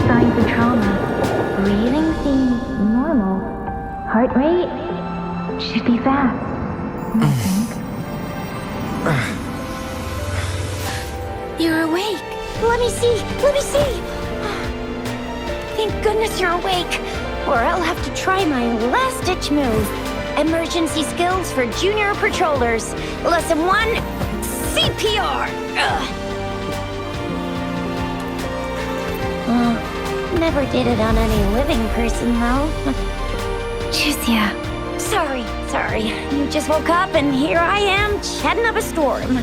signs of trauma. Breathing seems normal. Heart rate should be fast, I think. You're awake. Let me see. Let me see. Thank goodness you're awake. Or I'll have to try my last-ditch move. Emergency skills for junior patrollers. Lesson 1, CPR. Never did it on any living person, though. Juicia. Sorry. You just woke up and here I am, chatting up a storm.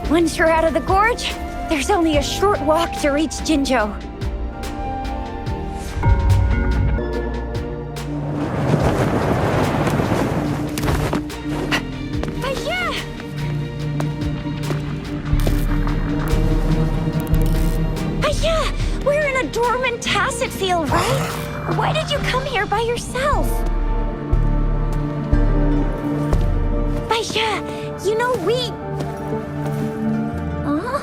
Once you're out of the gorge, there's only a short walk to reach Jinzhou. We're in a dormant tacet field, right? Why did you come here by yourself? Baisha, you know we... Huh?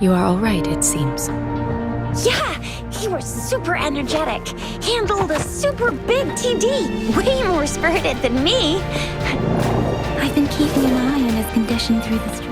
You are all right, it seems. Yeah! You were super energetic. Handled a super big TD. Way more spirited than me. I've been keeping an eye on his condition through the storm.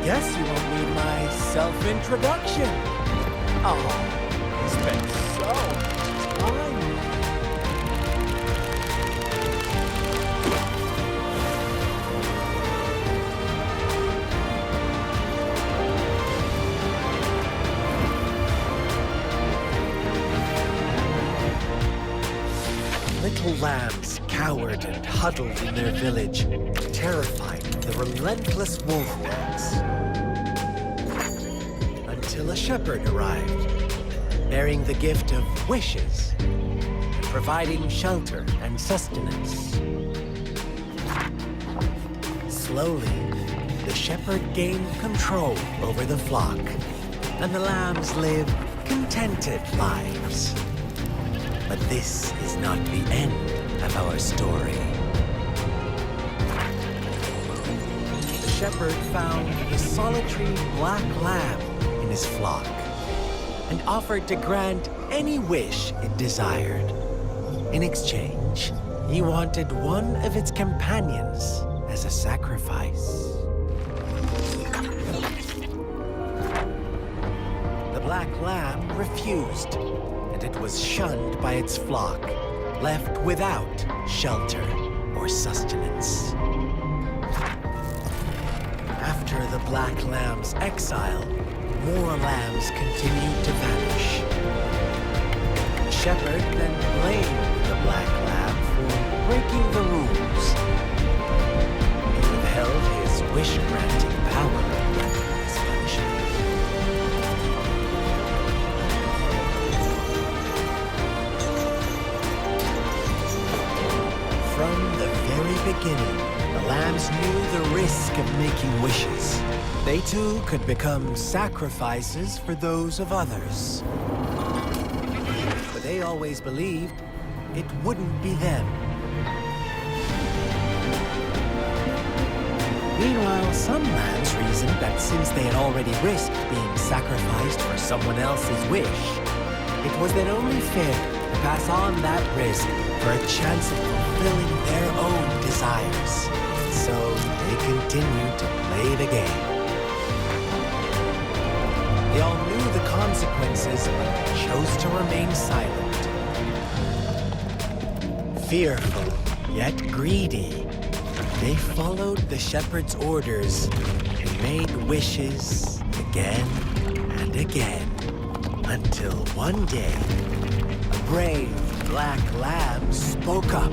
Guess you won't need my self-introduction. Oh, it's been so much time. Little lambs cowered and huddled in their village, terrified of the relentless wolf packs. Until a shepherd arrived, bearing the gift of wishes, and providing shelter and sustenance. Slowly, the shepherd gained control over the flock, and the lambs lived contented lives. But this is not the end of our story. The shepherd found the solitary black lamb in his flock and offered to grant any wish it desired. In exchange, he wanted one of its companions as a sacrifice. The black lamb refused, and it was shunned by its flock, left without shelter or sustenance. After the black lamb's exile, more lambs continued to vanish. The shepherd then blamed the black lamb for breaking the rules. He withheld his wish-granting power as punishment. From the very beginning, the lambs knew the risk of making wishes. They too could become sacrifices for those of others. But they always believed it wouldn't be them. Meanwhile, some lambs reasoned that since they had already risked being sacrificed for someone else's wish, it was then only fair to pass on that risk for a chance of fulfilling their own desires. So they continued to play the game. They all knew the consequences, but chose to remain silent. Fearful, yet greedy, they followed the shepherd's orders and made wishes again and again, until one day, a brave black lamb spoke up,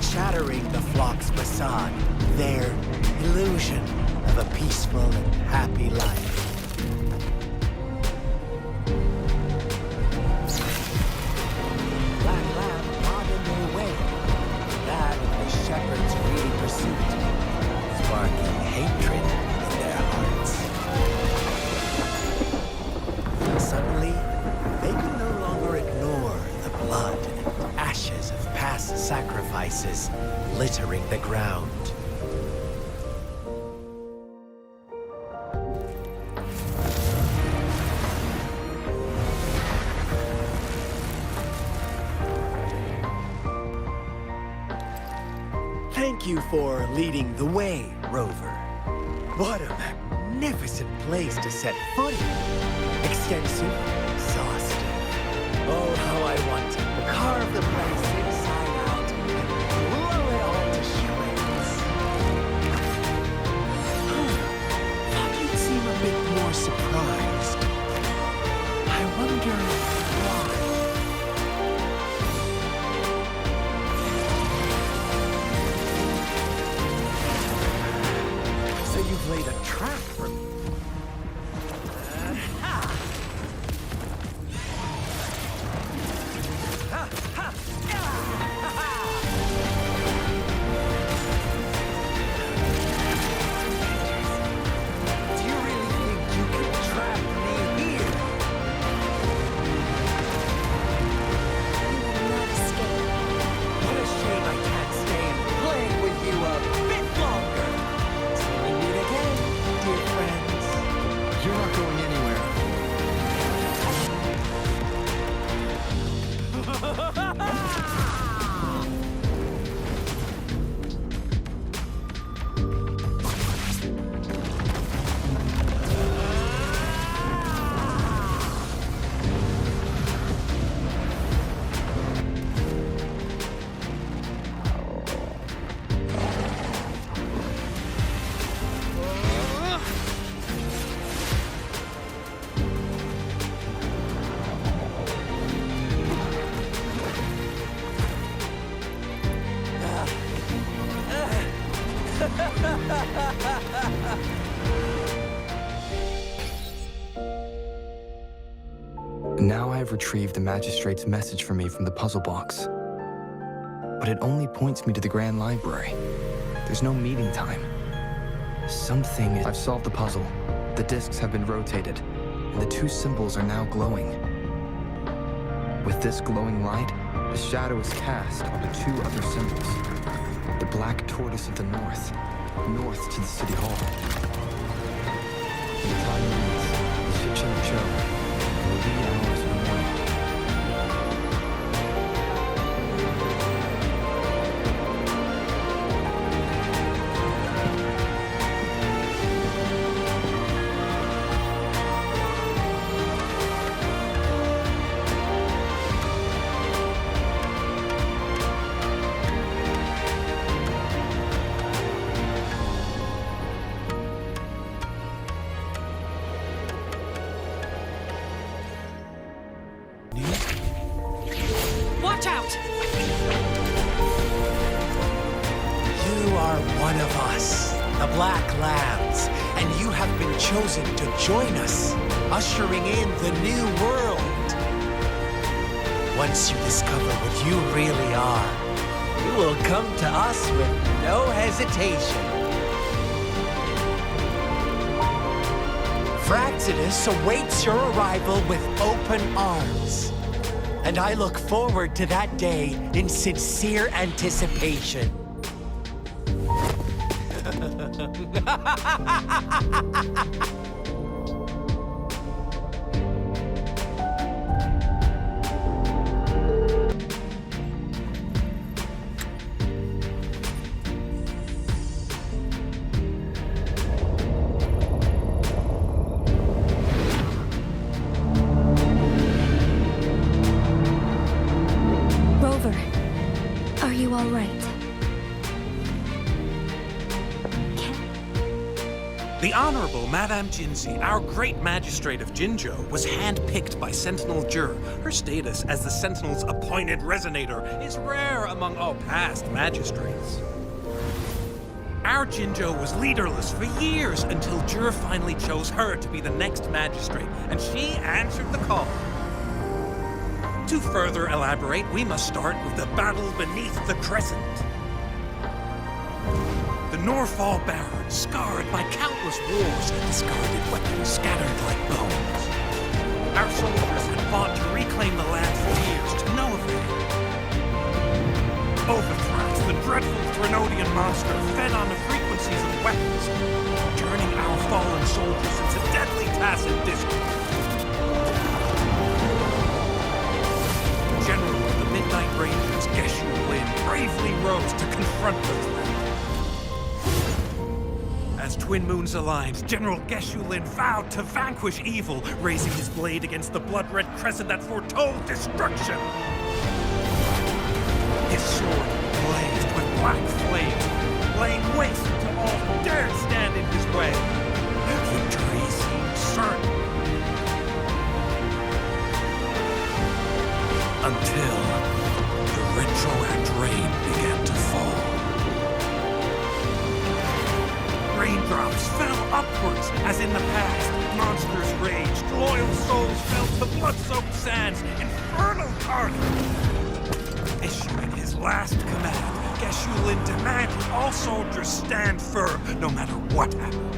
shattering the flock's facade, their illusion of a peaceful and happy life. Black lamb got in their way, that of the shepherd's greedy pursuit, sparking hatred in their hearts. Suddenly, they could no longer ignore the blood and ashes of past sacrifices littering the ground. Thank you for leading the way, Rover. What a magnificent place to set foot in. Extensive, exhaustive. Oh, how I want to carve the place inside out and blow it all to shreds. Thought you'd seem a bit more surprised. I wonder why. So you've laid a trap for me. Do you really think you can trap me here? You will not escape. What a shame I can't stay and play with you a bit longer. Till we meet again, dear friends. You're not going anywhere. Now I have retrieved the magistrate's message for me from the puzzle box. But it only points me to the Grand Library. There's no meeting time. I've solved the puzzle. The discs have been rotated, and the two symbols are now glowing. With this glowing light, the shadow is cast on the two other symbols. The black tortoise of the north to the city hall. The time reads, Chichen-Cho, in the wee hours of the morning. Watch out! You are one of us, the Black Lambs, and you have been chosen to join us, ushering in the new world. Once you discover what you really are, you will come to us with no hesitation. Fraxidus awaits your arrival with open arms. And I look forward to that day in sincere anticipation. Are you all right? The Honorable Madame Jinzi, our great magistrate of Jinzhou, was handpicked by Sentinel Jur. Her status as the Sentinel's appointed resonator is rare among all past magistrates. Our Jinzhou was leaderless for years until Jur finally chose her to be the next magistrate, and she answered the call. To further elaborate, we must start with the battle beneath the Crescent. The Norfall Barons, scarred by countless wars and discarded weapons scattered like bones. Our soldiers had fought to reclaim the land for years to no avail. Overthrax, the dreadful Threnodian monster, fed on the frequencies of weapons, turning our fallen soldiers into deadly tacit discord. General of the Midnight Rangers, Geshu Lin, bravely rose to confront the threat. As Twin Moons aligned, General Geshu Lin vowed to vanquish evil, raising his blade against the blood-red crescent that foretold destruction. His sword blazed with black flames, laying waste to all who dared stand in his way. Victory seemed certain. Until the retroact rain began to fall. Raindrops fell upwards, as in the past. Monsters raged, loyal souls fell to blood-soaked sands, infernal carnage. Issuing his last command, Geshu Lin demanded all soldiers stand firm, no matter what happened.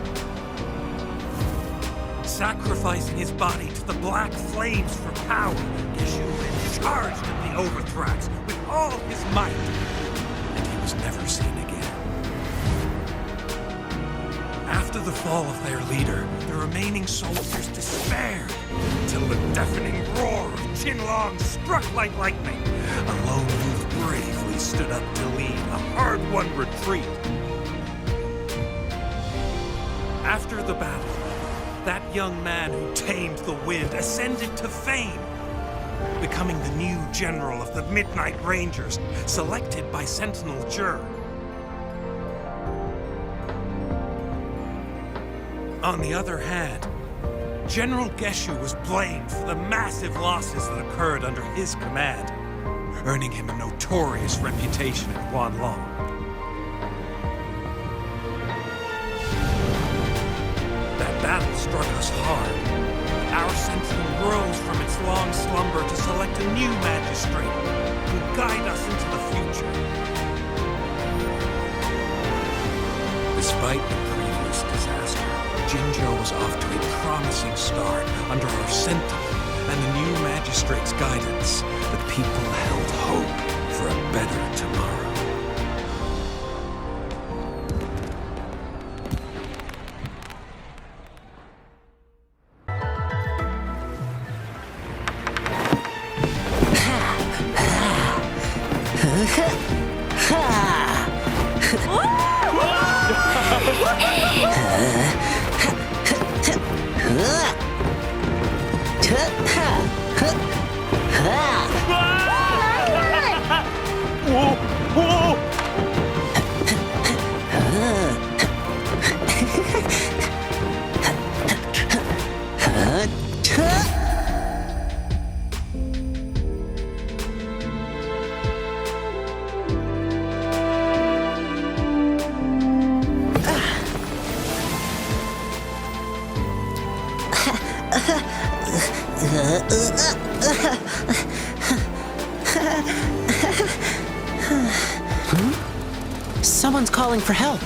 Sacrificing his body to the black flames for power, Geshu Lin charged at the Overthrax with all his might, and he was never seen again. After the fall of their leader, the remaining soldiers despaired, until the deafening roar of Qinlong struck like lightning. A lone youth bravely stood up to lead a hard-won retreat. After the battle, that young man who tamed the wind ascended to fame, becoming the new general of the Midnight Rangers, selected by Sentinel Jur. On the other hand, General Geshu was blamed for the massive losses that occurred under his command, earning him a notorious reputation in Huanlong. That battle struck us hard. Our Sentinel rose from its long slumber to select a new magistrate who will guide us into the future. Despite the previous disaster, Jinzhou was off to a promising start under our sentinel and the new magistrate's guidance. The people held hope for a better tomorrow. Someone's calling for help.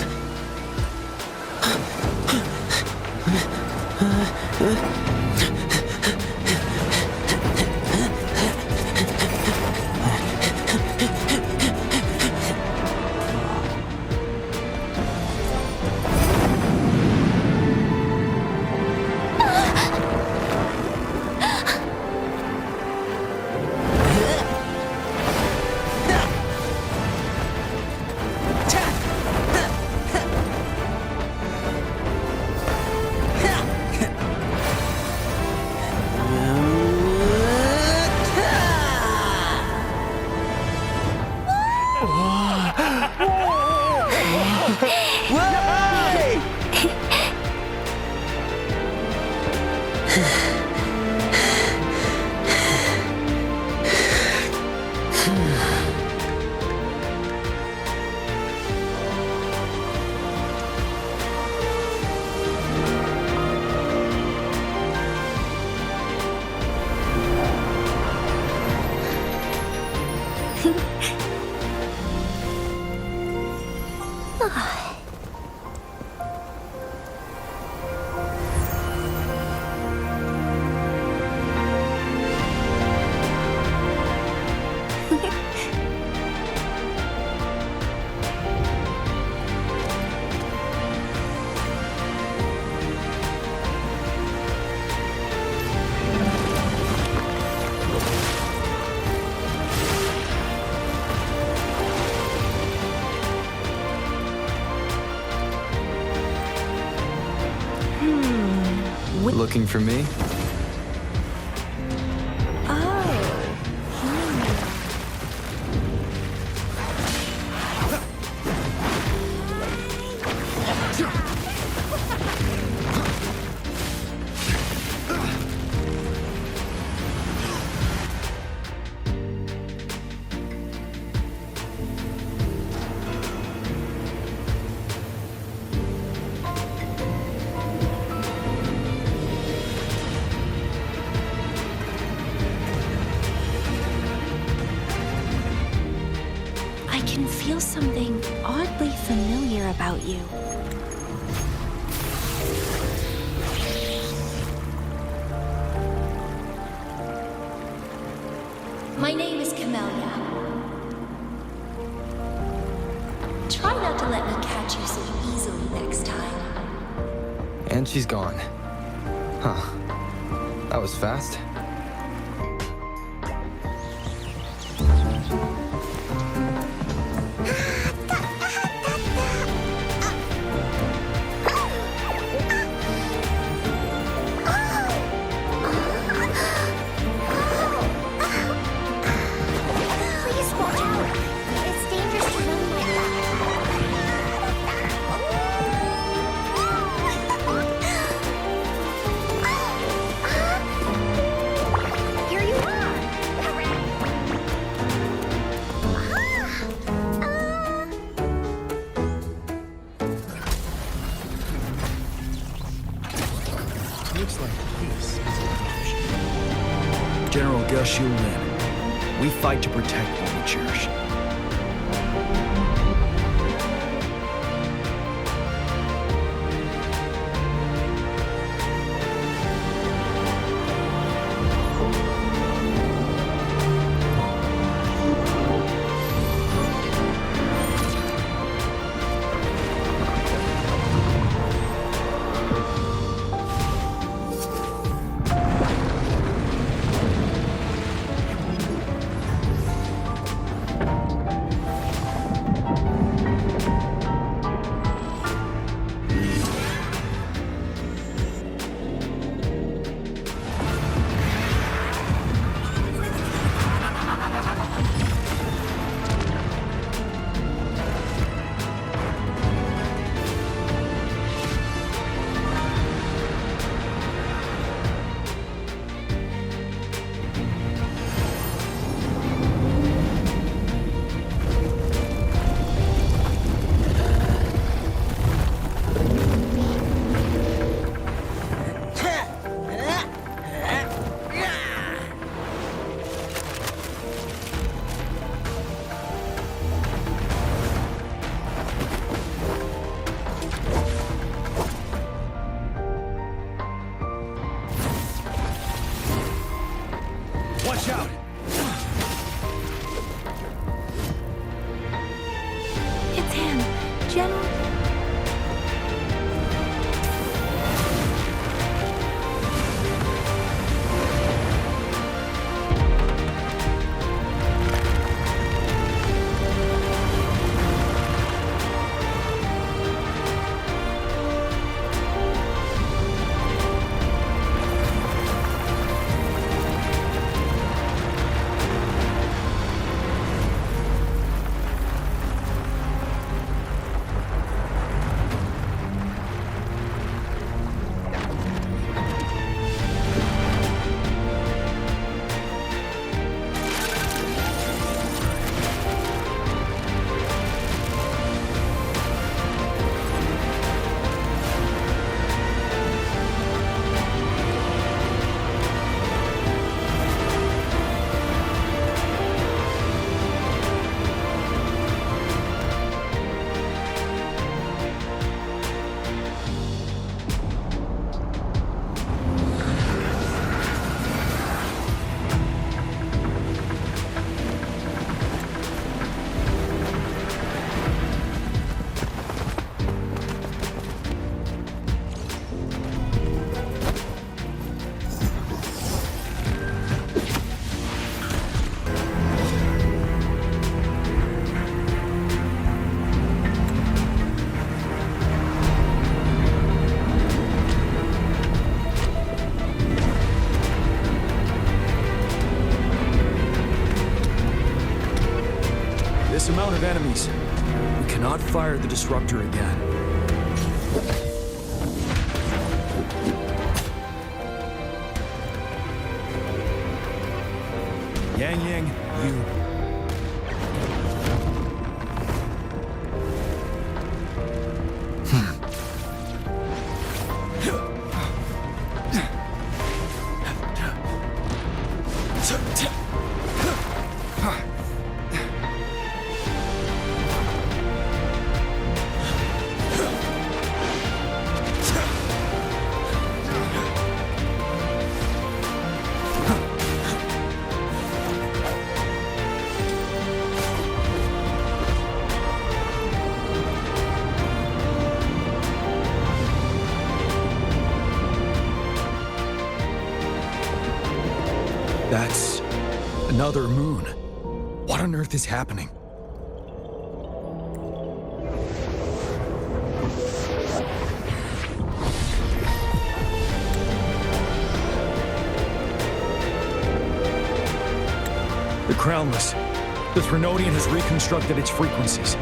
Looking for me? I can feel something oddly familiar about you. My name is Camellia. Try not to let me catch you so easily next time. And she's gone. Huh. That was fast. Please watch out. It's dangerous to run like that. Here you are. Looks like this is an option. General Ge Lin. We fight to protect what we cherish. Watch out! It's him, General. This amount of enemies. We cannot fire the disruptor again. Yang, you... That's another moon. What on earth is happening? The Crownless. The Threnodian has reconstructed its frequencies.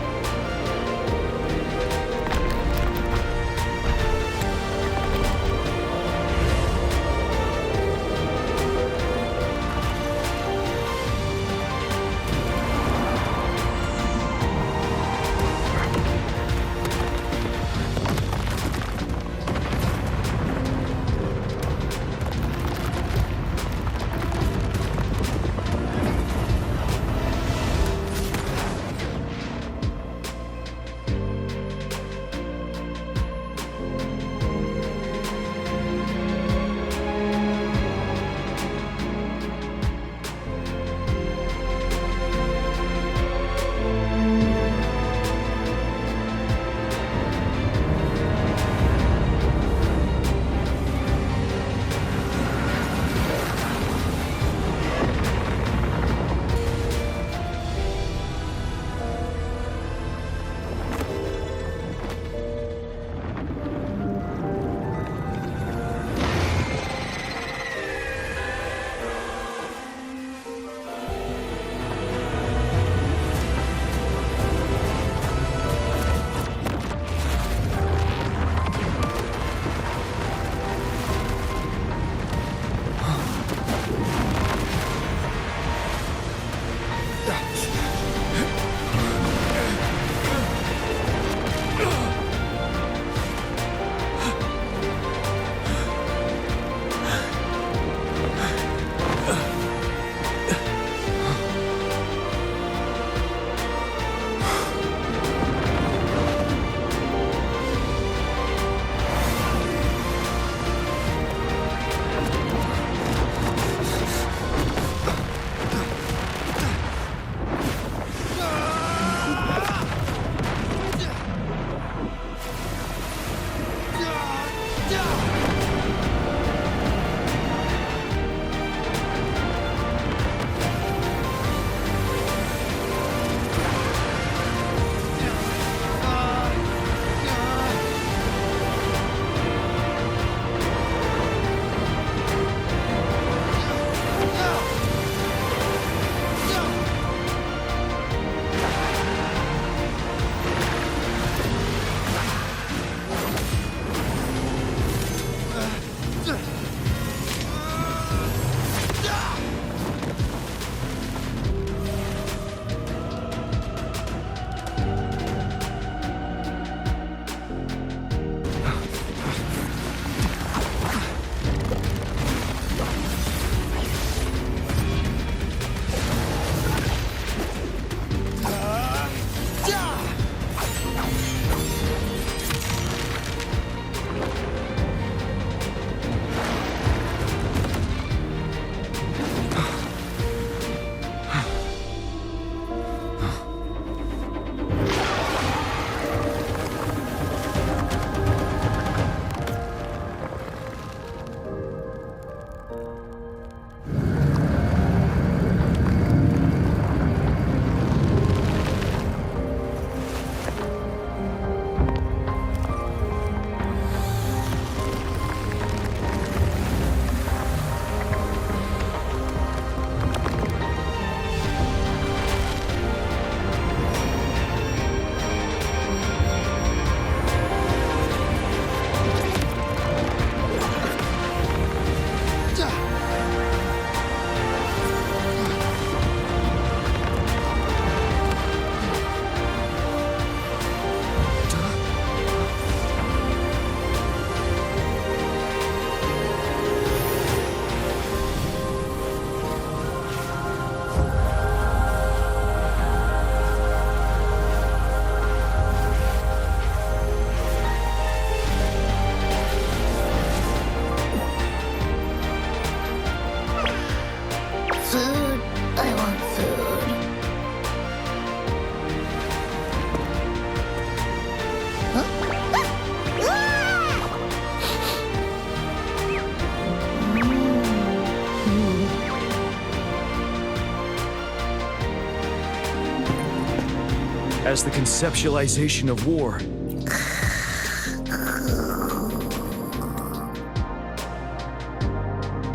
as the conceptualization of war.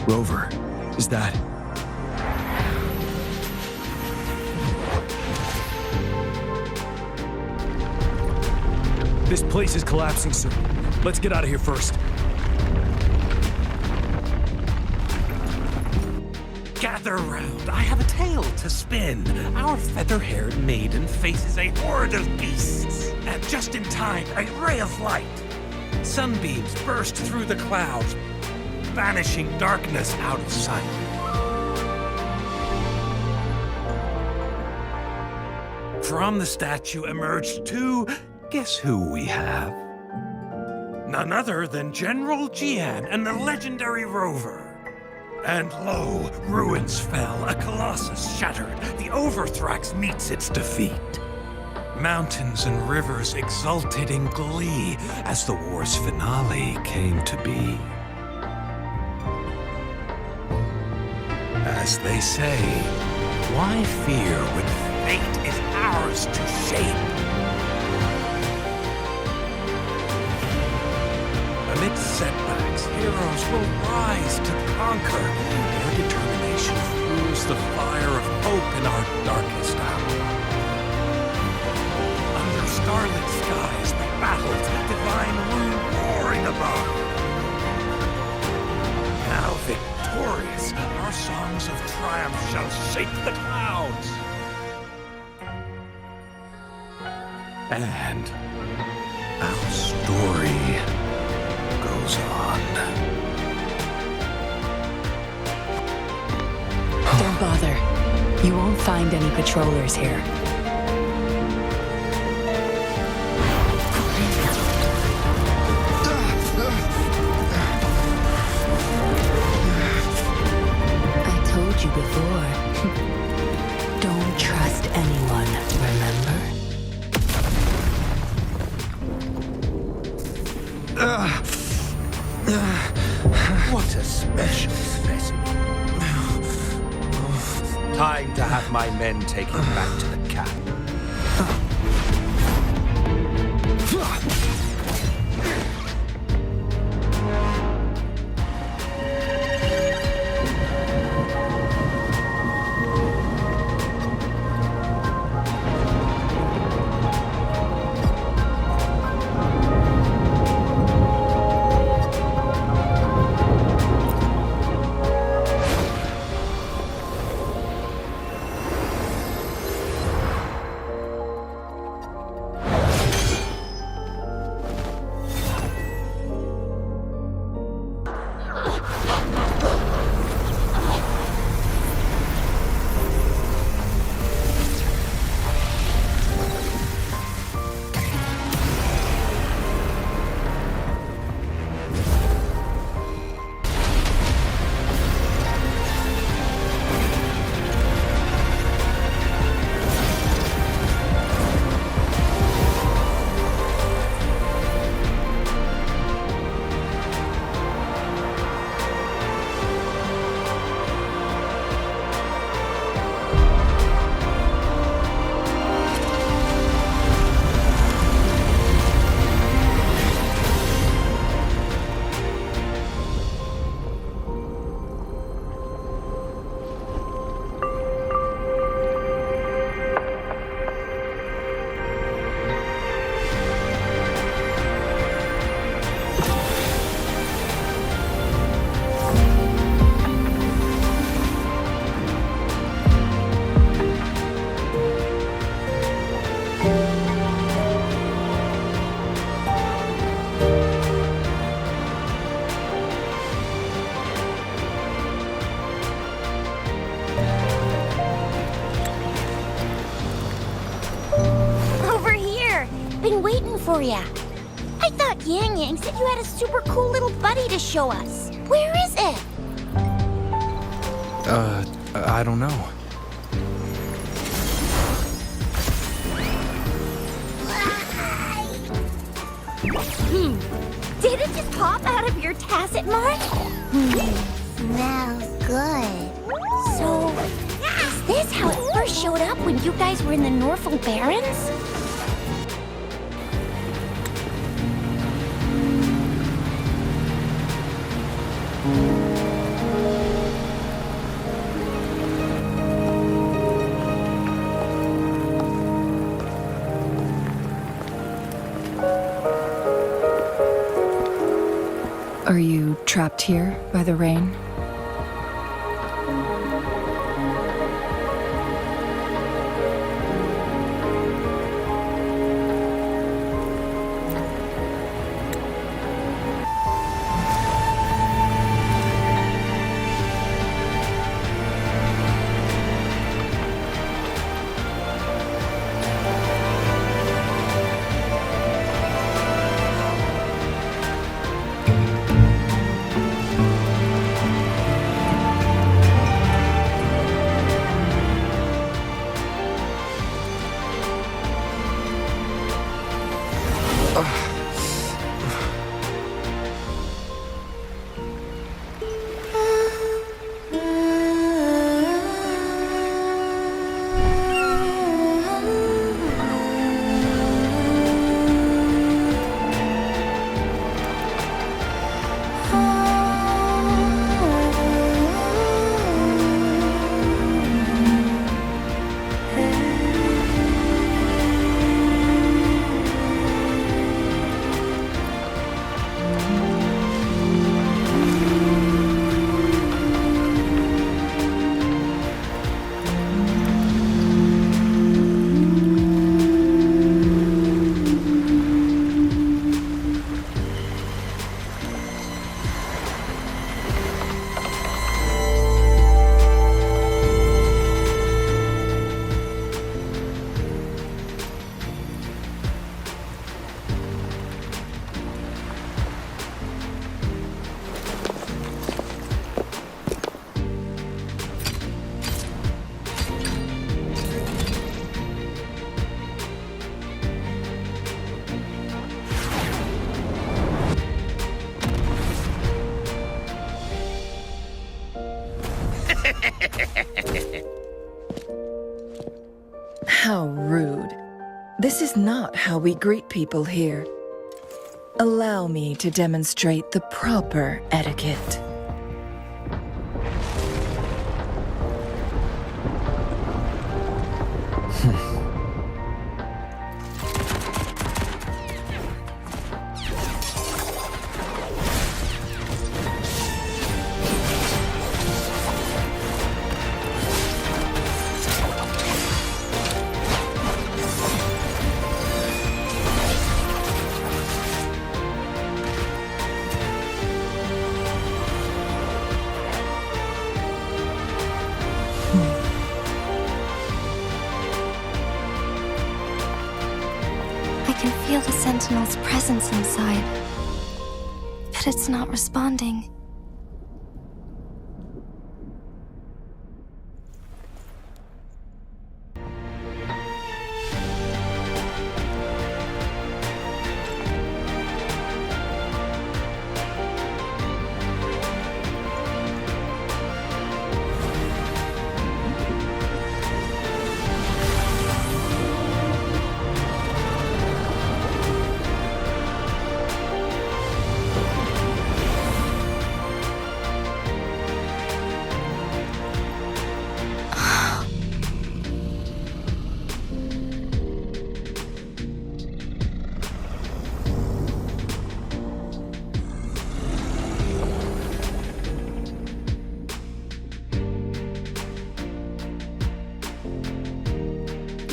Rover, is that... This place is collapsing soon. Let's get out of here first. Gather round, I have a tale to spin. Our feather-haired maiden faces a horde of beasts. And just in time, a ray of light. Sunbeams burst through the clouds, banishing darkness out of sight. From the statue emerged two... Guess who we have? None other than General Jian and the legendary Rover. And lo, ruins fell, a colossus shattered. The Overthrax meets its defeat. Mountains and rivers exulted in glee as the war's finale came to be. As they say, why fear when fate is ours to shape? Amidst setbacks, heroes will rise to conquer. Their determination fuels the fire of hope in our darkest hour. Under starlit skies we battled, divine moon roaring above. Now victorious, our songs of triumph shall shake the clouds. And our story goes on. Don't bother. You won't find any patrollers here. I told you before. Don't trust anyone, remember? What a special specimen. Time to have my men take him back to the camp. Been waiting for ya. I thought Yang Yang said you had a super cool little buddy to show us. Where is it? I don't know. Did it just pop out of your tacit mark? Smells good. So, is this how it first showed up when you guys were in the Norfolk Barrens? Are you trapped here by the rain? How rude. This is not how we greet people here. Allow me to demonstrate the proper etiquette. I can feel the Sentinel's presence inside, but it's not responding.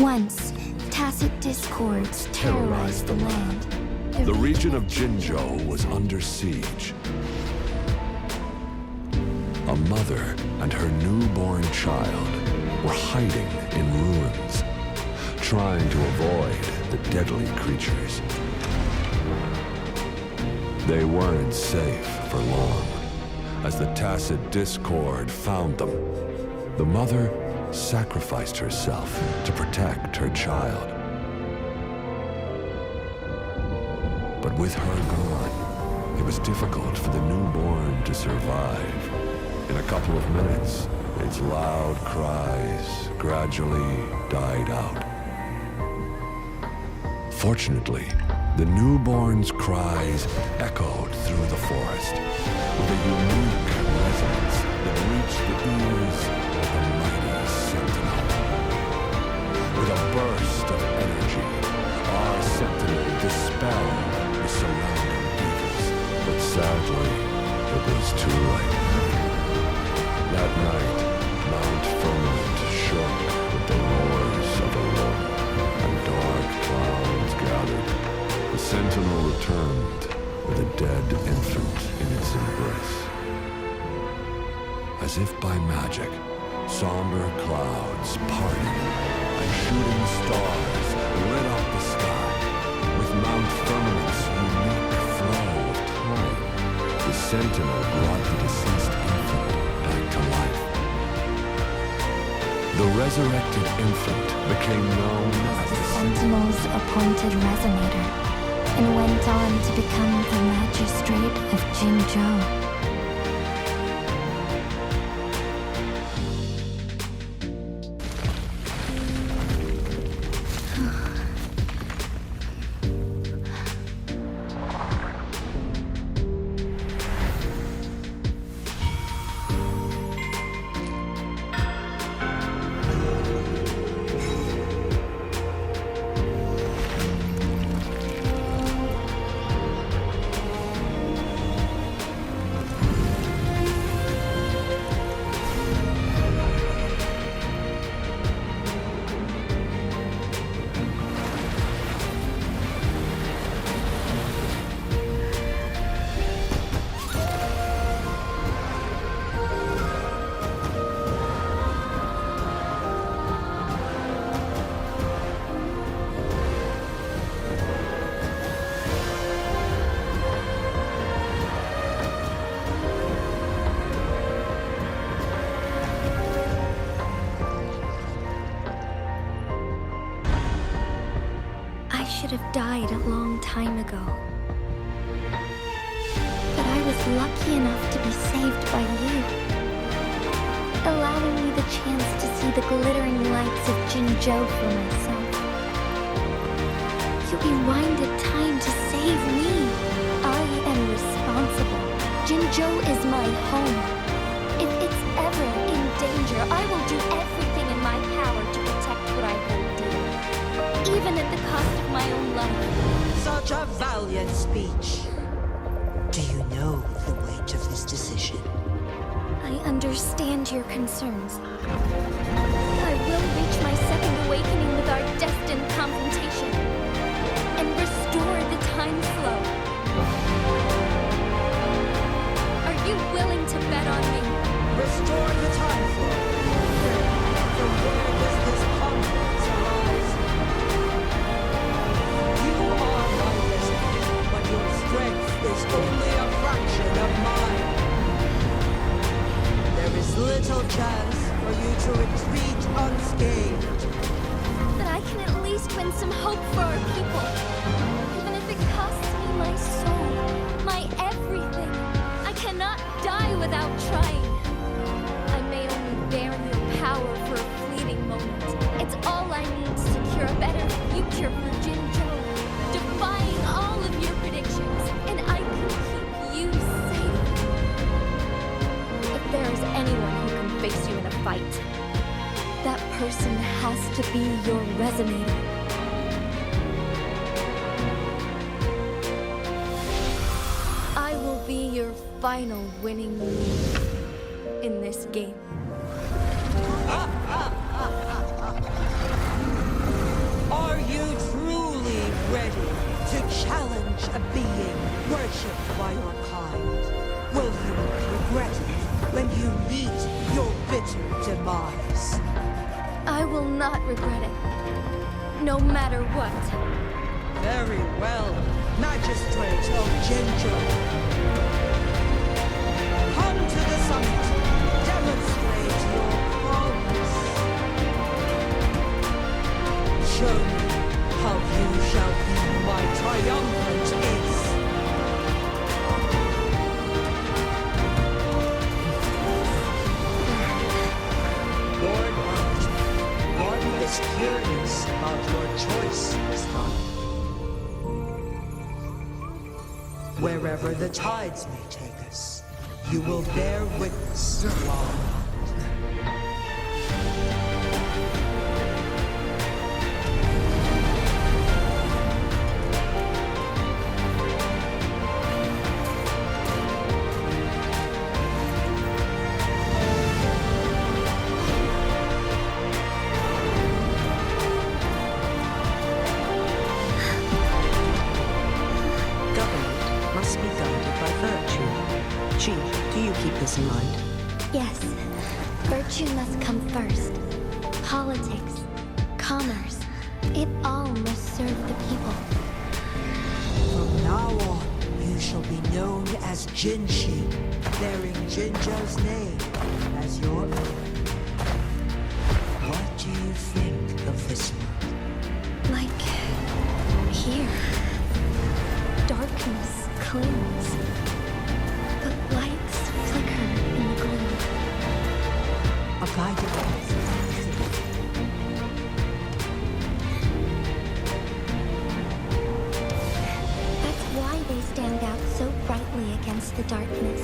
Once, tacit discords terrorized the land. The region of Jinzhou was under siege. A mother and her newborn child were hiding in ruins, trying to avoid the deadly creatures. They weren't safe for long, as the tacit discord found them. The mother sacrificed herself to protect her child. But with her gone, it was difficult for the newborn to survive. In a couple of minutes, its loud cries gradually died out. Fortunately, The newborn's cries echoed through the forest with a unique resonance that reached the ears of the mighty sentinel. With a burst of energy, our sentinel dispelled the surrounding evils, but sadly, it was too late. That night, Mount Firmament shook with the roars of a roar, and dark clouds gathered. The sentinel returned with a dead infant in its embrace. As if by magic, somber clouds parted, and shooting stars lit up the sky. With Mount Firmament's unique flow of time, the sentinel brought the deceased infant back to life. The resurrected infant became known as The Sentinel's appointed resonator, and went on to become the magistrate of Jinzhou. I should have died a long time ago. But I was lucky enough to be saved by you, allowing me the chance to see the glittering lights of Jinzhou for myself. You rewinded time to save me. I am responsible. Jinzhou is my home. If it's ever in danger, I will do everything in my power to protect what I hold dear, even at the cost of my own life. Such a valiant speech. Do you know the weight of this decision? I understand your concerns. I will reach my second awakening with our destined confrontation and restore the time flow. Are you willing to bet on me? Restore the time flow. From where does this conflict arise? You are my resident, but your strength is only a fraction of mine. There is little chance for you to retreat unscathed. But I can at least win some hope for our people. Even if it costs me my soul, my everything. I cannot die without trying. I may only bear your power for a fleeting moment. It's all I need to secure a better future for Jinzhou, defying all of your predictions, and I can keep you safe. If there is anyone who can face you in a fight, that person has to be your resonator. I will be your final winning move in this game. Are you truly ready to challenge a being worshipped by your kind? Will you regret it when you meet your bitter demise? I will not regret it, no matter what. Very well, Magistrate of Jinzhou. Come to the summit. Demonstrate your prowess. Show me how you shall be my triumphant ace. Lord Archer, one is curious about your choice this time. Wherever the tides may take us, you will bear witness to our must be guided by virtue. Chi, do you keep this in mind? Yes, virtue must come first. Politics, commerce, it all must serve the people. From now on, you shall be known as Jinshi, bearing Jinzhou's name as your own. What do you think of this world? Like here, darkness clings, but lights flicker in the gloom. A guided path. That's why they stand out so brightly against the darkness.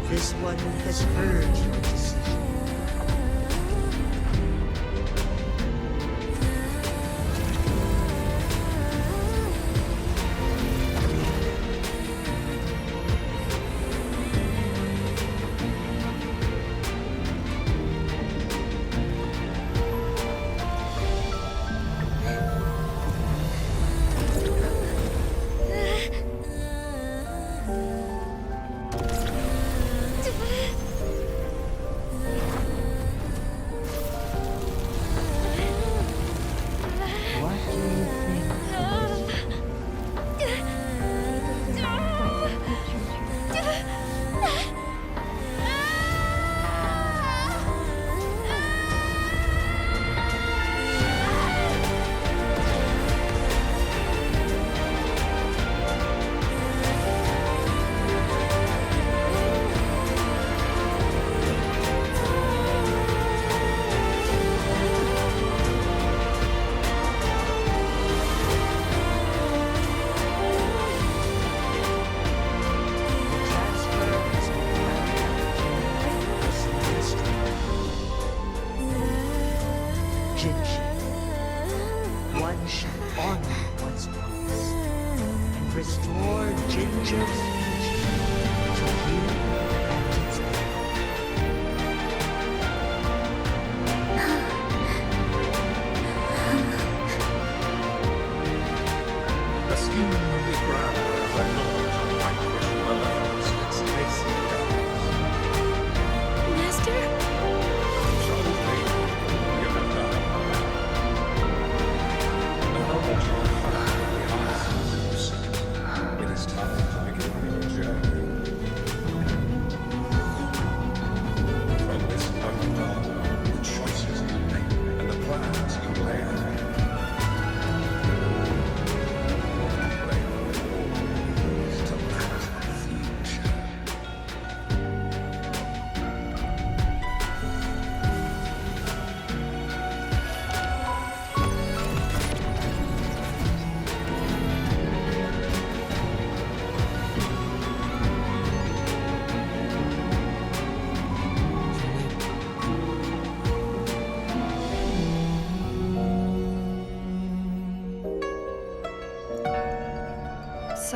This one has heard your decision. One shall honor one's promise and restore Jinzhou's future to you and its people. The scheme of the ground but not vanquish malevolence its tasty guise. Master? So they give it up. The nobles of fire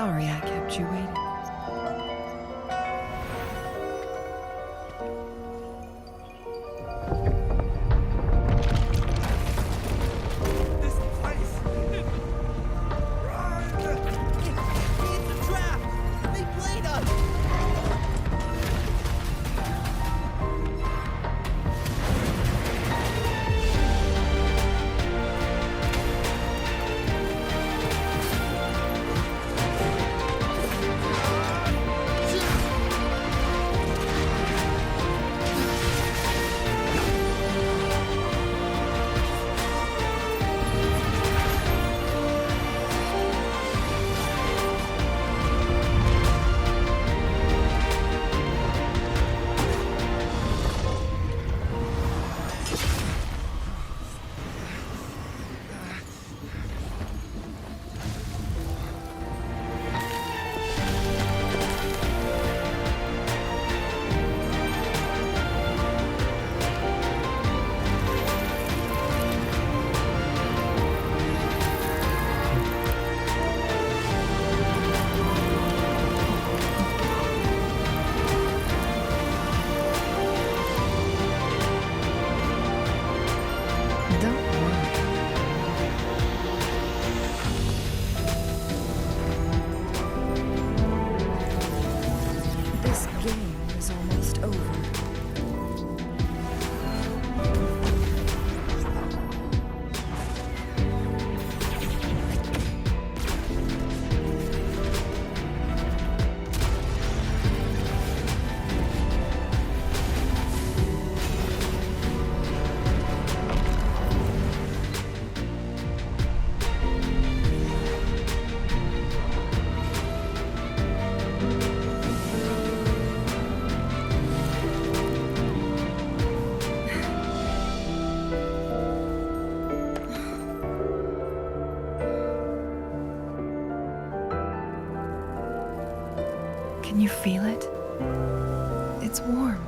Sorry I kept you waiting. This place! Run! It's a trap! They played us! Don't worry. This game is almost over. Can you feel it? It's warm.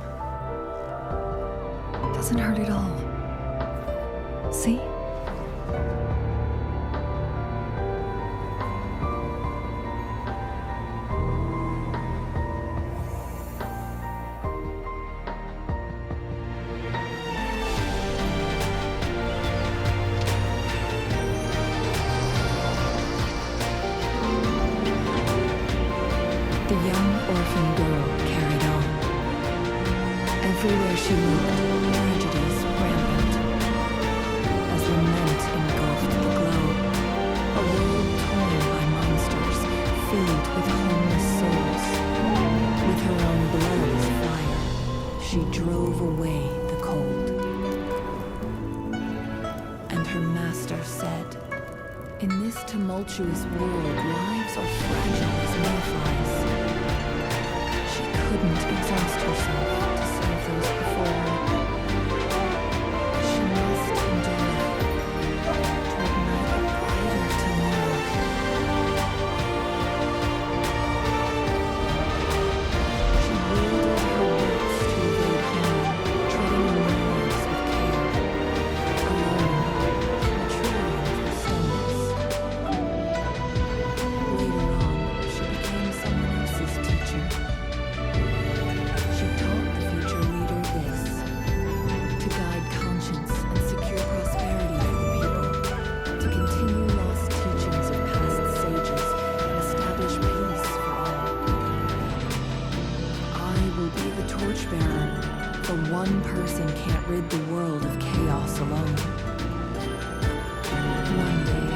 Doesn't hurt at all. See? The young orphan girl carried on. Everywhere she looked, tragedies rampant. As lament engulfed the globe, a world torn by monsters, filled with homeless souls. With her own blood as fire, she drove away the cold. And her master said, "In this tumultuous world, lives are fragile as mayflies." She couldn't exhaust herself to save those before her. She must endure to ignite a brighter tomorrow. She wielded her wits to evade harm, treading the moors with care. Alone, maturing through stillness. Later on, she became someone else's teacher. She taught the future leader this: to guide conscience and secure prosperity for the people, to continue lost teachings of past sages and establish peace for all. I will be the torchbearer, for one person can't rid the world of chaos alone. One day,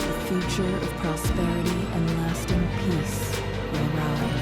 the future of prosperity and lasting peace will arrive.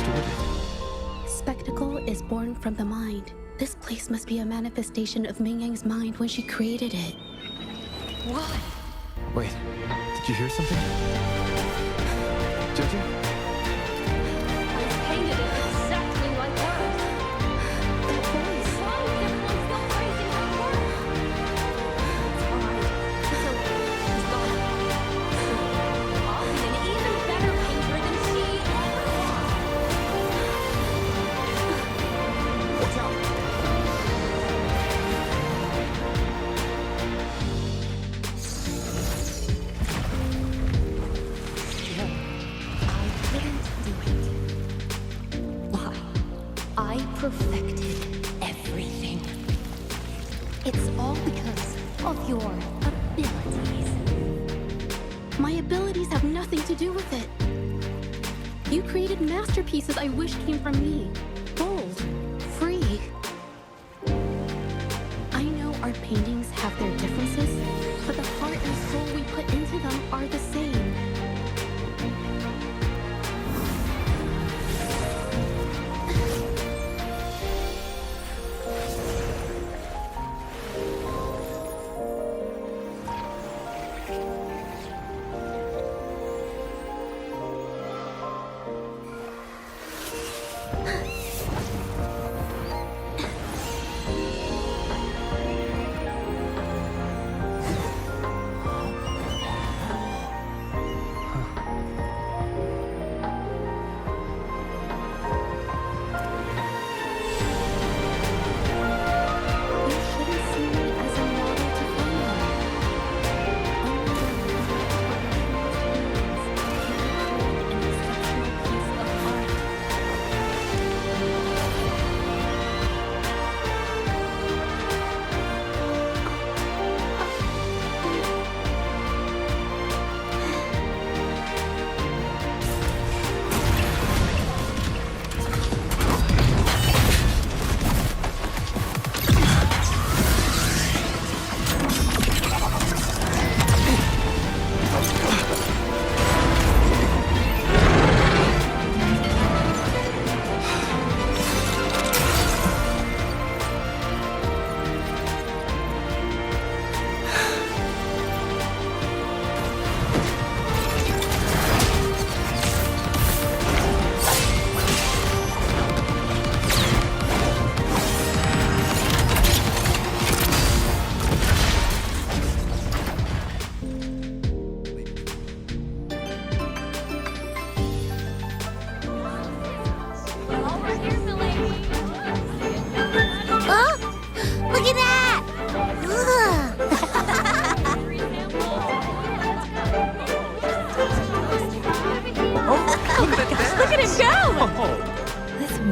distorted. Spectacle is born from the mind. This place must be a manifestation of Ming Yang's mind when she created it. Why? Wait, did you hear something? Jojo? I painted it exactly like hers. That voice. Why is everyone still praising her work? It's alright. It's okay. She's gone. I'll be an even better painter than she ever was. Watch out! I perfected everything. It's all because of your abilities. My abilities have nothing to do with it. You created masterpieces I wish came from me. Bold, free. I know our paintings have their differences, but the heart and soul we put into them are the same.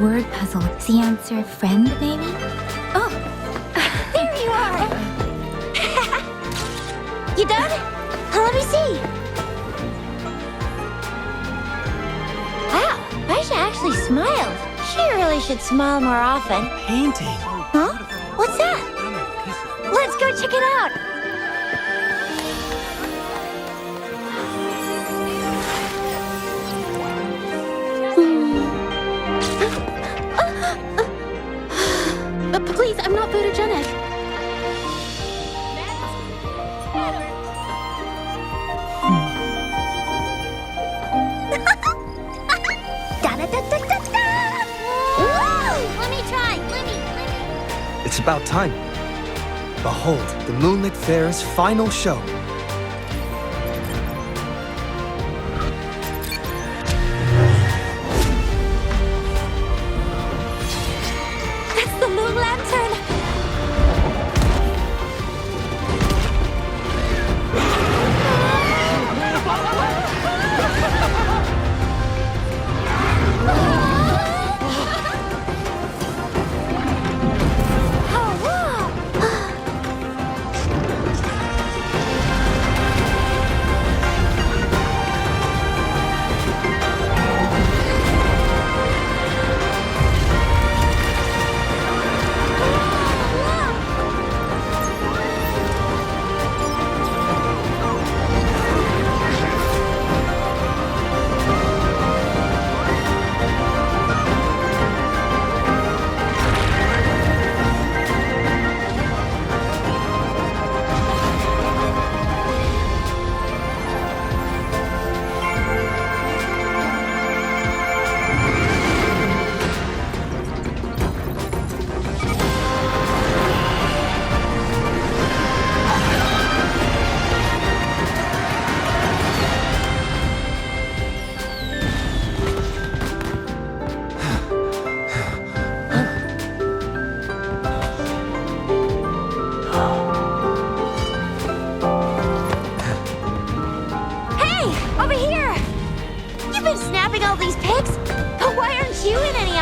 Word puzzle. Is the answer friend, maybe? Oh, there you are! You done? Let me see. Wow, Aisha actually smiled. She really should smile more often. Painting. Huh? What's that? Let's go check it out. Please, I'm not photogenic. Let me try. It's about time. Behold, the Moonlit Fair's final show. That's the moon lantern.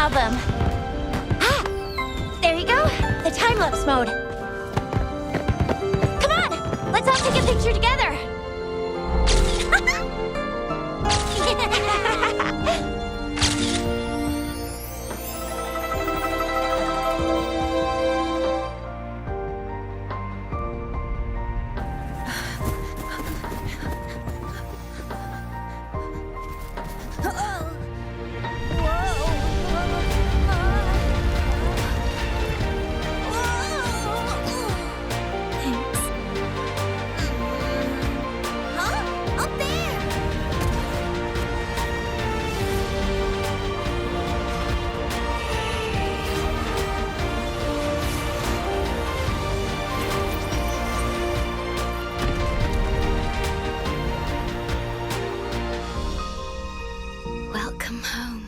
album. Ah, there you go. The time-lapse mode. Come on, let's all take a picture together. Welcome home.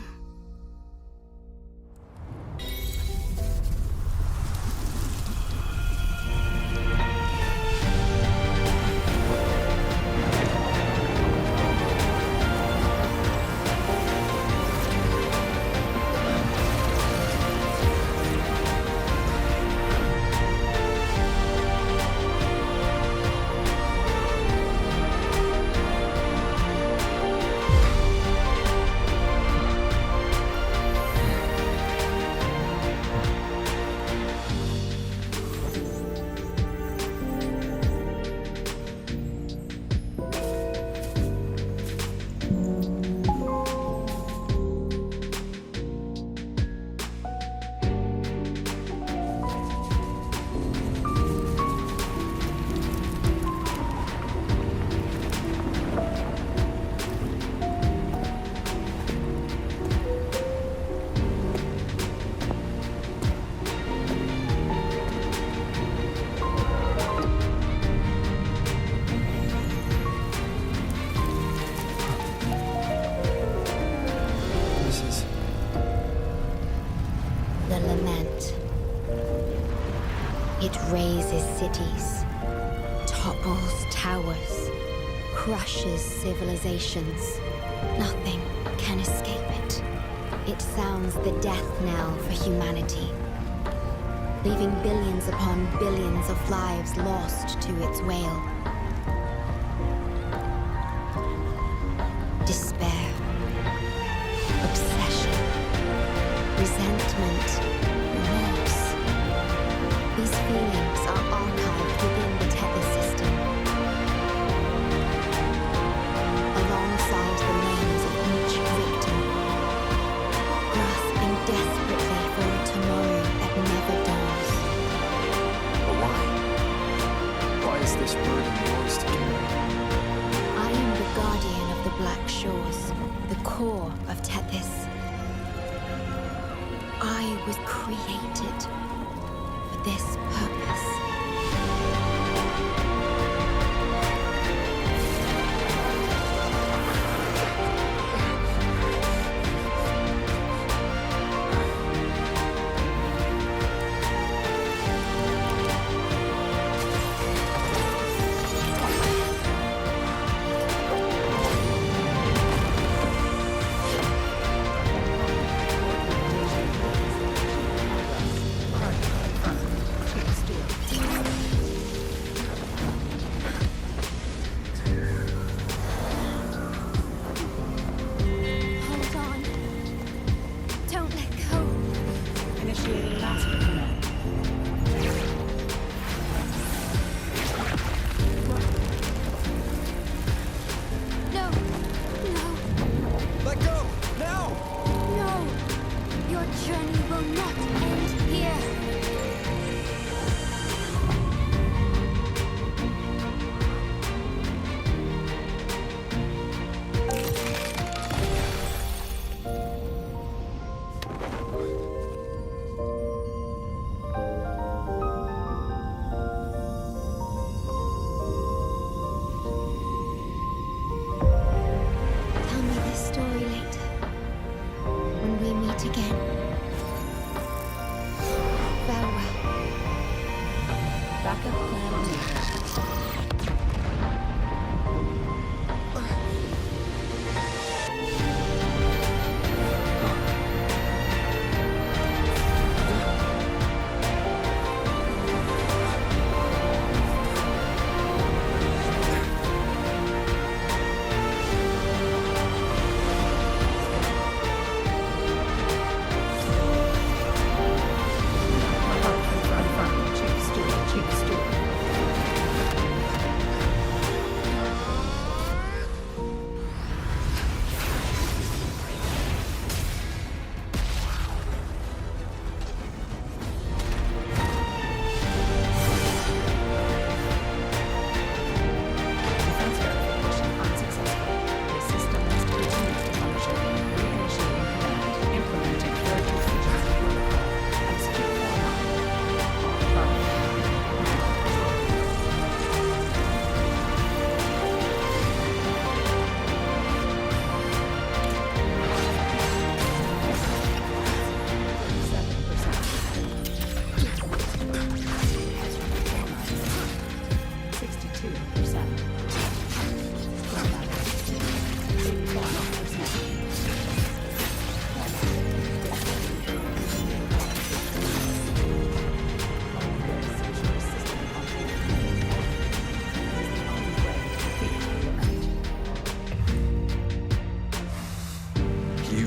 The lament. It razes cities, topples towers, crushes civilizations. Nothing can escape it. It sounds the death knell for humanity, leaving billions upon billions of lives lost to its wail. Despair, obsession, resentment, remorse. These feelings are archived within the tether system, alongside the names of each victim, grasping desperately for a tomorrow that never dawns. But why? Why is this burden yours to carry? I am the guardian of the Black Shores, the core of Tethys. I was created for this purpose. Hold on. Don't let go. Initiating master command. No. No. Let go! Now! No. Your journey will not end here. Tell me this story later, when we meet again. Farewell. Backup plan B.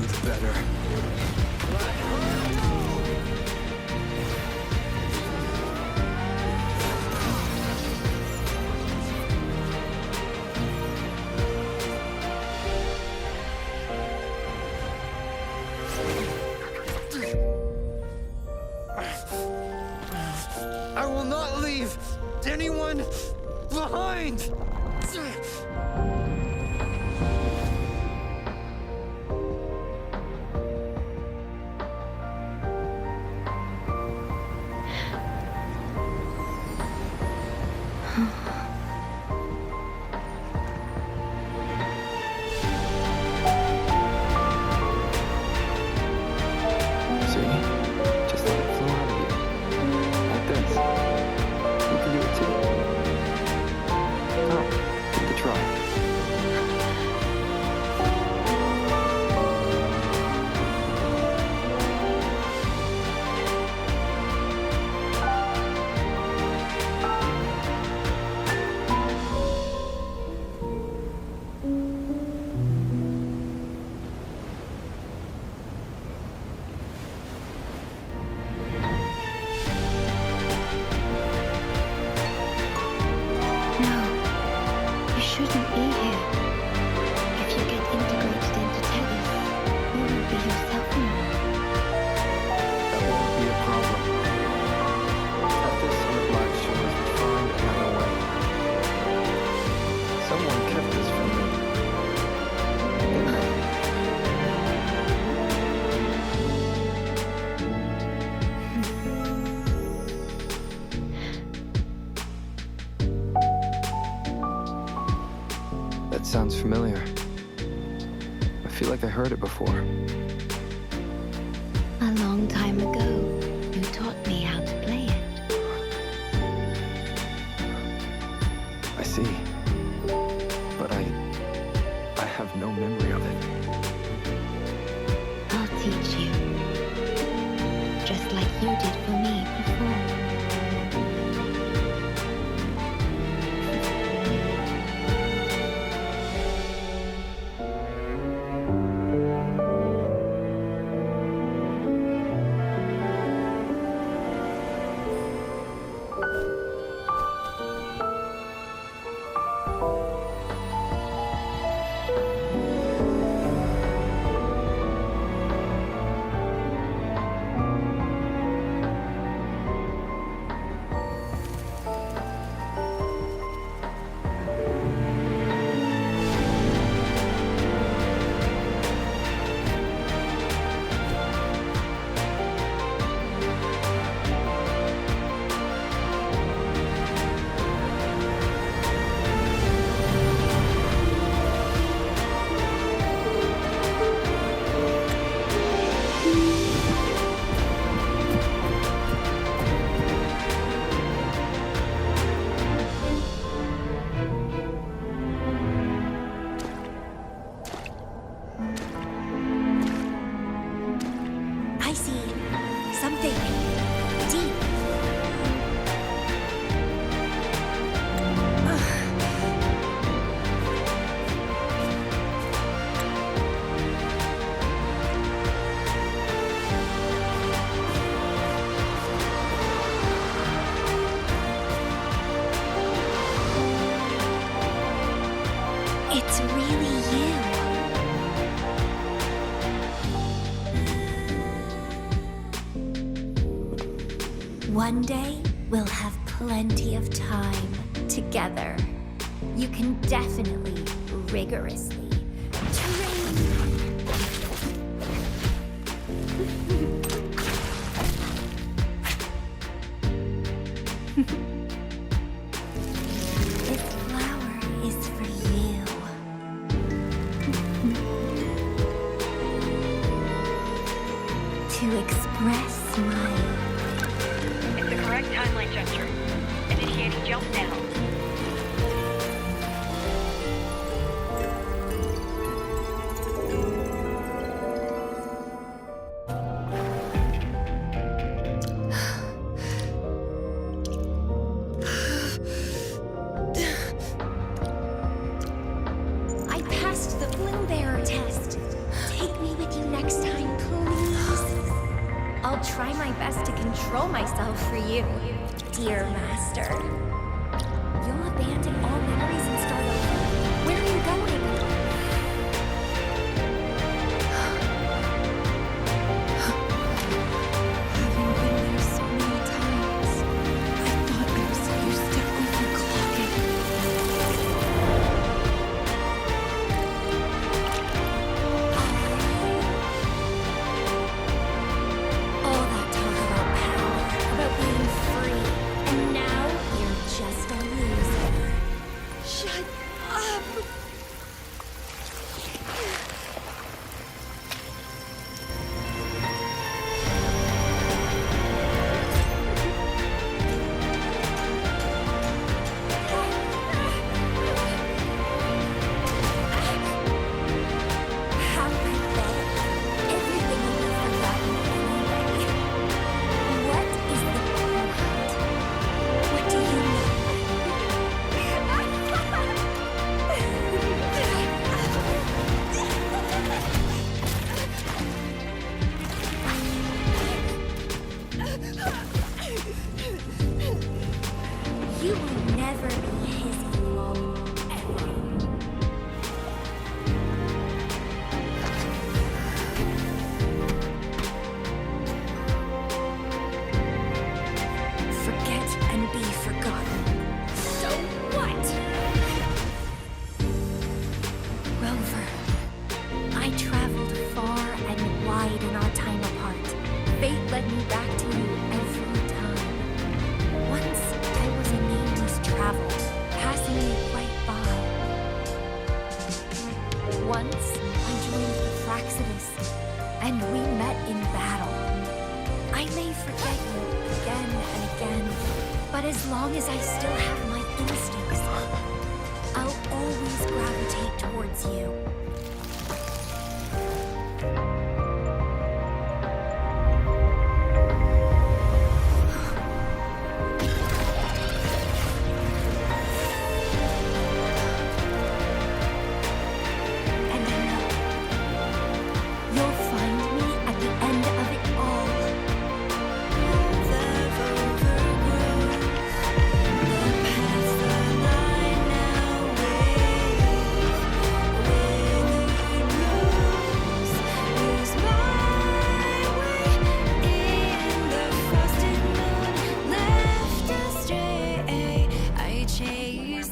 It's better. I will not leave anyone behind! That sounds familiar. I feel like I heard it before. A long time ago, you taught me how to play it. I see. But I have no memory of it. I'll teach you. Just like you did for me before. I see something deep. It's really you. One day, we'll have plenty of time together. You can definitely, rigorously train. This flower is for you. To express my... It's the correct timeline gesture. Initiating jump now. I passed the Bloom Bearer test. Take me with you next I'll try my best to control myself for you, dear master. You'll abandon all memories and start over. Where are you going? Having been there so many times, I thought I was used to overclocking. All that talk about power, about being free, and now you're just a loser. Shut up! How I bet everything will be forgotten anyway. What is the point? What do you You will never be his equal, ever. Forget and be forgotten. So what? Rover, I traveled far and wide in our time apart. Fate led me back to you every time. Once I was a nameless traveler, passing you right by. Once I joined the Fraxidus, and we met in battle. I may forget you again and again, but as long as I still have my instincts, I'll always gravitate towards you. And I know you'll find me at the end of it all.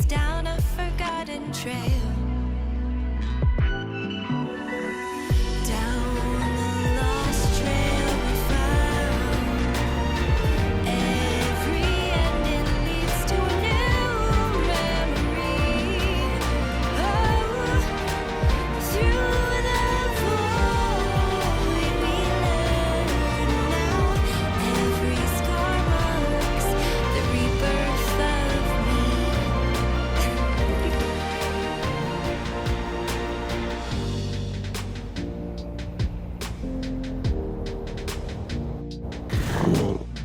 Down a forgotten trail, down the lost trail we found. Every ending leads to a new memory. Oh, through the void we learn now. Every scar marks the rebirth of me.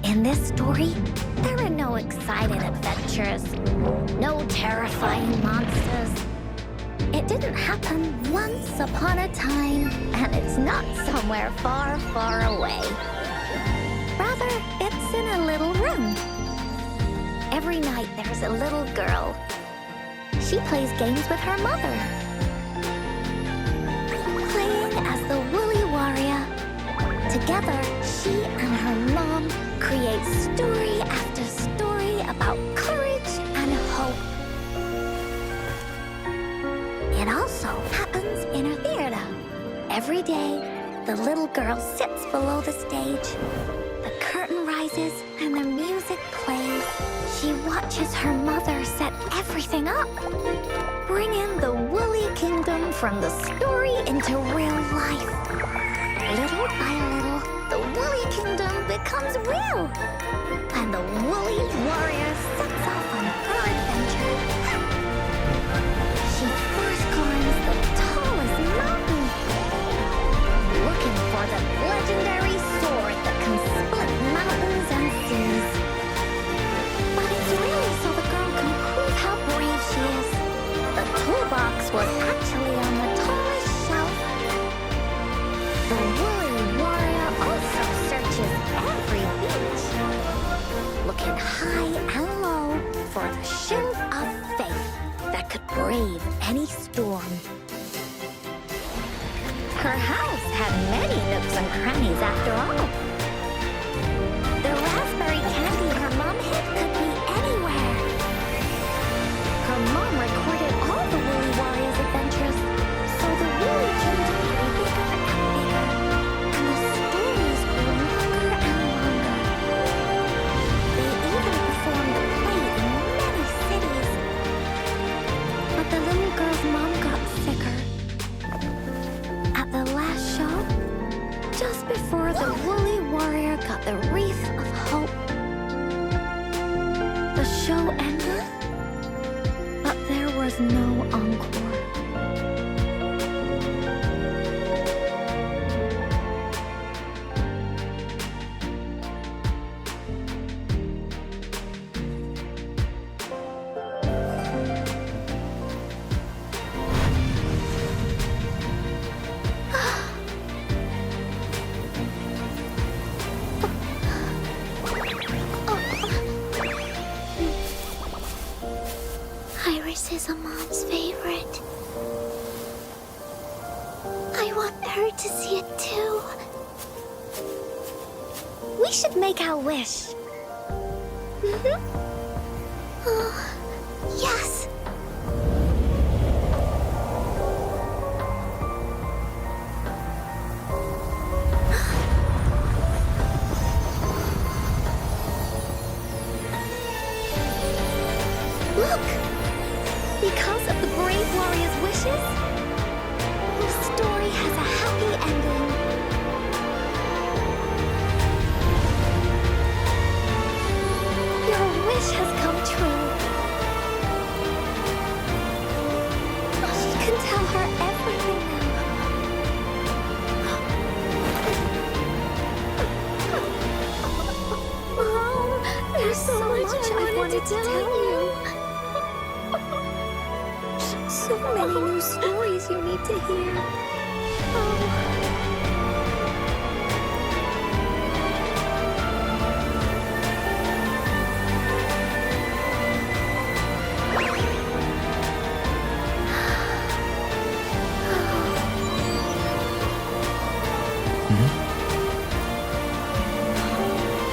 In this story, there are no exciting adventures, no terrifying monsters. It didn't happen once upon a time, and it's not somewhere far, far away. Rather, it's in a little room. Every night there's a little girl. She plays games with her mother. Playing as the Woolly Warrior. Together, she and her mom create story after story about courage and hope. It also happens in a theater. Every day, the little girl sits below the stage. The curtain rises and the music plays. She watches her mother set everything up, bringing the Woolly Kingdom from the story into real life. Little by little, the Woolly Kingdom becomes real, and the Woolly Warrior sets off on her adventure. She first climbs the tallest mountain, looking for the legendary sword that can split mountains and seas. But it's really so the girl can prove how brave she is. The toolbox was actually on the tallest shelf. The Woolly Warrior also searches it high and low for the shield of faith that could brave any storm. Her house had many nooks and crannies after all. The raspberry candy her mom hid could be anywhere. Her mom recorded all the Woolly Warriors' adventures, so the Woolly Kingdom grew bigger and bigger, and the stories grew longer and longer. They even performed the play in many cities. But the little girl's mom got sicker. At the last show, just before the Woolly Warrior got the wreath of hope, the show ended, but there was no encore. Iris is a mom's favorite. I want her to see it too. We should make our wish. Oh, yes. Look! Because of the brave warrior's wishes, the story has a happy ending. Your wish has come true. You can tell her everything now. Mom, there's so much I wanted to tell you. So many new stories you need to hear.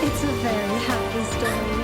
It's a very happy story.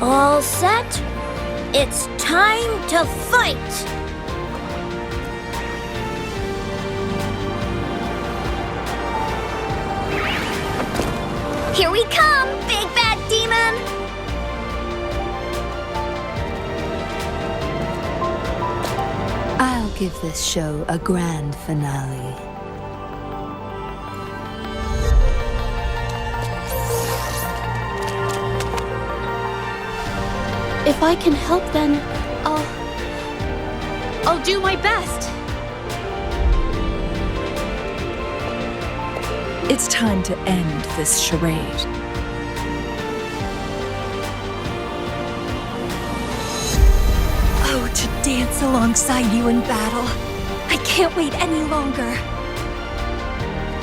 All set? It's time to fight! Here we come, big bad demon! I'll give this show a grand finale. If I can help, then I'll do my best. It's time to end this charade. Oh, to dance alongside you in battle. I can't wait any longer.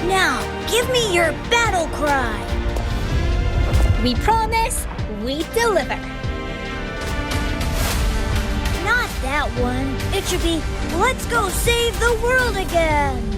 Now, give me your battle cry. We promise, we deliver. Not that one. It should be, let's go save the world again.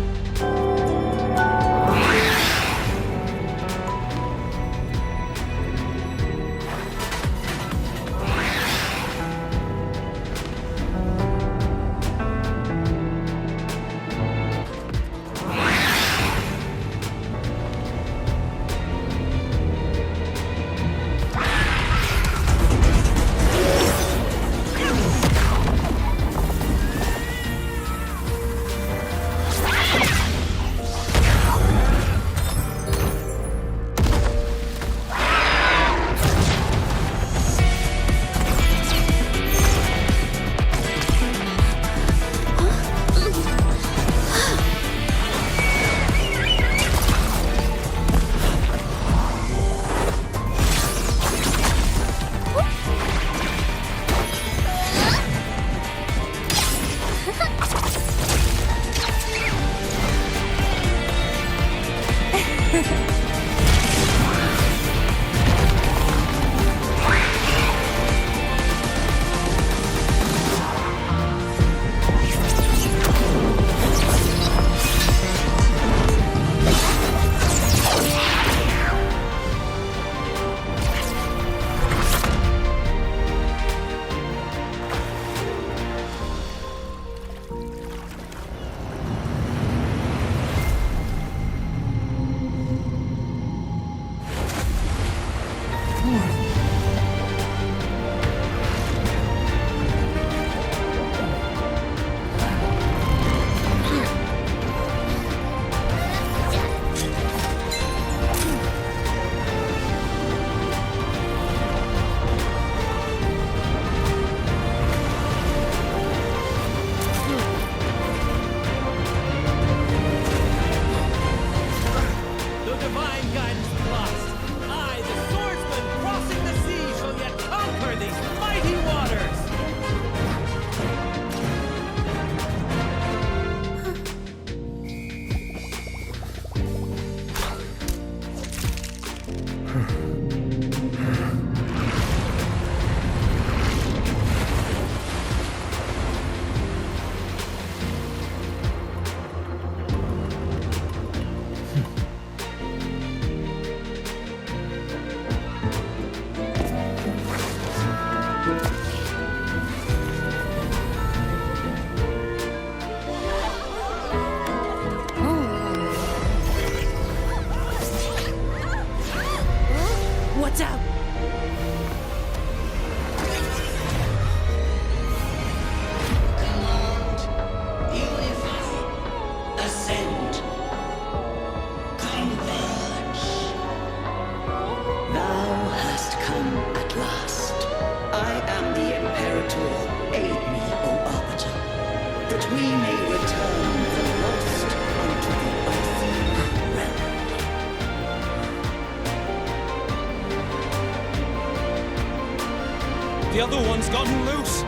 The other one's gotten loose.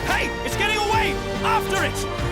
Hey, it's getting away! After it!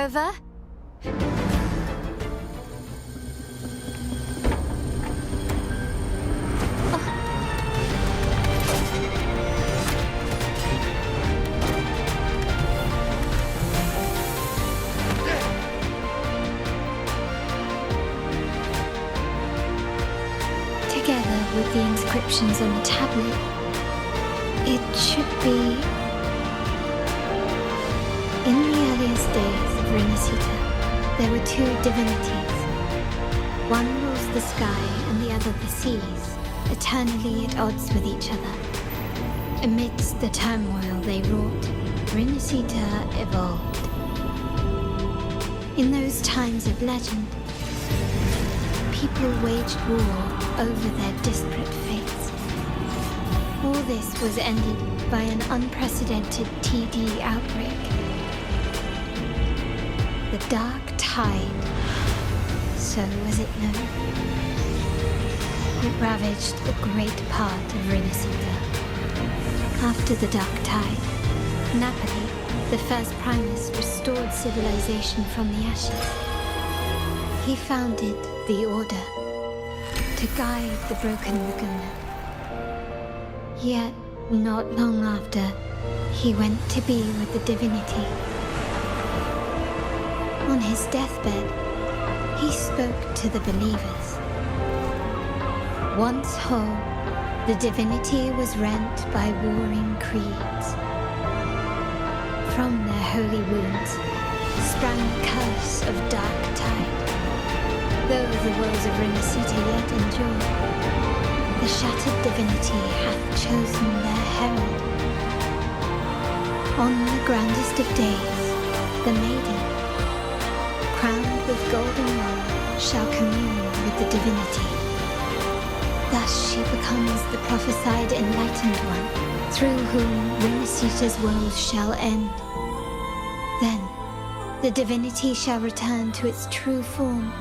over. Together with the inscriptions on the tablet, it should be... In the earliest days of Renacita, there were two divinities. One rules the sky and the other the seas, eternally at odds with each other. Amidst the turmoil they wrought, Renacita evolved. In those times of legend, people waged war over their disparate fates. All this was ended by an unprecedented TD outbreak. The Dark Tide, so was it known. It ravaged a great part of Renacita. After the Dark Tide, Napoli, the first Primus, restored civilization from the ashes. He founded the Order to guide the broken Laguna. Yet, not long after, he went to be with the divinity. On his deathbed, he spoke to the believers. Once whole, the divinity was rent by warring creeds. From their holy wounds sprang the curse of Dark Tide. Though the woes of Renacita yet endure, the shattered divinity hath chosen their herald. On the grandest of days, the maiden, crowned with golden laurel, shall commune with the divinity. Thus she becomes the prophesied enlightened one, through whom Renacita's woes shall end. Then, the divinity shall return to its true form,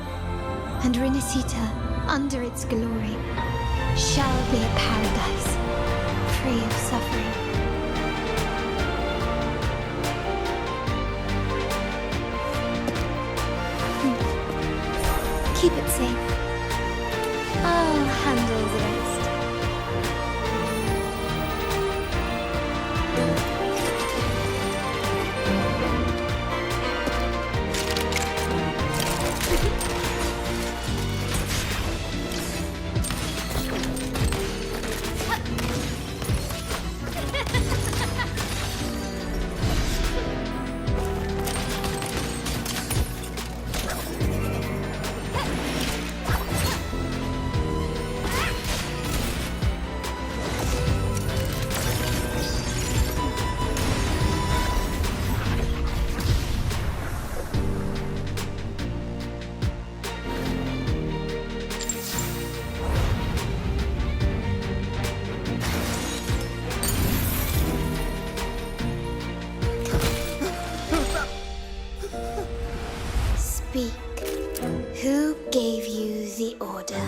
and Renacita, under its glory, shall be a paradise, free of suffering. Keep it safe. I'll handle the rest. Speak. Who gave you the order?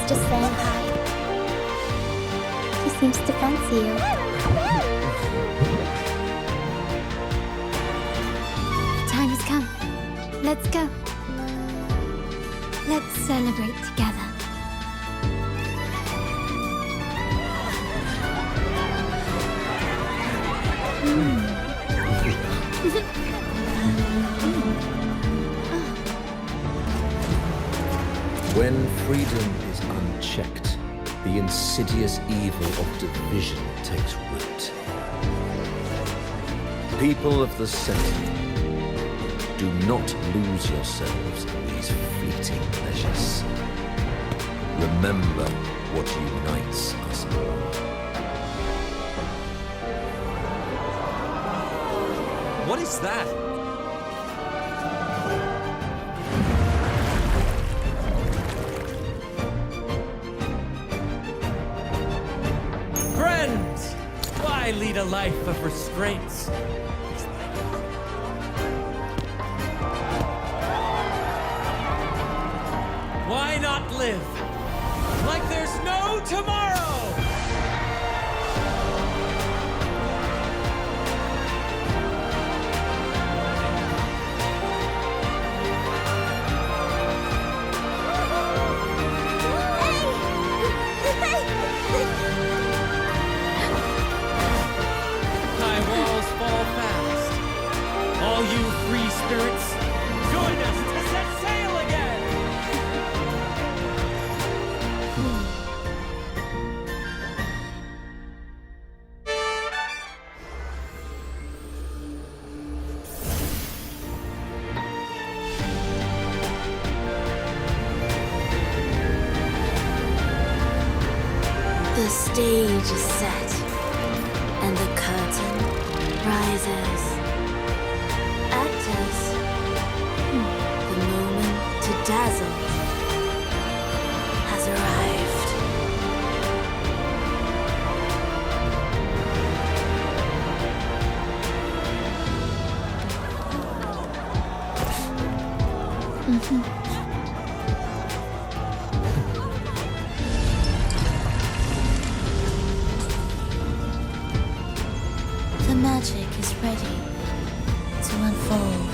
Just saying hi. He seems to fancy you. Let's go. Let's celebrate together. When freedom is unchecked, the insidious evil of division takes root. People of the Sentinel, do not lose yourselves in these fleeting pleasures. Remember what unites us all. What is that? Friends! Why lead a life of restraints? Why not live like there's no tomorrow? High walls fall fast. All you free spirits, join us to set sail again! The stage is set, and the curtain rises. Actors, the moment to dazzle has arrived. The magic is ready to unfold.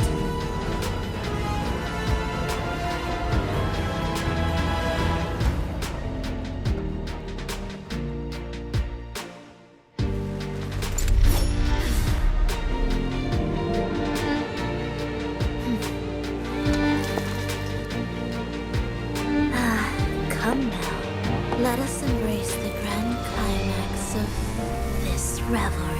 Come now. Let us embrace the grand climax of this revelry.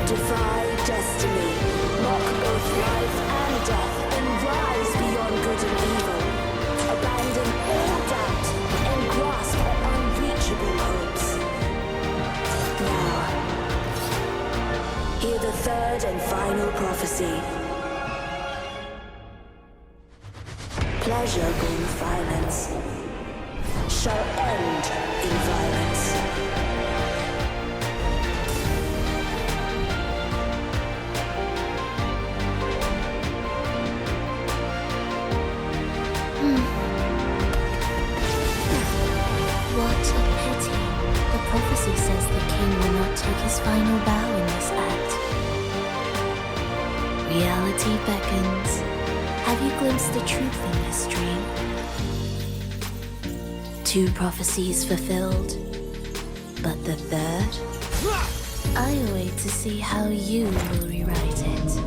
Defy destiny, mock both life and death, and rise beyond good and evil. Abandon all doubt and grasp at unreachable hopes. Now, hear the third and final prophecy. Pleasure born violence shall end in violence. What a pity. The prophecy says the king will not take his final bow in this act. Reality beckons. Have you glimpsed the truth in this dream? 2 prophecies fulfilled, but the third? I wait to see how you will rewrite it.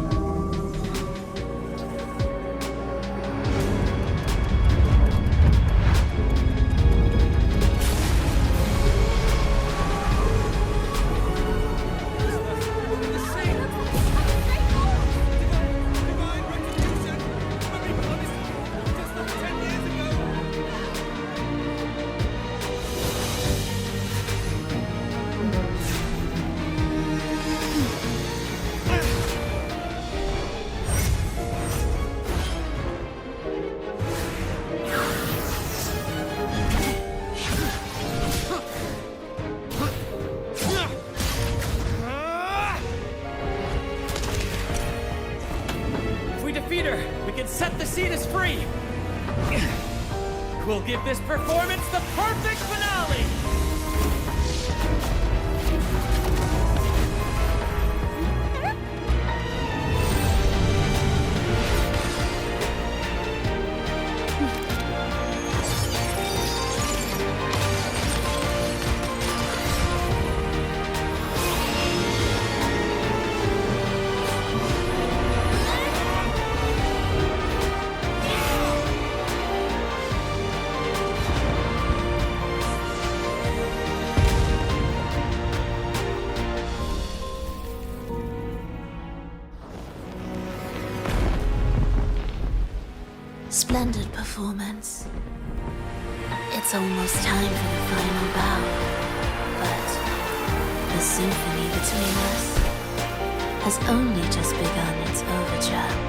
is free! We'll give this performance the perfect finale! Splendid performance. It's almost time for the final bow, but the symphony between us has only just begun its overture.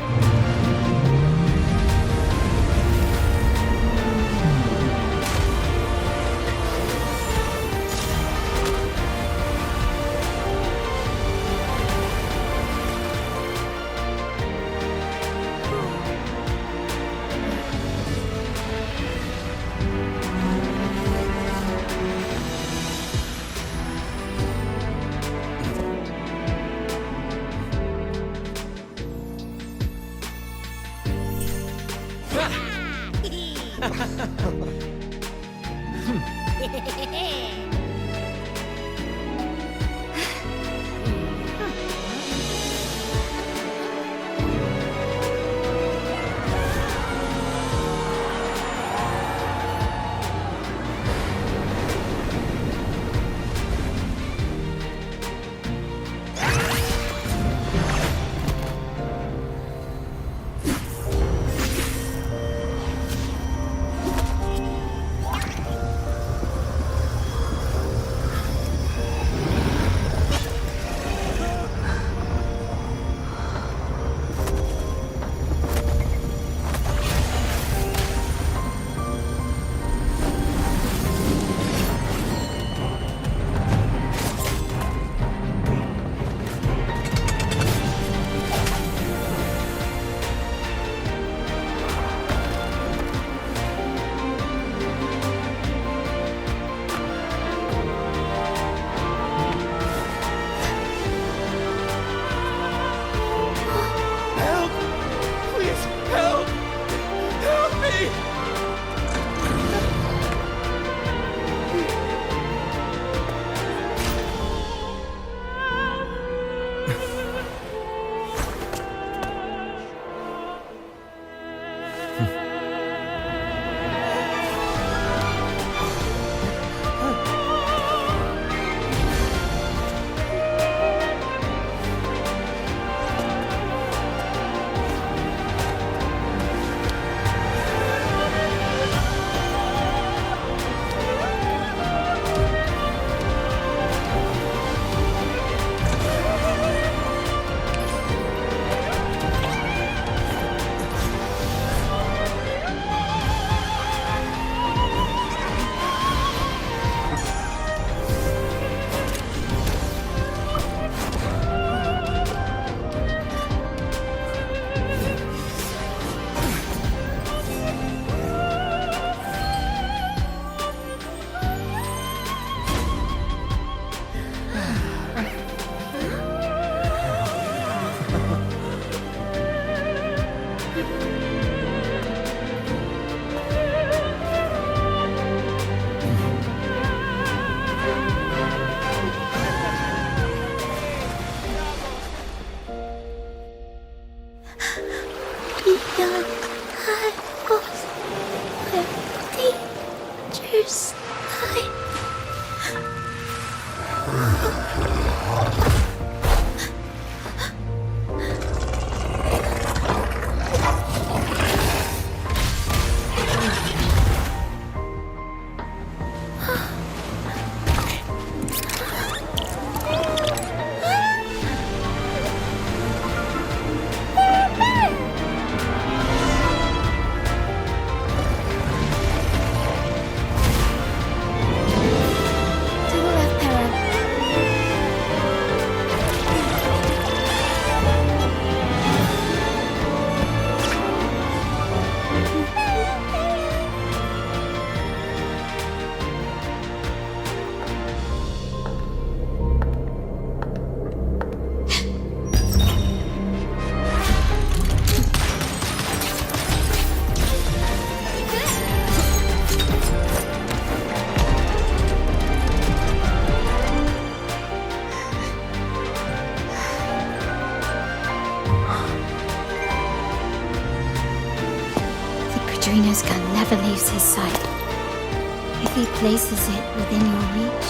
simply places it within your reach,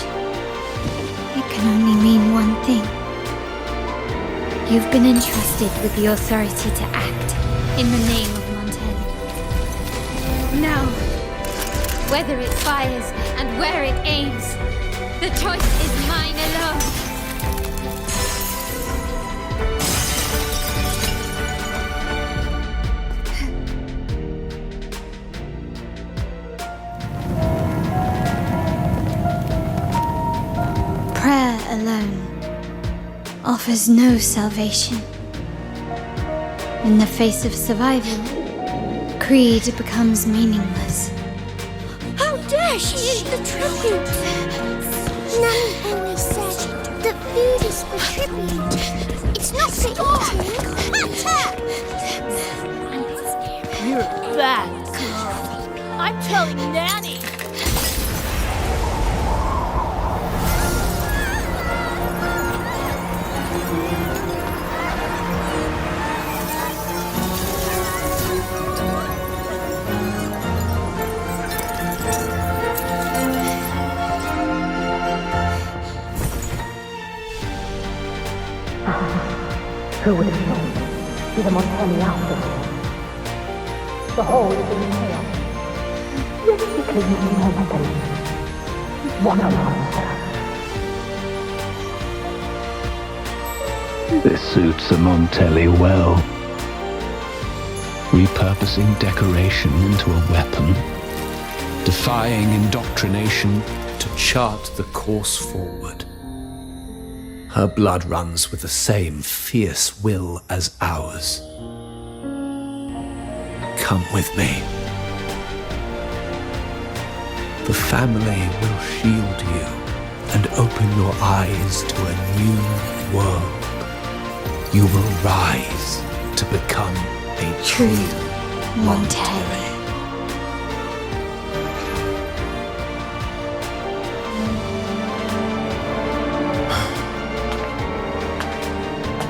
it can only mean one thing. You've been entrusted with the authority to act in the name of Montelli. Now, whether it fires and where it aims, the choice is mine alone. Prayer alone offers no salvation. In the face of survival, creed becomes meaningless. How dare she eat the tribute? Nanny always said that food is for tribute. It's not for eating. You're a bad girl. I'm telling Nanny. Who would have known? See the Montelli outfit. The whole is in chaos. Yet she claims to know Montelli. What a monster. This suits the Montelli well. Repurposing decoration into a weapon. Defying indoctrination to chart the course forward. Her blood runs with the same fierce will as ours. Come with me. The family will shield you and open your eyes to a new world. You will rise to become a true Montelli.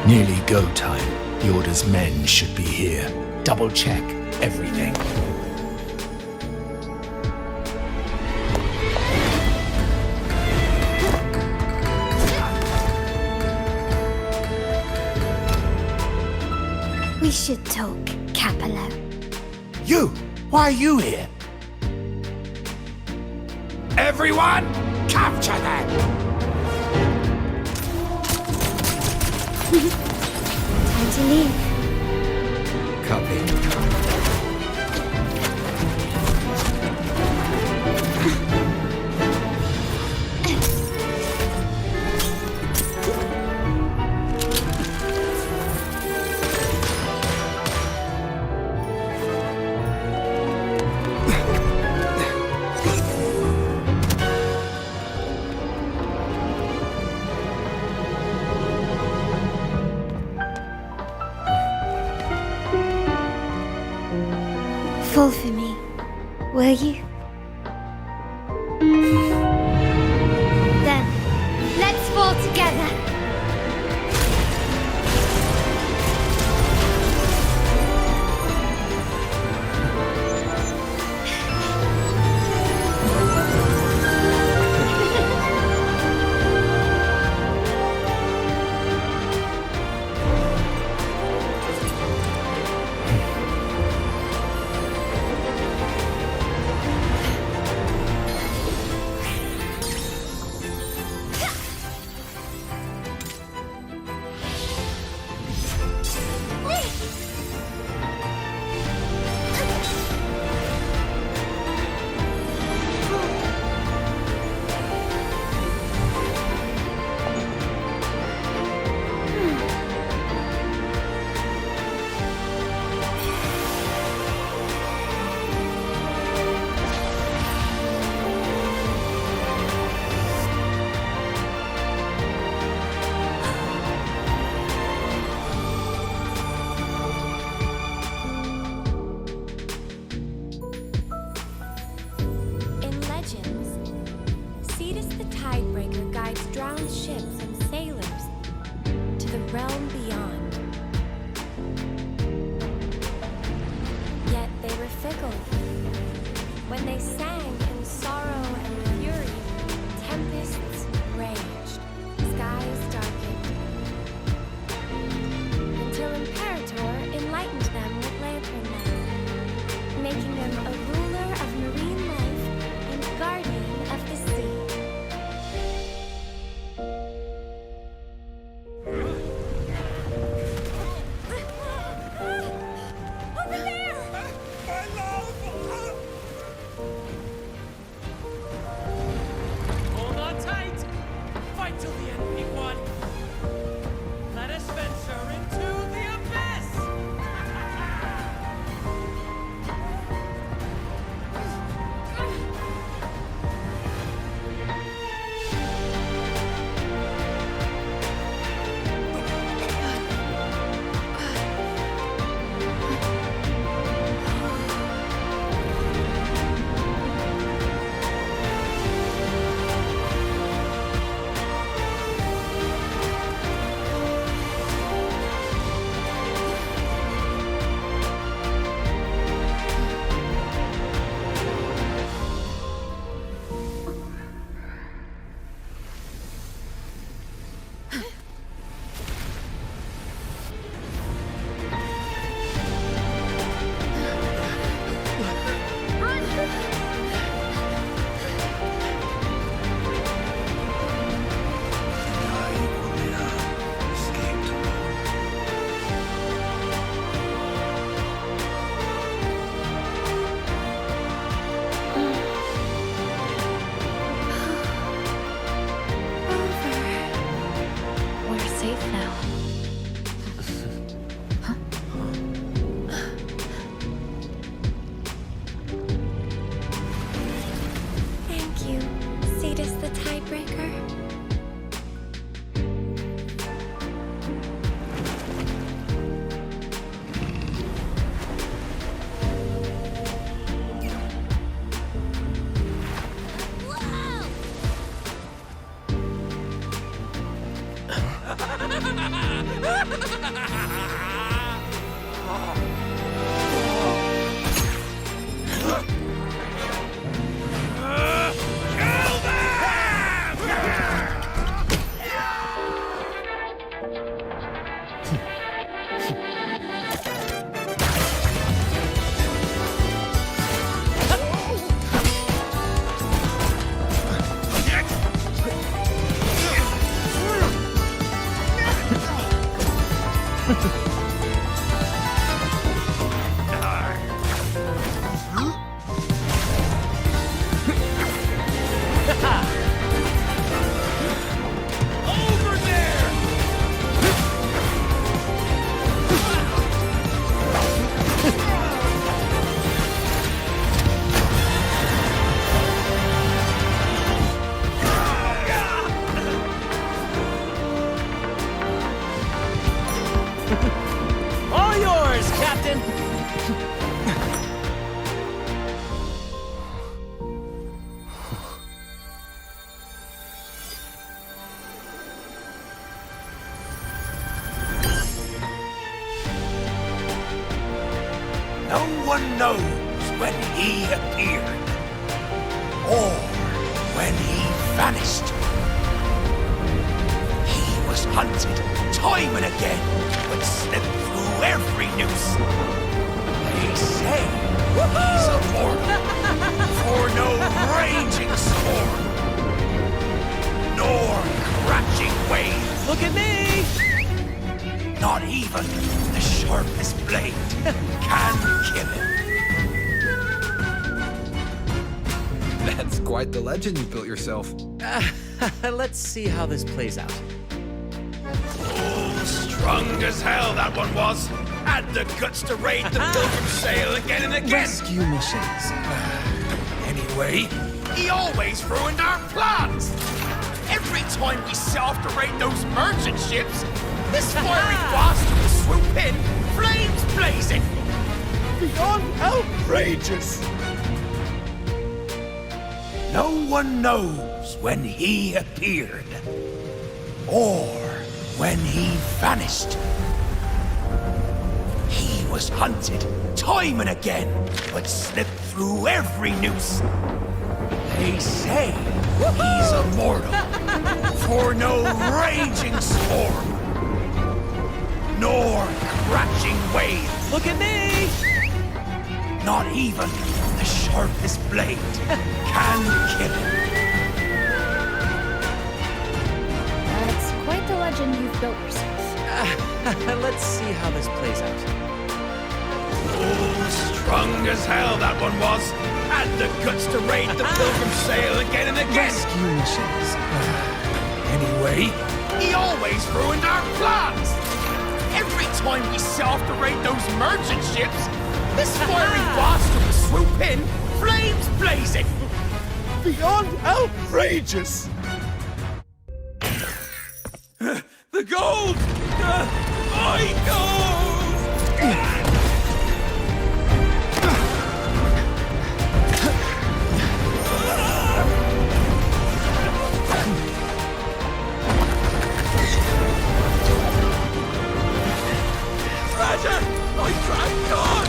Nearly go time. The Order's men should be here. Double check everything. We should talk, Capello. You! Why are you here? Everyone, capture them! Time to leave. Copy. Fall for me, will you? Then, let's fall together. Greed is the tiebreaker? All yours, Captain! No one knows when he appeared, or when he vanished. He was hunted time and again, but slipped through every noose. They say he's immortal, for no raging storm, nor crashing wave. Look at me! Not even the sharpest blade can kill him. That's quite the legend you built yourself. Let's see how this plays out. Oh, strong as hell that one was. Had the guts to raid the Pilgrim Sail again and again. Rescue missions. Anyway, he always ruined our plans. Every time we set off to raid those merchant ships, this fiery bastard will swoop in, flames blazing. Beyond outrageous. No one knows when he appeared, or when he vanished. He was hunted time and again, but slipped through every noose. They say he's immortal, for no raging storm, nor crashing wave. Look at me! Not even the sharpest blade can kill him. That's quite the legend you've built yourself. Let's see how this plays out. Oh, strong as hell that one was. Had the guts to raid the Pilgrim Sail again and again. Rescue missions. Anyway, he always ruined our plans. Every time we set off to raid those merchant ships, this fiery bastard will swoop in, flames blazing. Beyond outrageous. The gold! My gold! Treasure! My grand god!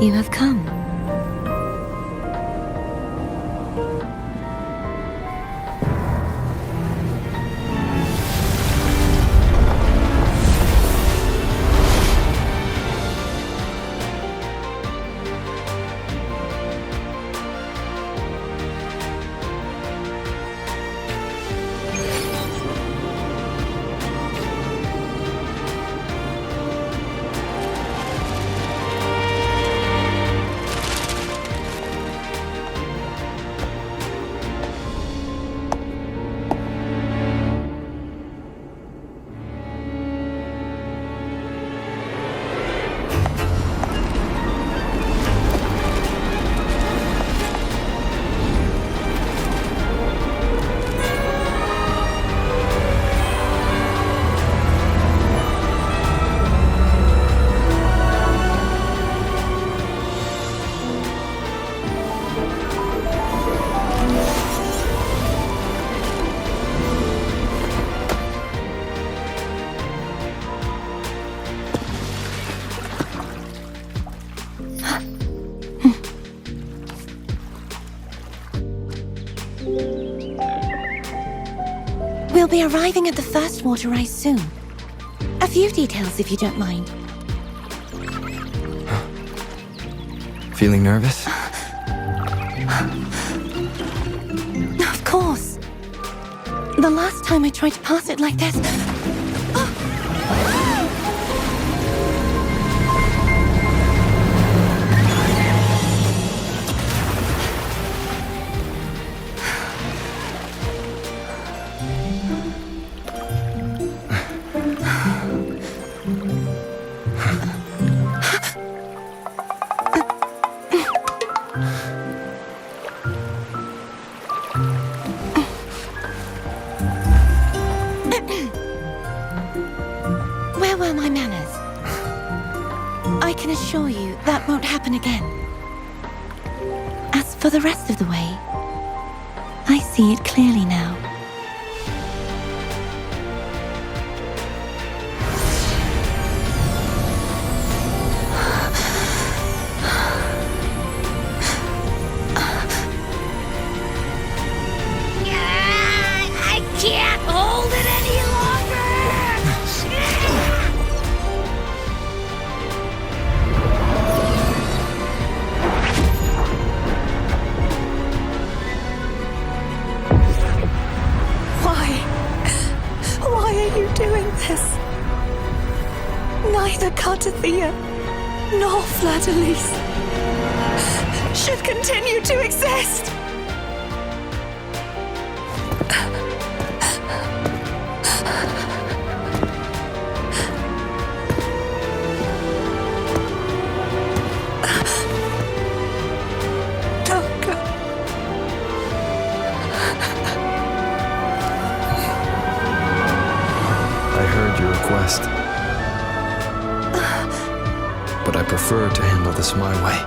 You have come. We'll be arriving at the first water rise soon. A few details, if you don't mind. Feeling nervous? Of course. The last time I tried to pass it like this... Where were my manners? I can assure you that won't happen again. As for the rest of the way, I see it clearly now. I can't hold it any longer! Why are you doing this? Neither Cartathea nor Flatalise should continue to exist. Don't go. I heard your request. But I prefer to handle this my way.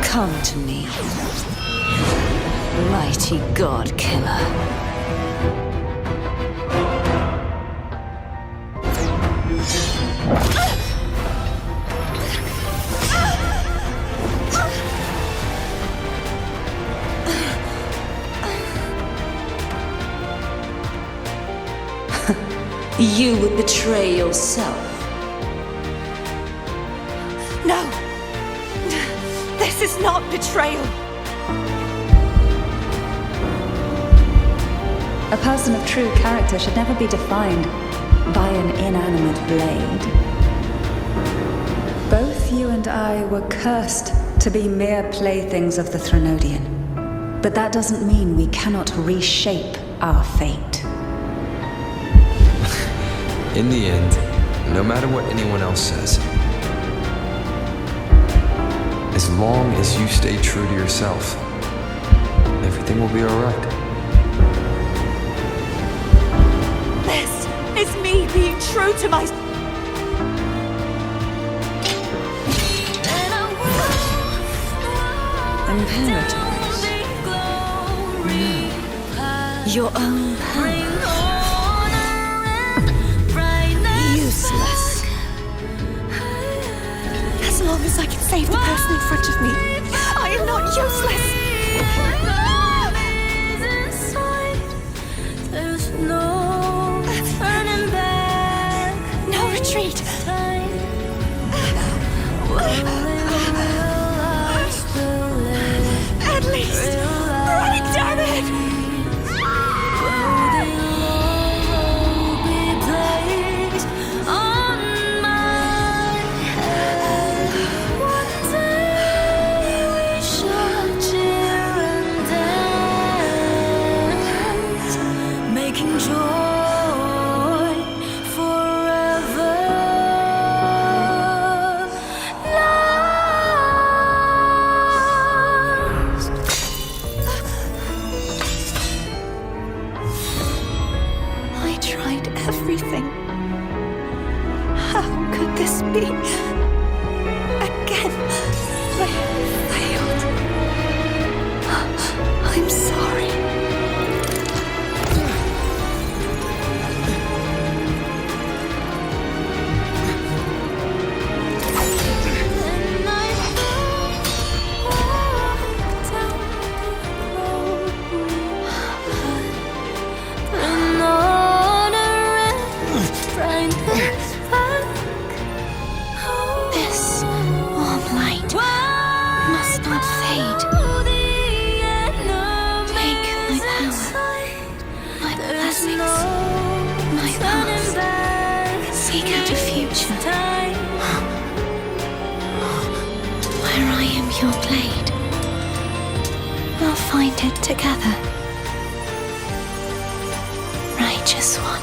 Come to me, mighty god killer. You would betray yourself. No! This is not betrayal! A person of true character should never be defined by an inanimate blade. Both you and I were cursed to be mere playthings of the Threnodian. But that doesn't mean we cannot reshape our fate. In the end, no matter what anyone else says, as long as you stay true to yourself, everything will be alright. This is me being true to myself. Imperators? No. Your own power. Useless. As long as I can save the person in front of me, I am not useless. There's no turning back. No retreat. At least, run, damn it! Everything. How could this be? Again, I failed. I'm sorry. This warm light must not fade. Take my power, my blessings, my path. Seek out a future where I am your blade. We'll find it together. Righteous one.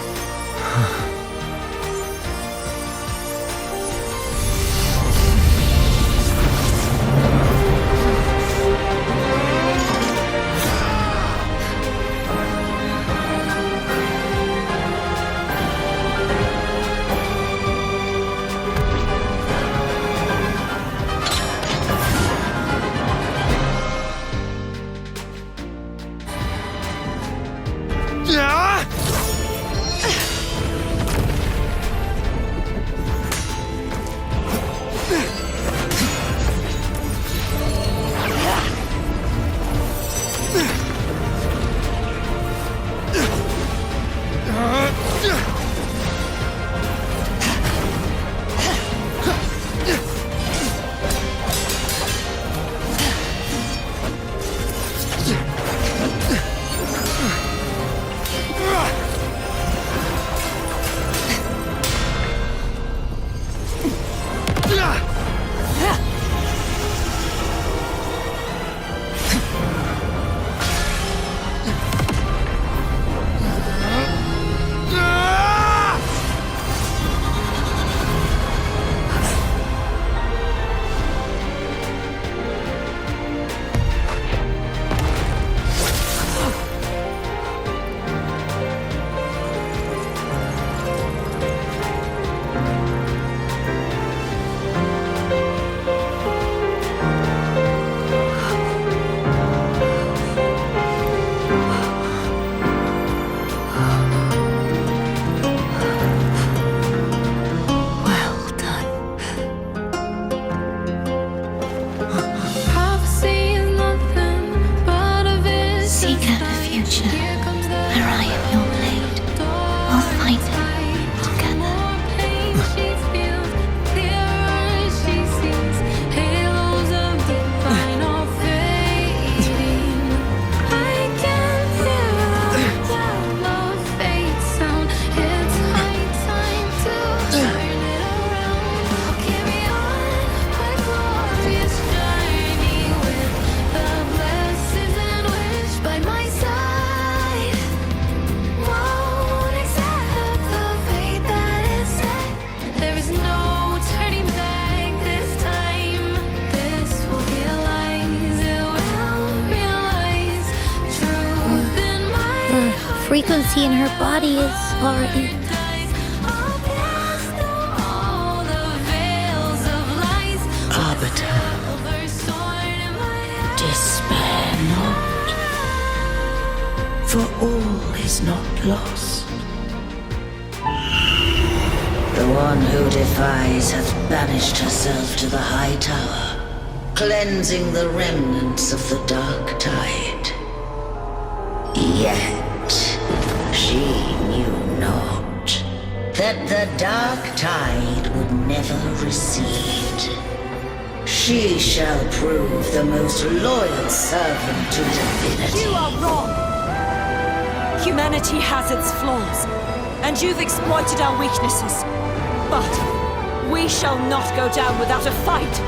frequency in her body is already... Arbiter, despair not, for all is not lost. The one who defies hath banished herself to the high tower, cleansing the remnants of the dark tide. Yet she knew not that the dark tide would never recede. She shall prove the most loyal servant to divinity. You are wrong! Humanity has its flaws, and you've exploited our weaknesses. But we shall not go down without a fight!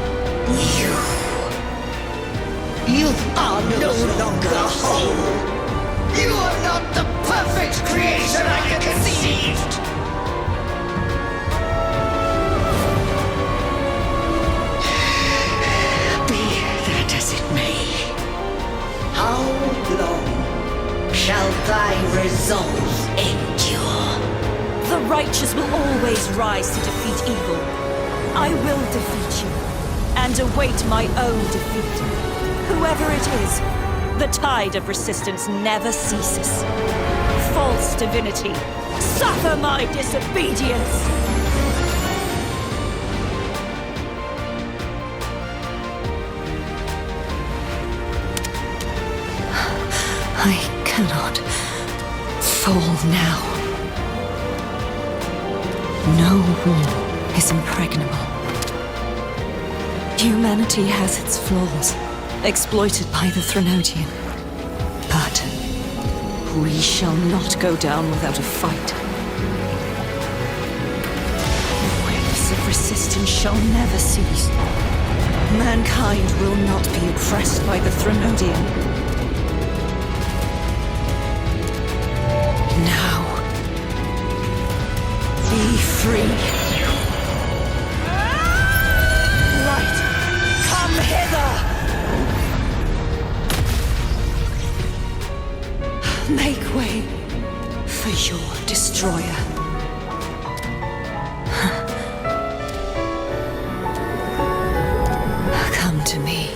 You are no longer whole! You are not the perfect creation I conceived! As it may, how long shall thy resolve endure? The righteous will always rise to defeat evil. I will defeat you, and await my own defeat. Whoever it is, the tide of resistance never ceases. False divinity, suffer my disobedience! I cannot fall now. No wall is impregnable. Humanity has its flaws, exploited by the Threnodian. But we shall not go down without a fight. Waves of resistance shall never cease. Mankind will not be oppressed by the Threnodian. Now, be free. Light, come hither! Make way for your destroyer. Come to me.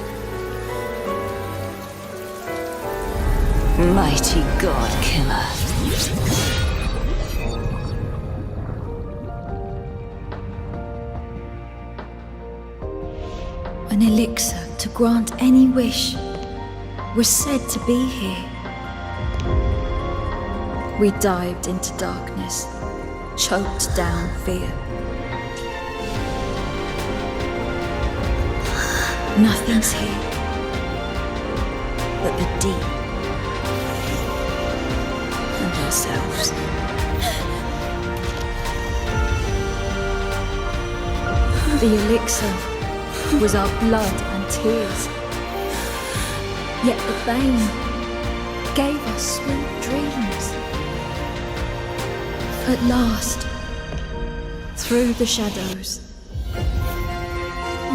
Mighty God Killer. An elixir to grant any wish was said to be here. We dived into darkness, choked down fear. Nothing's here but the deep and ourselves. The elixir was our blood and tears. Yet the bane gave us sweet dreams. At last, through the shadows,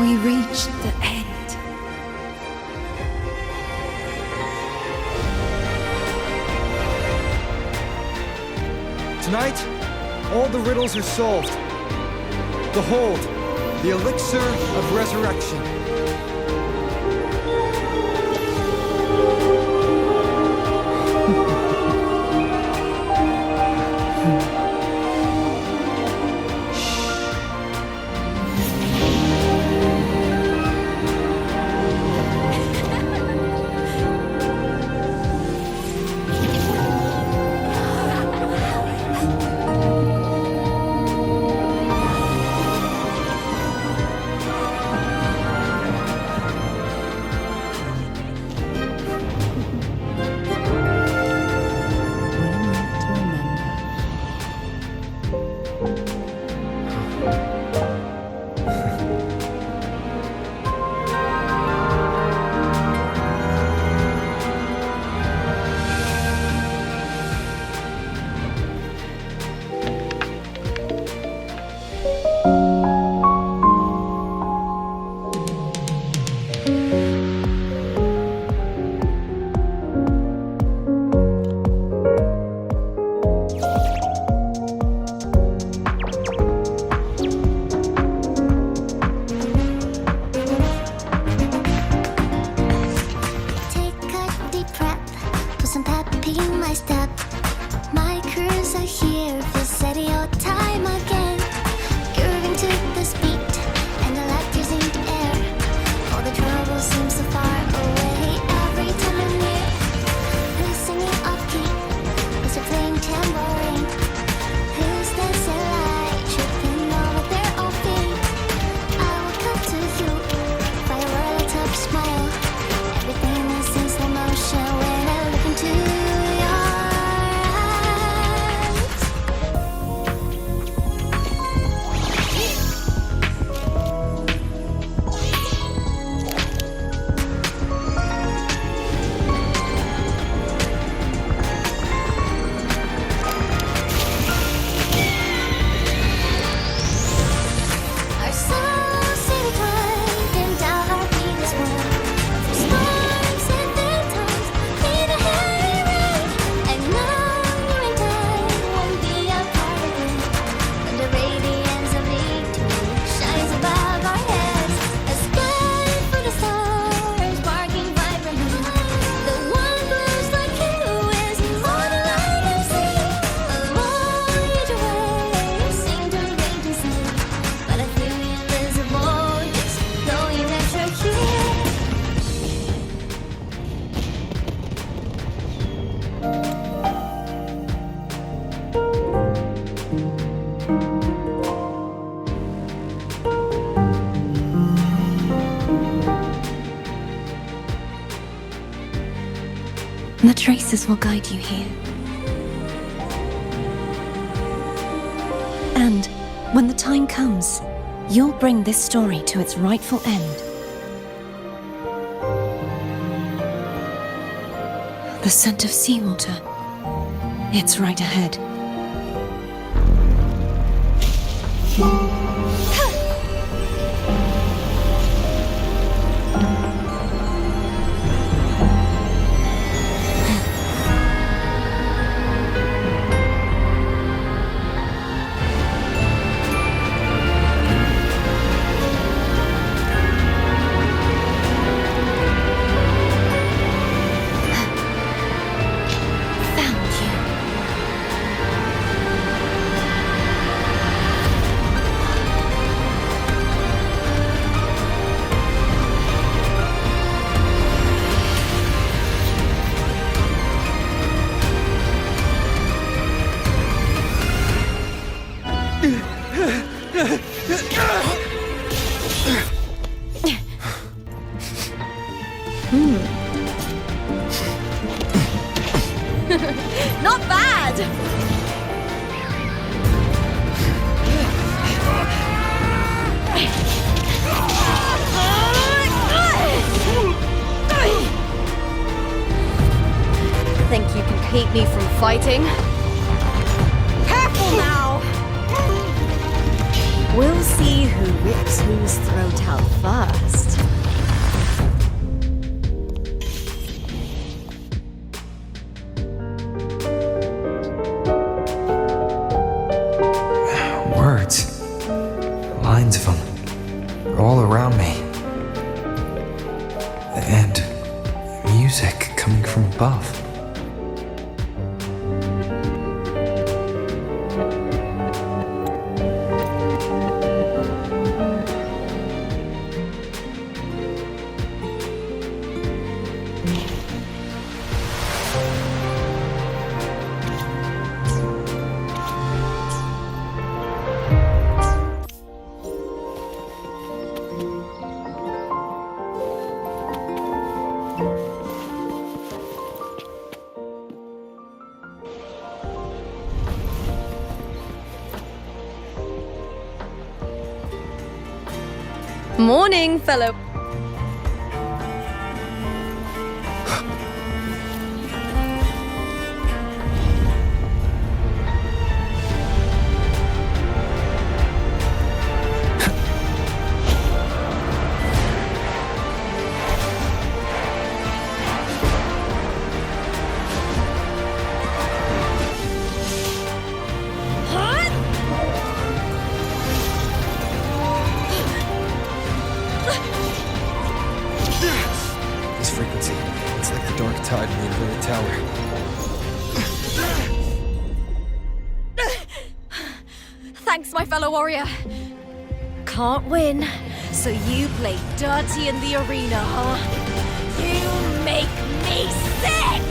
we reached the end. Tonight, all the riddles are solved. Behold, the elixir of resurrection. voices will guide you here. And when the time comes, you'll bring this story to its rightful end. The scent of seawater. It's right ahead. Not bad! Think you can keep me from fighting? Careful now! We'll see who rips whose throat out first. Words. Lines of them. Are all around me. And music coming from above. Morning, fellow. This frequency, it's like the dark tide in the inverted tower. Thanks, my fellow warrior. Can't win, so you play dirty in the arena, huh? You make me sick!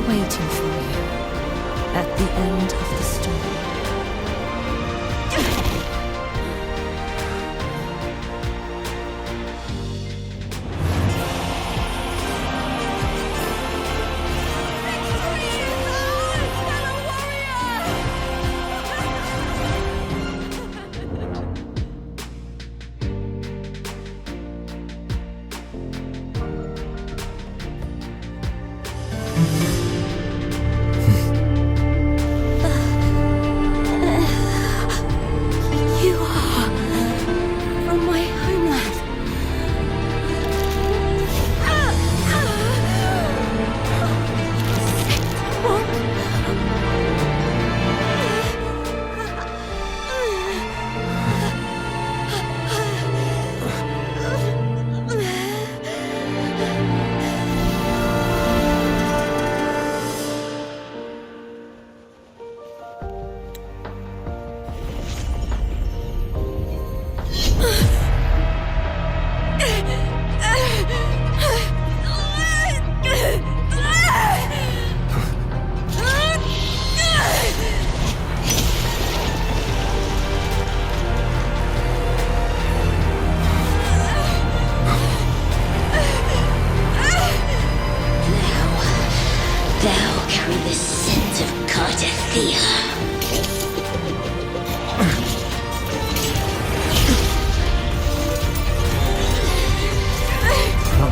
waiting for you at the end of the story.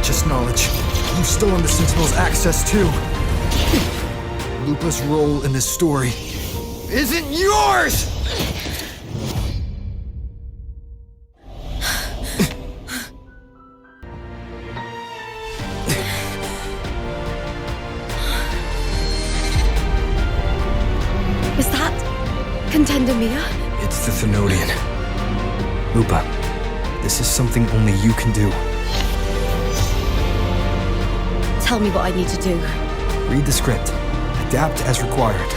Just knowledge. You've stolen the Sentinel's access too. Lupa's role in this story isn't yours! Is that Contender Mia? It's the Thenodian. Lupa, this is something only you can do. Tell me what I need to do. Read the script. Adapt as required.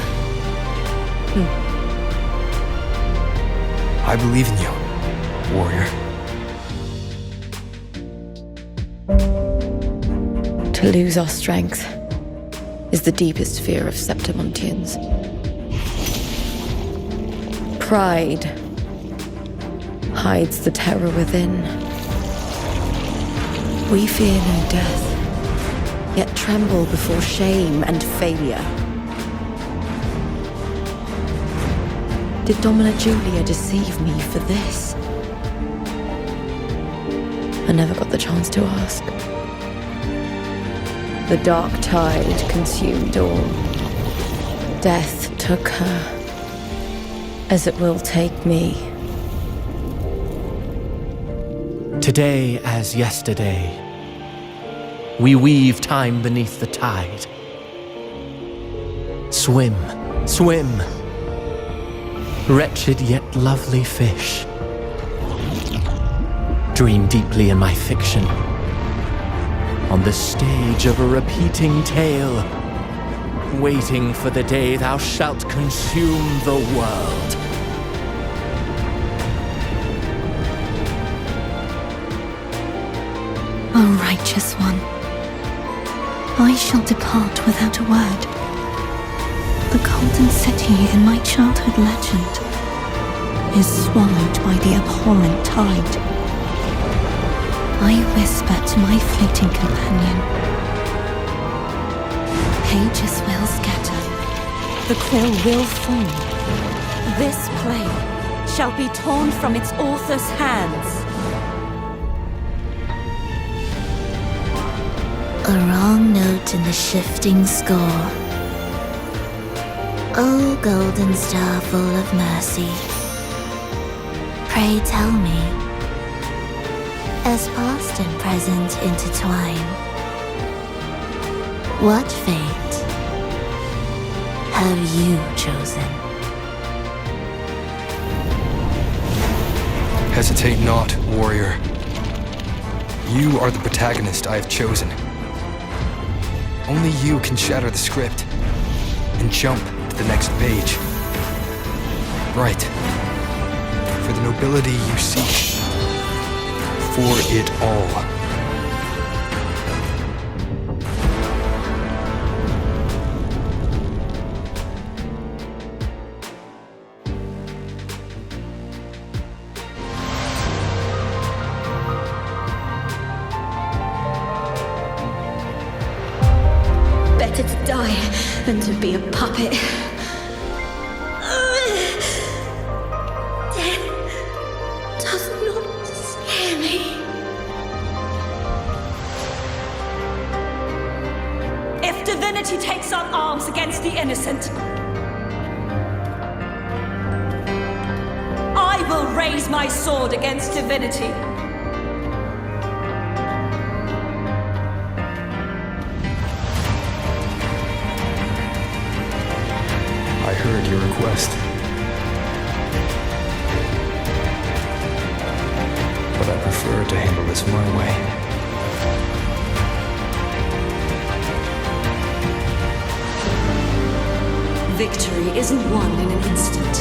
I believe in you, warrior. To lose our strength is the deepest fear of Septimontians. Pride hides the terror within. We fear no death, yet tremble before shame and failure. Did Domina Julia deceive me for this? I never got the chance to ask. The dark tide consumed all. Death took her, as it will take me. Today as yesterday, we weave time beneath the tide. Swim, swim, wretched yet lovely fish. Dream deeply in my fiction, on the stage of a repeating tale, waiting for the day thou shalt consume the world. O righteous one, I shall depart without a word. The golden city in my childhood legend is swallowed by the abhorrent tide. I whisper to my fleeting companion. Pages will scatter. The quill will fall. This play shall be torn from its author's hands. A wrong note in the shifting score. O golden star full of mercy, pray tell me, as past and present intertwine, what fate have you chosen? Hesitate not, warrior. You are the protagonist I have chosen. Only you can shatter the script and jump to the next page. Right. For the nobility you seek. For it all. than to be a puppet. Death does not scare me. If divinity takes up arms against the innocent, I will raise my sword against divinity. I heard your request. But I prefer to handle this my way. Victory isn't won in an instant.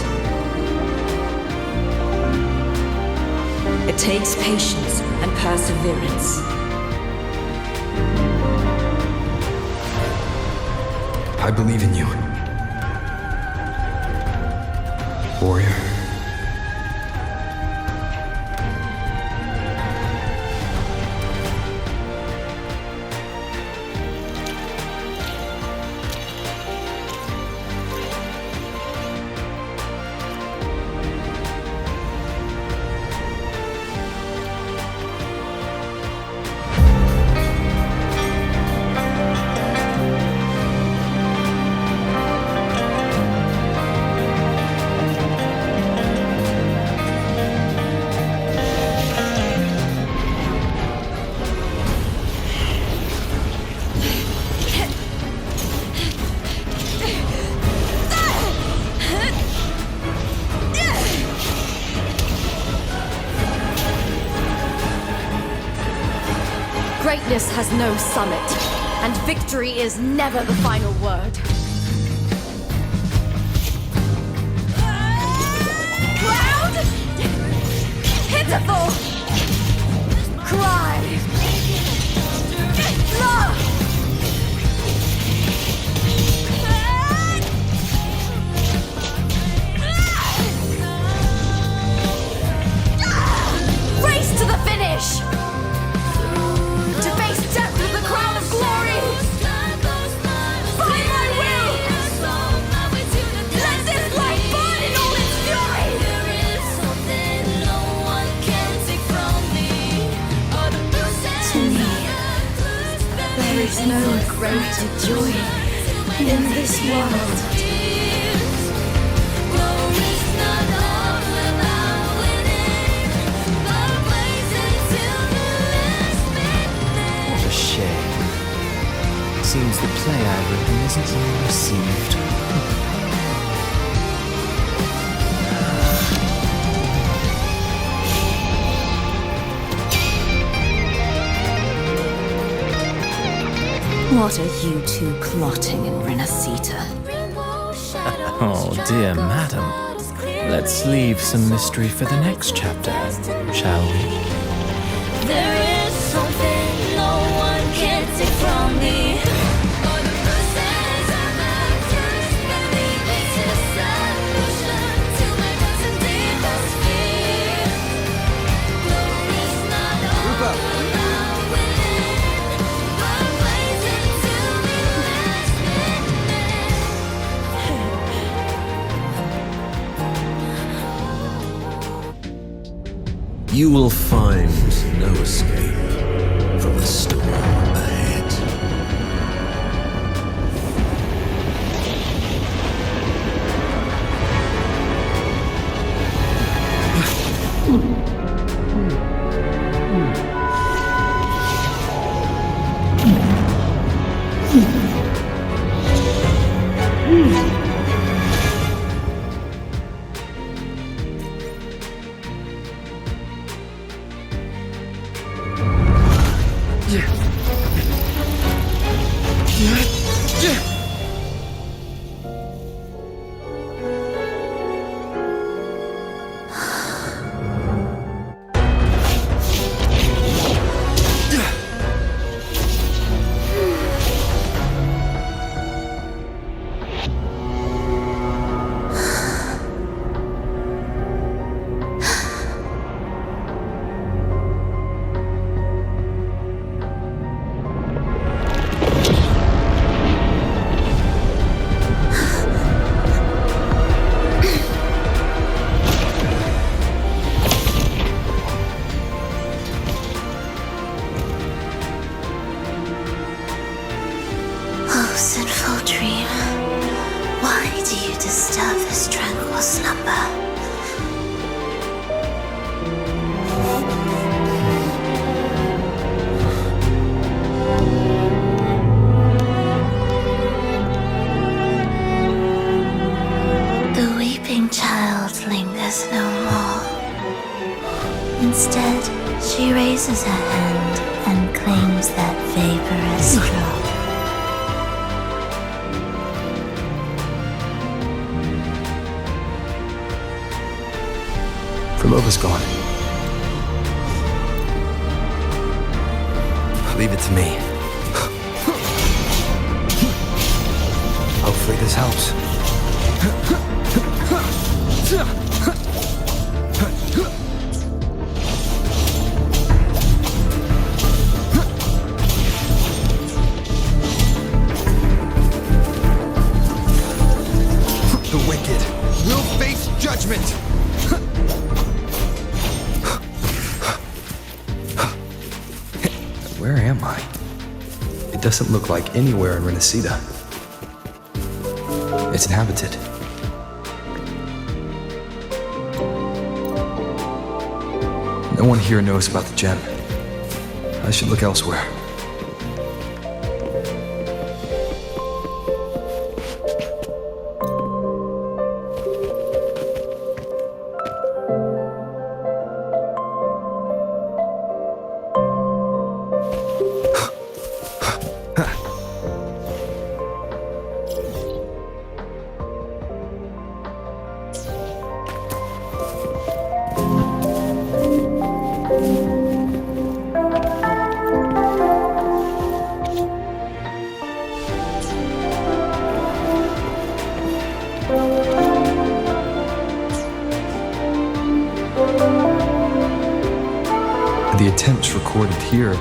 It takes patience and perseverance. I believe in you, warrior. Greatness has no summit, and victory is never the final word. Cloud! Pitiful! Cry! Love! Race to the finish! To face death with the crown of glory! By my will! Let this light burn in all its fury! To me, there is no greater joy in this world. What a shame. Seems the play I've written isn't well received. What are you two plotting in Renacita? Oh, dear madam. Let's leave some mystery for the next chapter, shall we? There is something no one can take from me. You will find no escape from the storm ahead. Instead, she raises her hand and claims that vaporous drop. Her love is gone. Leave it to me. Hopefully this helps. The wicked will face judgment! Where am I? It doesn't look like anywhere in Renacida. It's inhabited. No one here knows about the gem. I should look elsewhere. The attempts recorded here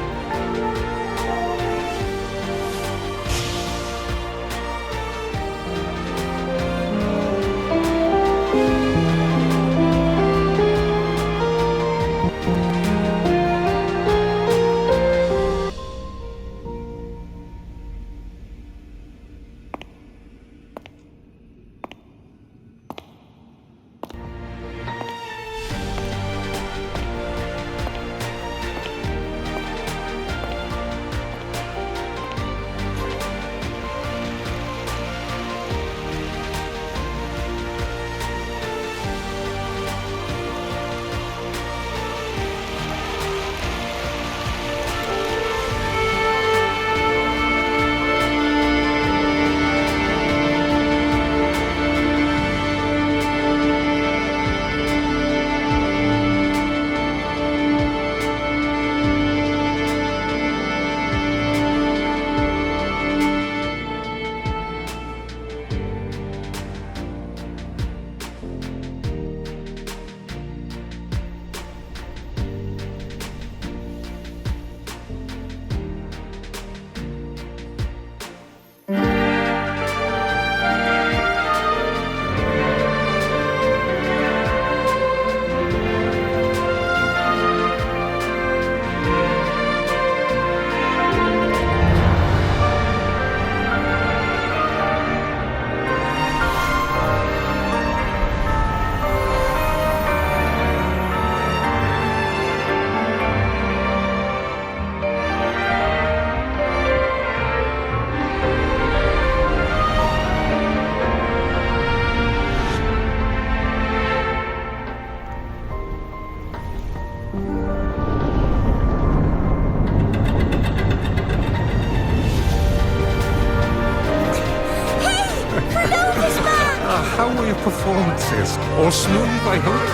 How were your performances? All smooth, I hope?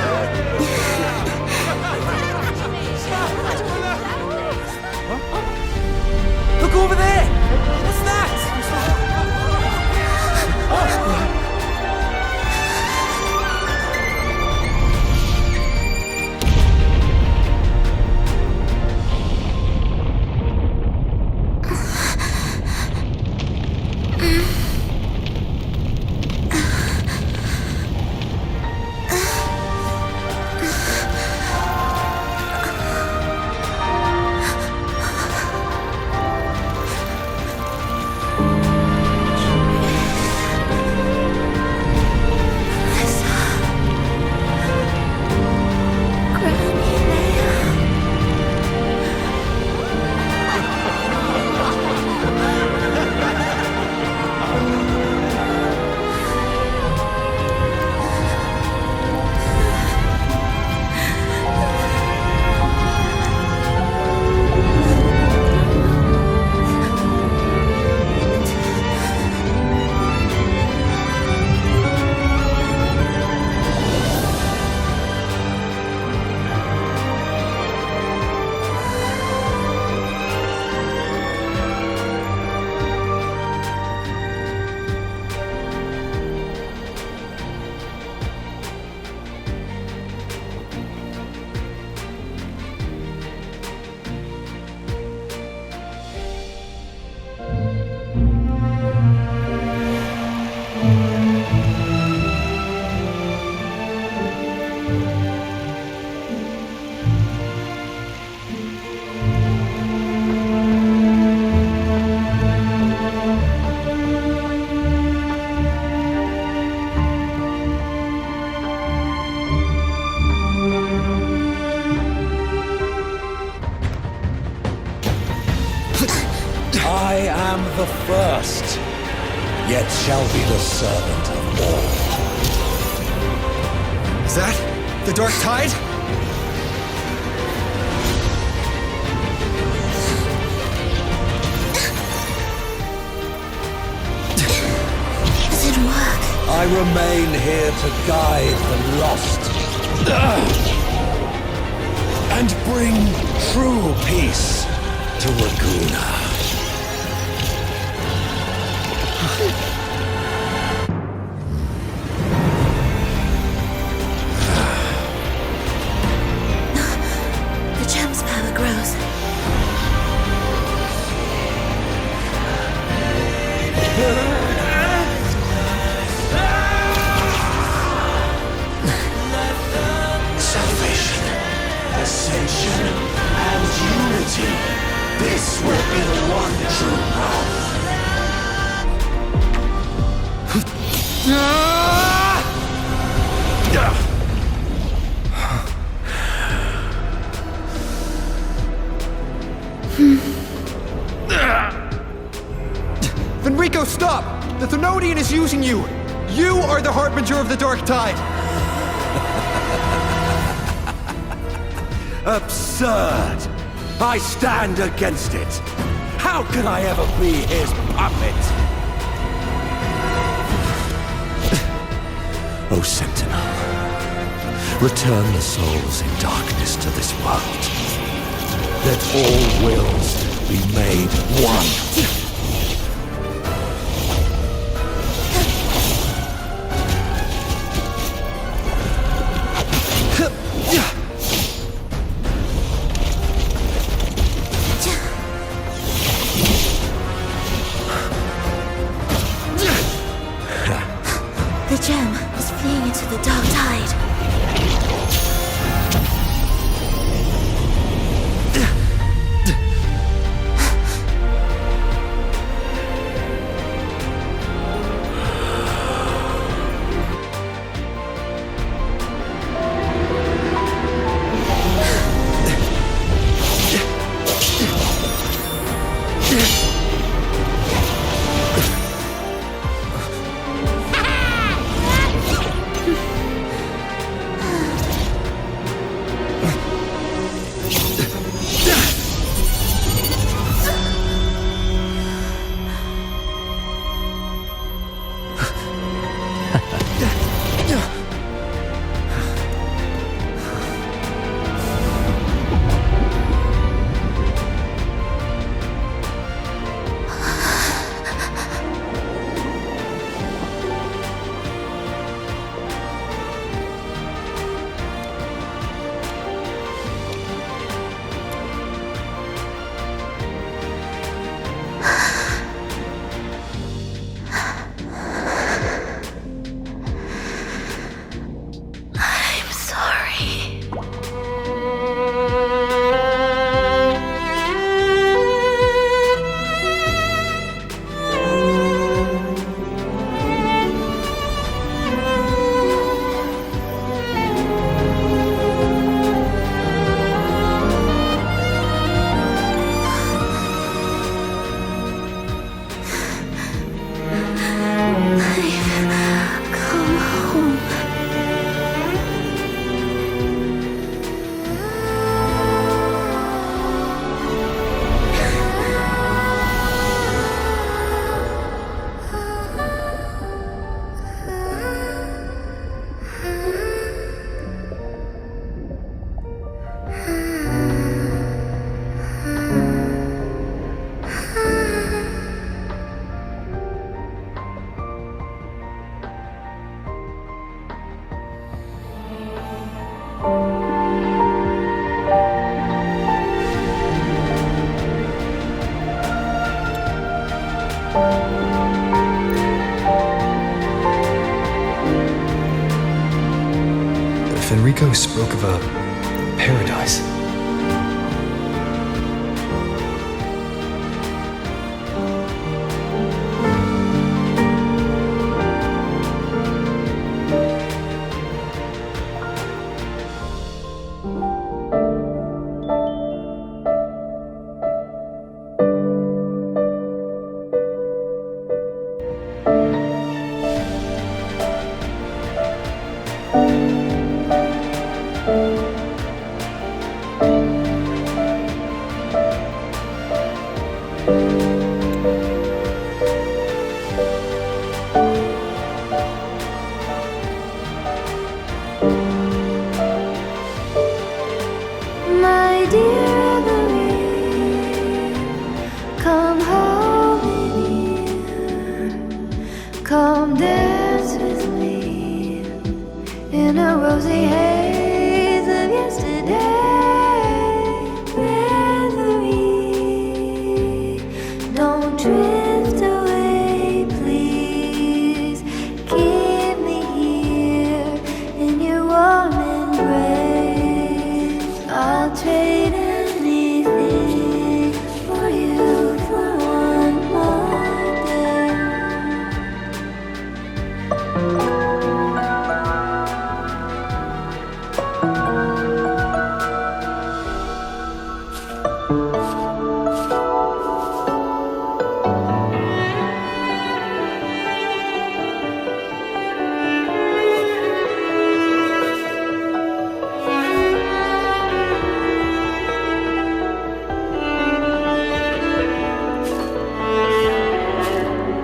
Look over there! What's that? am the first, yet shall be the servant of all. Is that the Dark Tide? Does it work? I remain here to guide the lost and bring true peace to Laguna. The gem's power grows. Salvation, ascension, and unity. This will be the one true path. Fenrico, stop! The Thenodian is using you! You are the Harbinger of the Dark Tide! Absurd! I stand against it! How can I ever be his puppet? O Sentinel, return the souls in darkness to this world. Let all wills be made one. The gem is fleeing into the Dark Tide. I'm sorry. I've come home. Fenrico spoke of a paradise. dear come hold me near, come dance with me in a rosy haze of yesterday. Reverie, don't drift away, please. Keep me here in your warm embrace. I'll trade anything for you for one more day.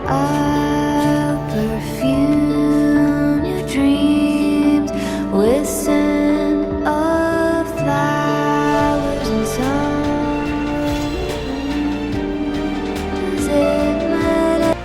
I'll perfume your dreams with scent of flowers and songs. It might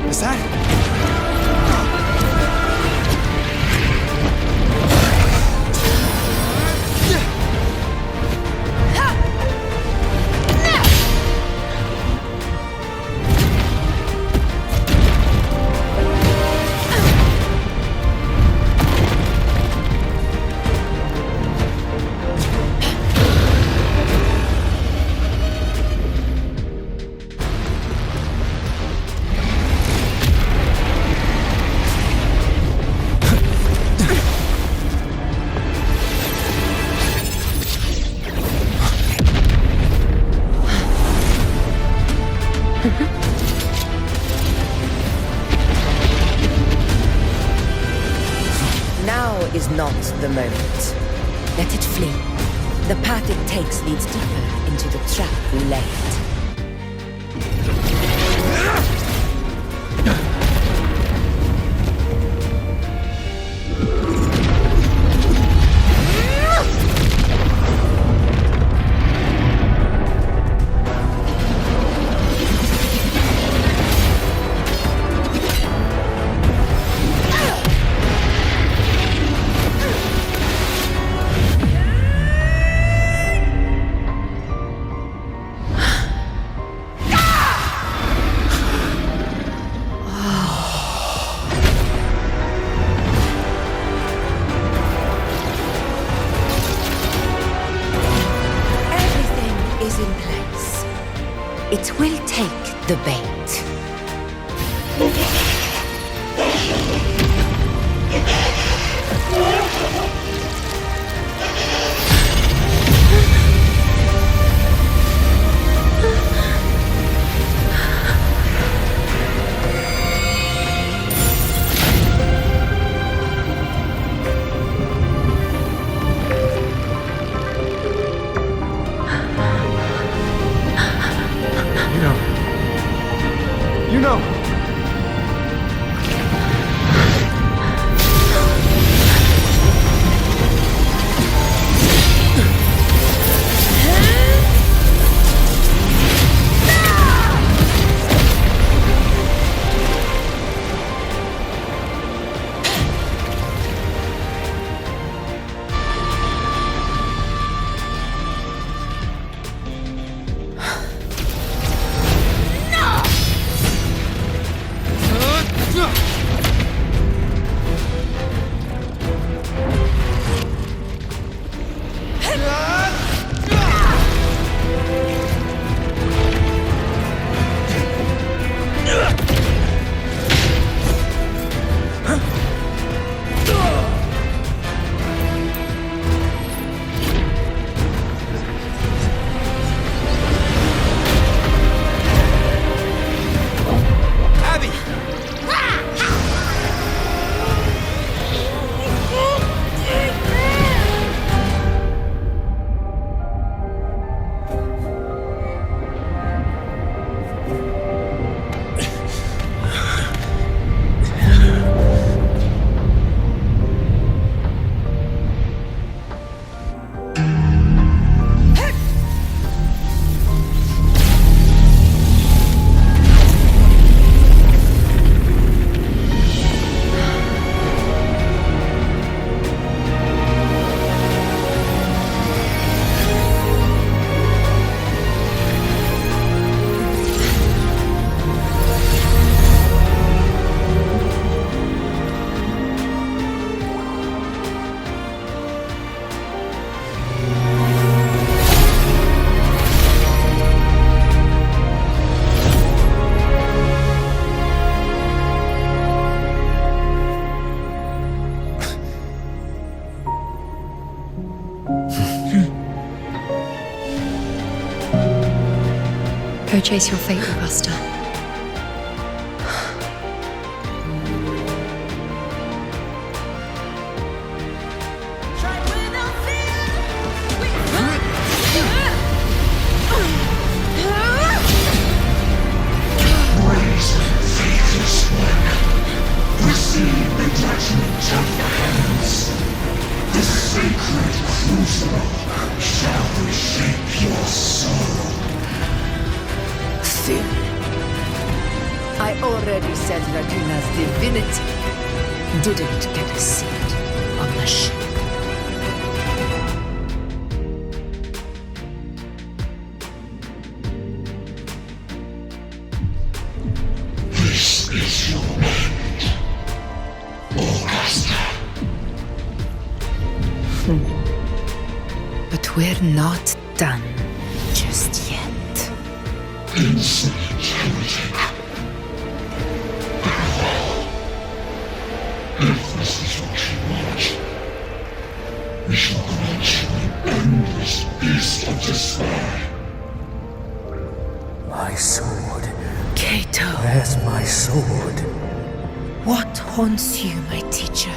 Is that? Now is not the moment. Let it flee. The path it takes leads deeper into the trap we laid. In place. It will take the bait. Go chase your fate, Augusta. Receive the judgment of the heavens. The sacred crucible shall reshape your soul. Fool. I already said Raguna's divinity didn't get a seat on the ship. This is your end, Augusta. But we're not done just yet. Insolent heretic. If this is what you want, we shall grant you an endless beast of despair. My sword. Cato. Where's my sword? What haunts you, my teacher?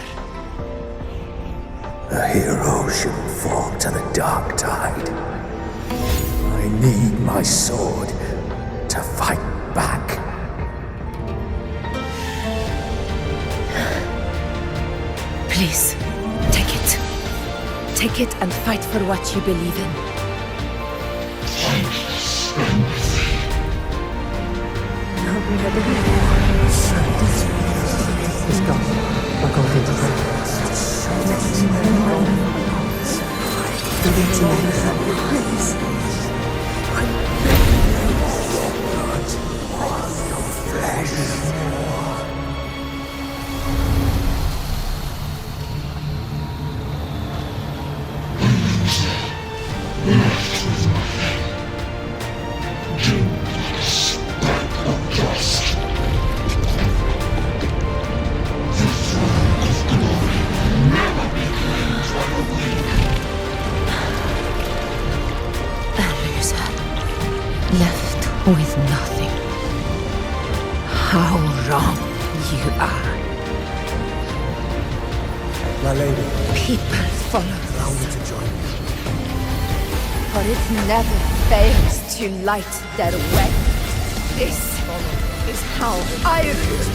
A hero shouldn't fall to the dark tide. I need my sword to fight back. Please, take it. Take it and fight for what you believe in. Thankless empathy. It's gone. We're going to Left with nothing. How wrong you are. My lady. People follow Allow me to join you. for it never fails to light their way. This is how I rule.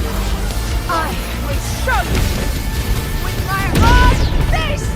I will show you with my own fist!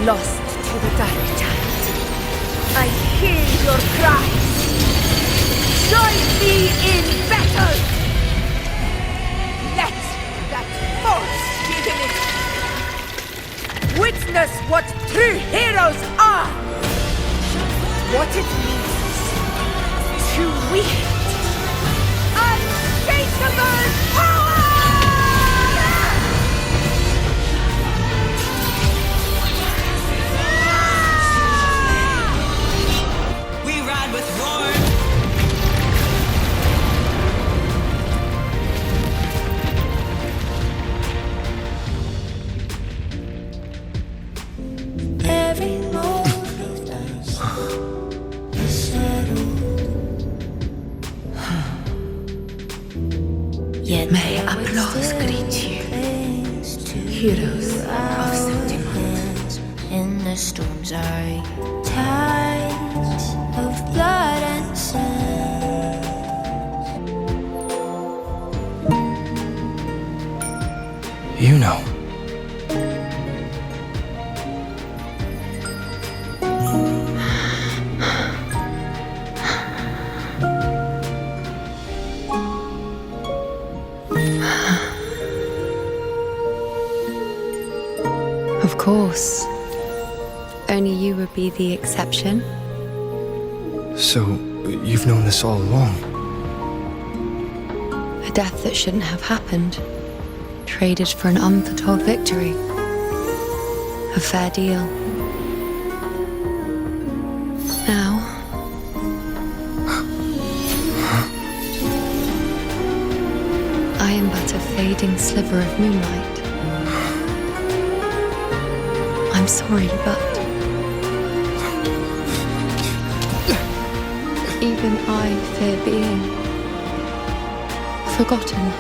Lost to the dark tide. I hear your cries. Join me in battle! Let that force divinity witness what true heroes are! What it means to wield unshakable power! False creature. Heroes of Septimus. In the storms are tides of blood and sand. You know. Of course. Only you would be the exception. So, you've known this all along? A death that shouldn't have happened. Traded for an unforetold victory. A fair deal. Now, I am but a fading sliver of moonlight. I'm sorry, but even I fear being forgotten.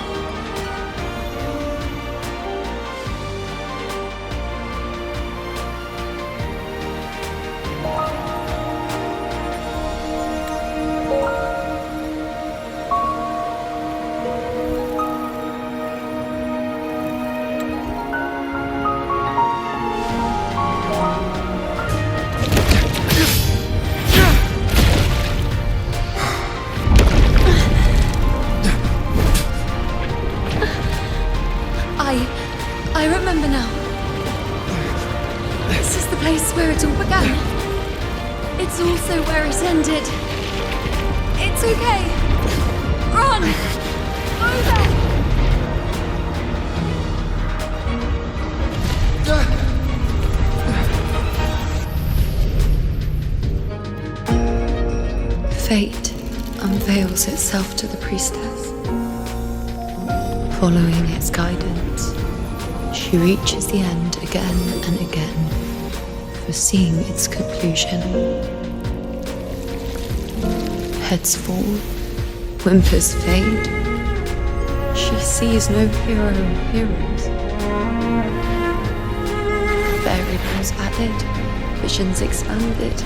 I remember now. This is the place where it all began. It's also where it ended. It's okay. Run! Over! Fate unveils itself to the priestess. Following its guidance, she reaches the end again and again, foreseeing its conclusion. Heads fall, whimpers fade. She sees no hero or heroes. Variables added, visions expanded.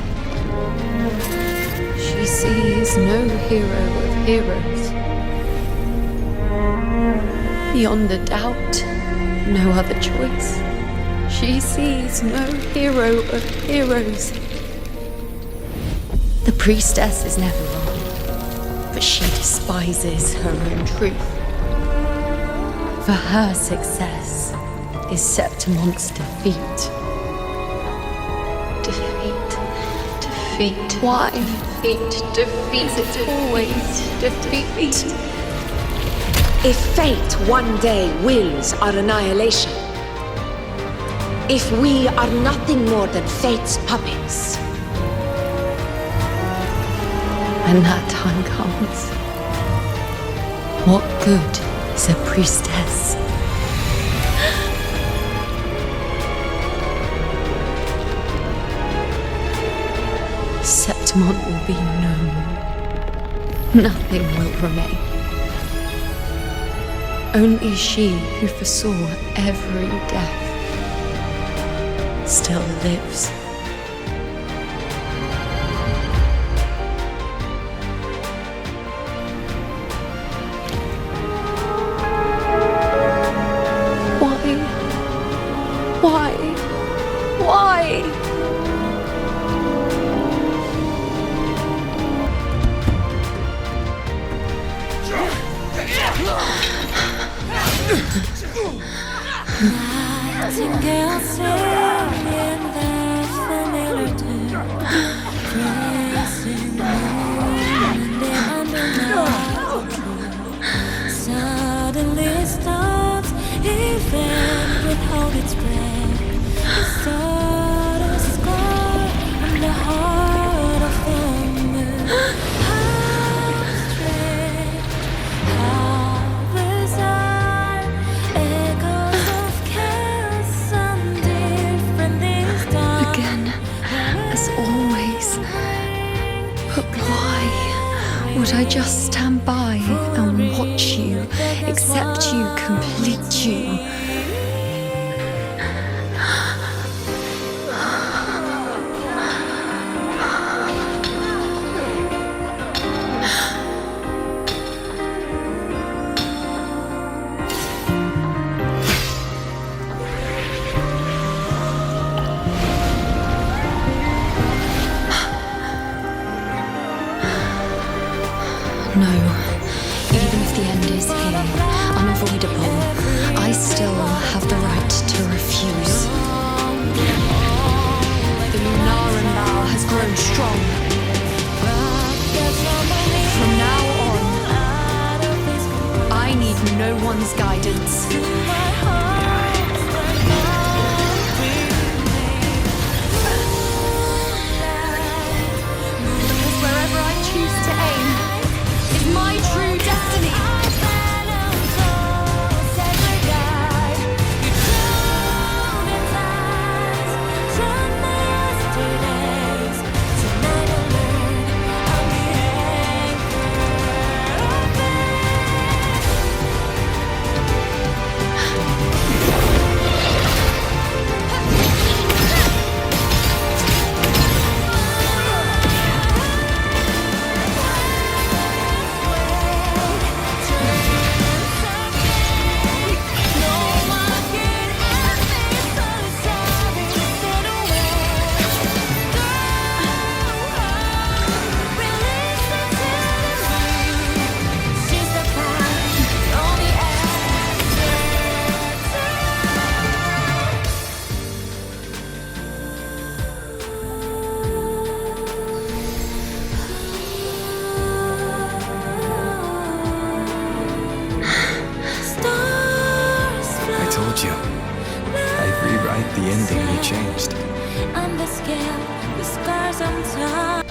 She sees no hero of heroes. Beyond a doubt, no other choice. She sees no hero of heroes. The priestess is never wrong, but she despises her own truth. For her success is Septimon's defeat. Defeat. Why? Defeat. Is it always defeat? If fate one day wills our annihilation, if we are nothing more than fate's puppets, when that time comes, what good is a priestess? Septimon will be known. Nothing will remain. Only she who foresaw every death still lives. Why? Nightingale singing that familiar tune, praising moon and the suddenly stops, even without its breath. The stardust scar from the heart of the moon. How strange, how bizarre, echoes of chaos and different this time. Again, as always. But why would I just stand by and watch you, accept you completely? no one's guidance. Because wherever I choose to aim is my true destiny. I'd rewrite the ending you changed. On the scale, the scars on top.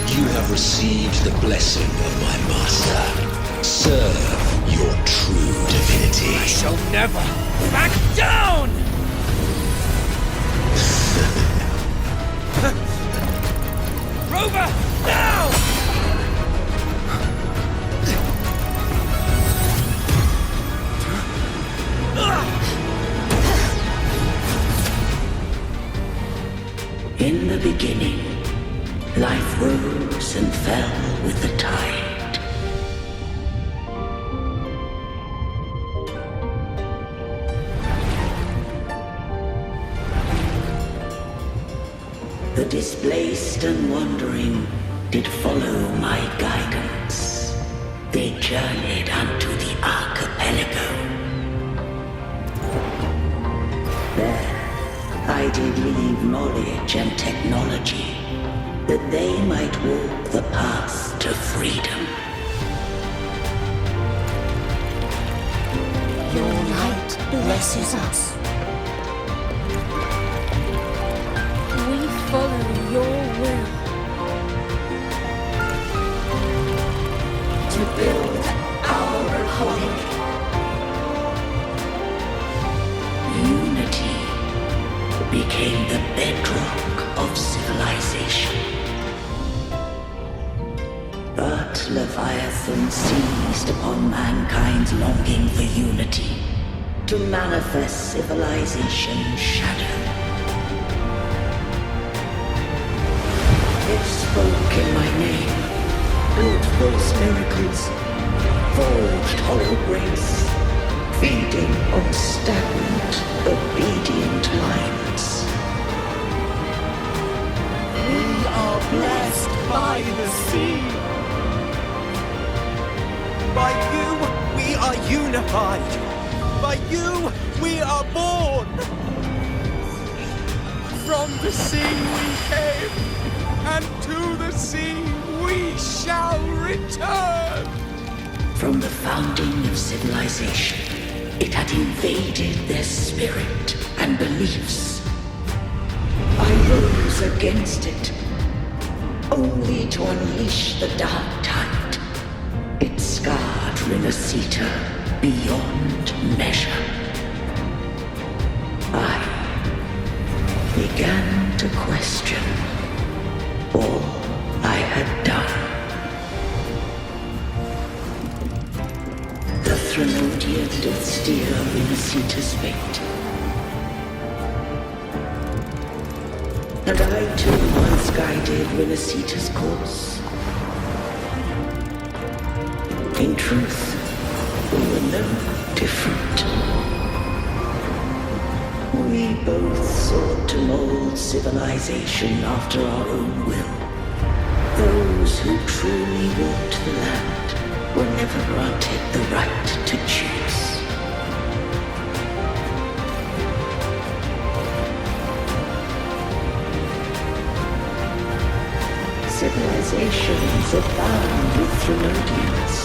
You have received the blessing of my master. Serve your true divinity. I shall never back down! Rover, now! In the beginning, life rose and fell with the tide. The displaced and wandering did follow my guidance. They journeyed unto the archipelago. There, I did leave knowledge and technology, that they might walk the path to freedom. Your light blesses us. We follow your will. To build our republic. Unity became the bedrock of civilization. But Leviathan seized upon mankind's longing for unity to manifest civilization's shadow. It spoke in my name, built false miracles, forged hollow grace, feeding on stagnant, obedient minds. We are blessed by the sea. By you, we are unified. By you, we are born. From the sea we came, and to the sea we shall return. From the founding of civilization, it had invaded their spirit and beliefs. I rose against it, only to unleash the dark tide. It scarred Renacita beyond measure. I began to question all I had done. The Threnodian did steer Renacita's fate. And I too once guided Renacita's course. In truth, we were no different. We both sought to mold civilization after our own will. Those who truly walked the land were never granted the right to choose. Civilizations abound with Threnodians.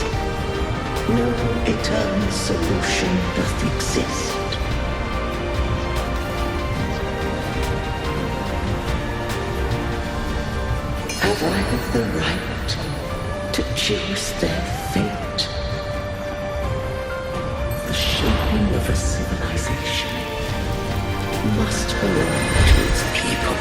No eternal solution doth exist. Have I the right to choose their fate? The shaping of a civilization must belong to its people.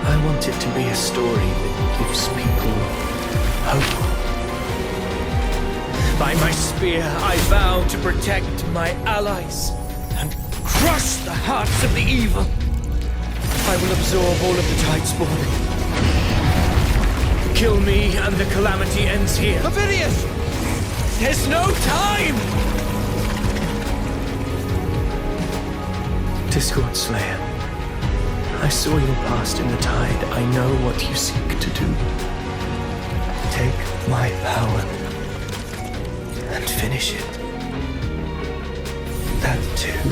I want it to be a story that gives people hope. By my spear, I vow to protect my allies and crush the hearts of the evil. I will absorb all of the Tidespawn. Kill me and the calamity ends here. Avidius! There's no time! Discord Slayer, I saw your past in the tide. I know what you seek to do. Take my power and finish it. That too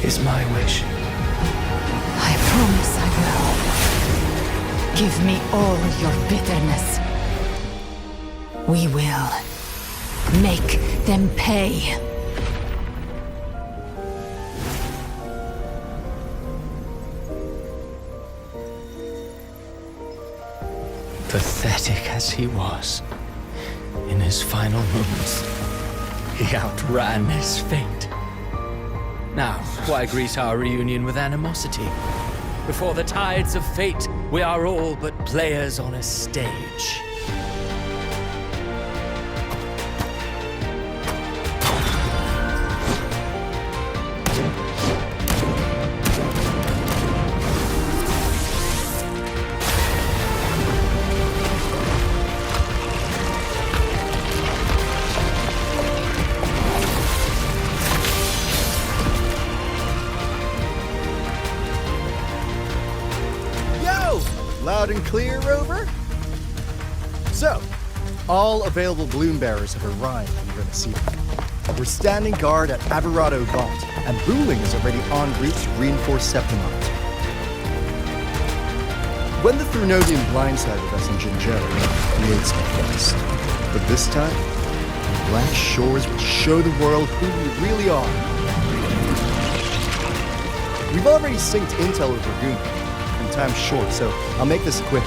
is my wish. I promise I will. Give me all your bitterness. We will make them pay. Pathetic as he was, in his final moments, he outran his fate. Now, why greet our reunion with animosity? Before the tides of fate, we are all but players on a stage. Loud and clear, Rover? So, all available bloom bearers have arrived in Renacita. We're standing guard at Averado Vault, and Booling is already en route to reinforce Septimont. When the Threnodian blindsided us in Jinjo, we ate some dust. But this time, the Black Shores will show the world who we really are. We've already synced intel with Laguna. Time's short, so I'll make this quick.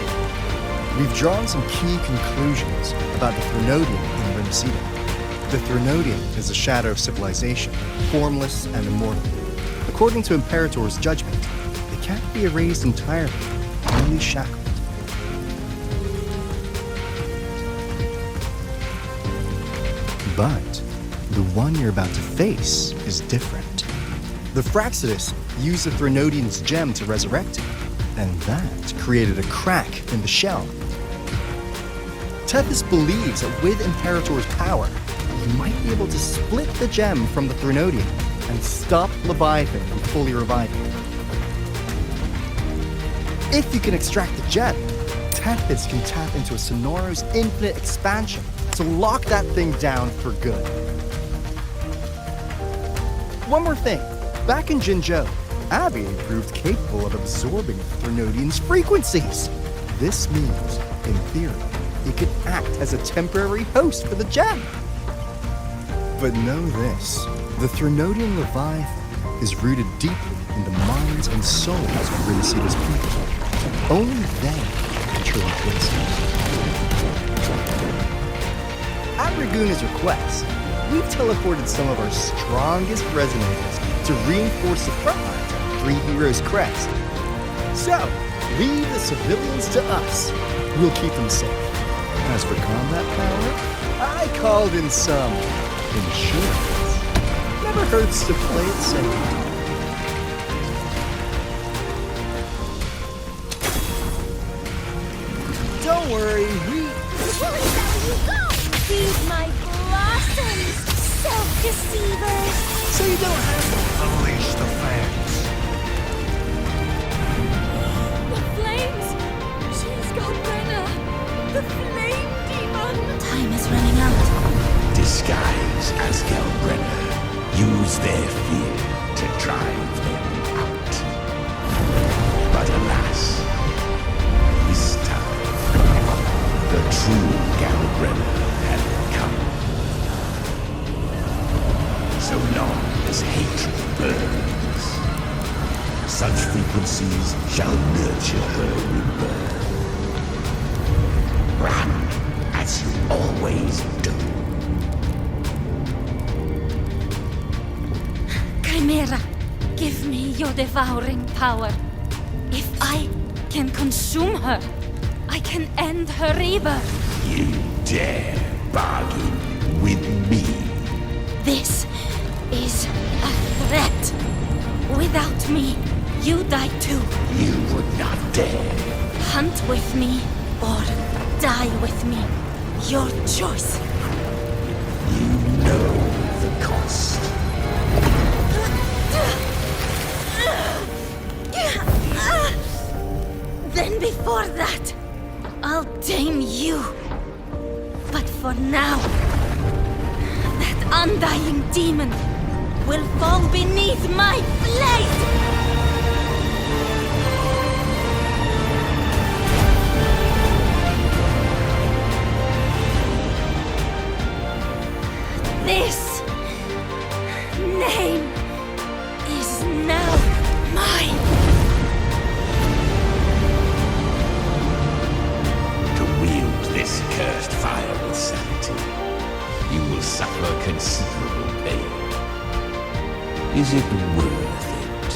We've drawn some key conclusions about the Threnodian in Renacita. The Threnodian is a shadow of civilization, formless and immortal. According to Imperator's judgment, they can't be erased entirely, only shackled. But the one you're about to face is different. The Fraxidus used the Threnodian's gem to resurrect him, and that created a crack in the shell. Tethys believes that with Imperator's power, he might be able to split the gem from the Threnodian and stop Leviathan from fully reviving. If you can extract the gem, Tethys can tap into a Sonoro's infinite expansion to lock that thing down for good. One more thing. Back in Jinzhou, Abby proved capable of absorbing the Threnodian's frequencies. This means, in theory, it could act as a temporary host for the gem. But know this, the Threnodian Leviathan is rooted deeply in the minds and souls of Renacita's people. Only they can truly face it. At Raguna's request, we've teleported some of our strongest resonators to reinforce the front lines of Three Heroes' crest. So, leave the civilians to us. We'll keep them safe. As for combat power, I called in some insurance. Never hurts to play it safe. Don't worry, Before we let you go! Feed my blossoms, self-deceivers! So you don't have to unleash the fans. The flames! She's got Brenna! The flame demon! Time is running out. Disguise as Gelbrenner. Use their fear to drive them out. But alas, this time, the true Gelbrenner had come. So long as hatred burns, such frequencies shall nurture her rebirth. Run as you always do. Chimera, give me your devouring power. If I can consume her, I can end her rebirth. You dare bargain with me? This is a threat. Without me, you die too. You would not dare. Hunt with me or die with me. Your choice. You know the cost. Then before that, I'll tame you. But for now, that undying demon will fall beneath my blade! This name is now mine. To wield this cursed fire with sanity, you will suffer considerable pain. Is it worth it?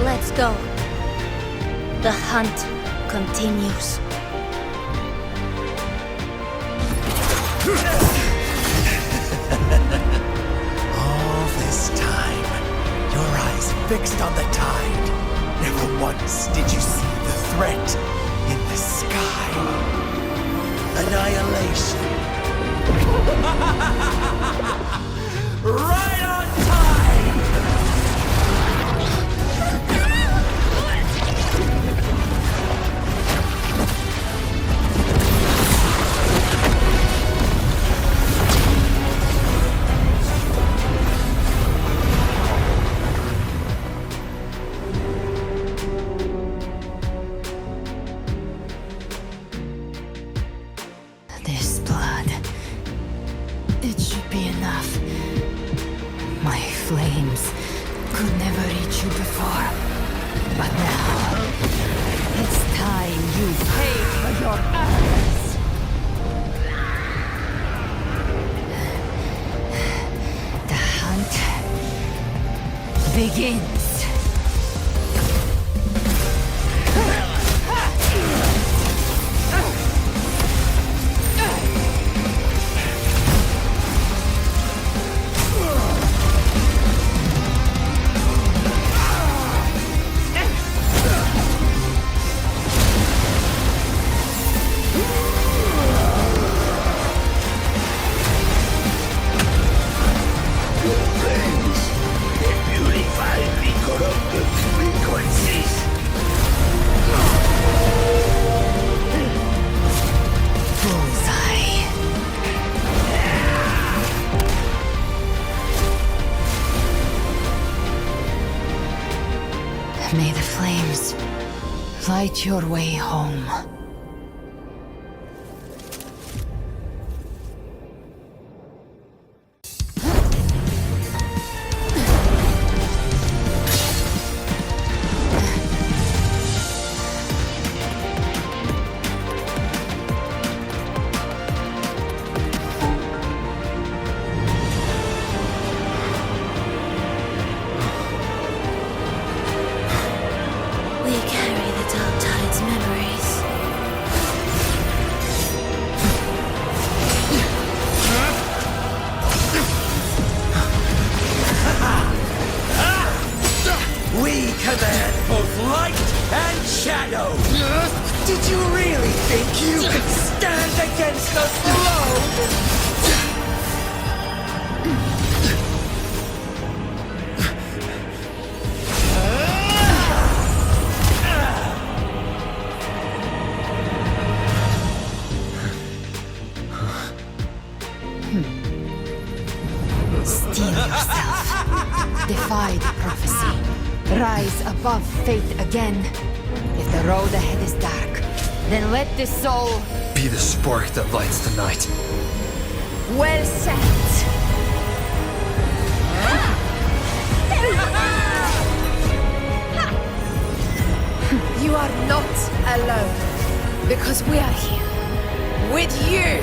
Let's go. The hunt continues. All this time, your eyes fixed on the tide. Never once did you see the threat in the sky. Annihilation. Right on time! This blood. It should be enough. My flames could never reach you before. But now, it's time you pay for your errors. The hunt begins. May the flames light your way home. We carry the Dark Tide's memories. We command both light and shadow! Did you really think you could stand against us alone? Steel yourself. Defy the prophecy. Rise above fate again. If the road ahead is dark, then let this soul Be the spark that lights the night. well set. You are not alone, because we are here with you.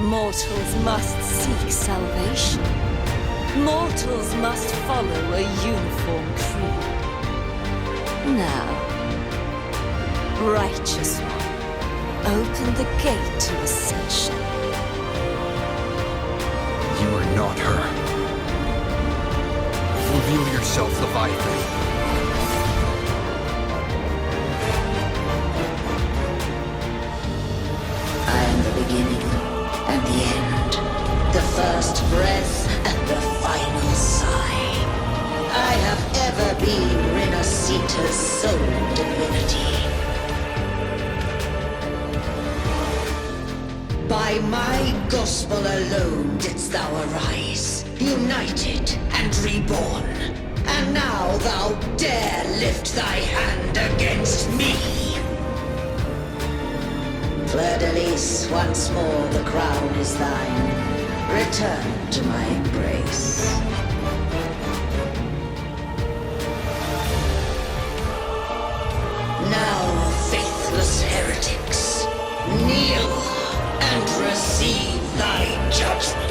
Mortals must seek salvation. Mortals must follow a uniform creed. Now, righteous one, open the gate to ascension. You are not her. Reveal yourself, Leviathan. I am the beginning and the end, the first breath and the final sigh. I have ever been Renacita's sole divinity. By my gospel alone didst thou arise, united and reborn. And now thou dare lift thy hand against me. Fleur-de-Lis, once more the crown is thine. Return to my embrace. Now, faithless heretics, kneel and receive thy judgment.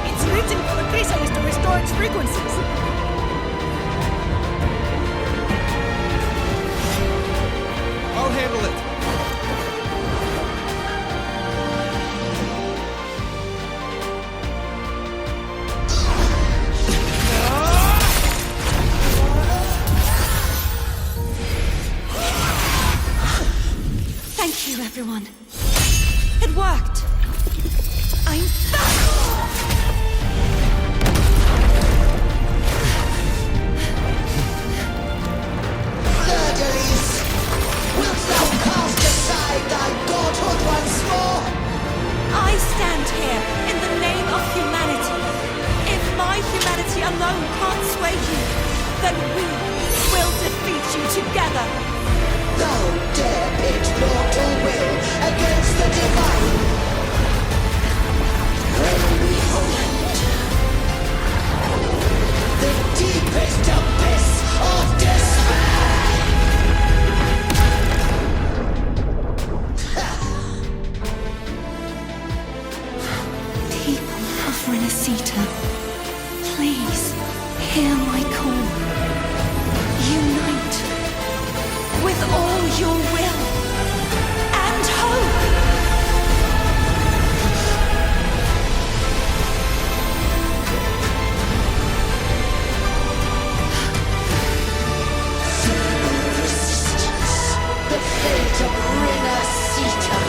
It's written for the chrysalis to restore its frequencies. everyone. It worked! I'm back! Murderers! Wilt thou cast aside thy godhood once more? I stand here in the name of humanity. If my humanity alone can't sway you, then we will defeat you together. Thou dare pit mortal will against the divine. When behold the deepest abyss of despair. People of Renacita, please hear my call. Unite with all your will and hope. Resistance. The fate of Renacita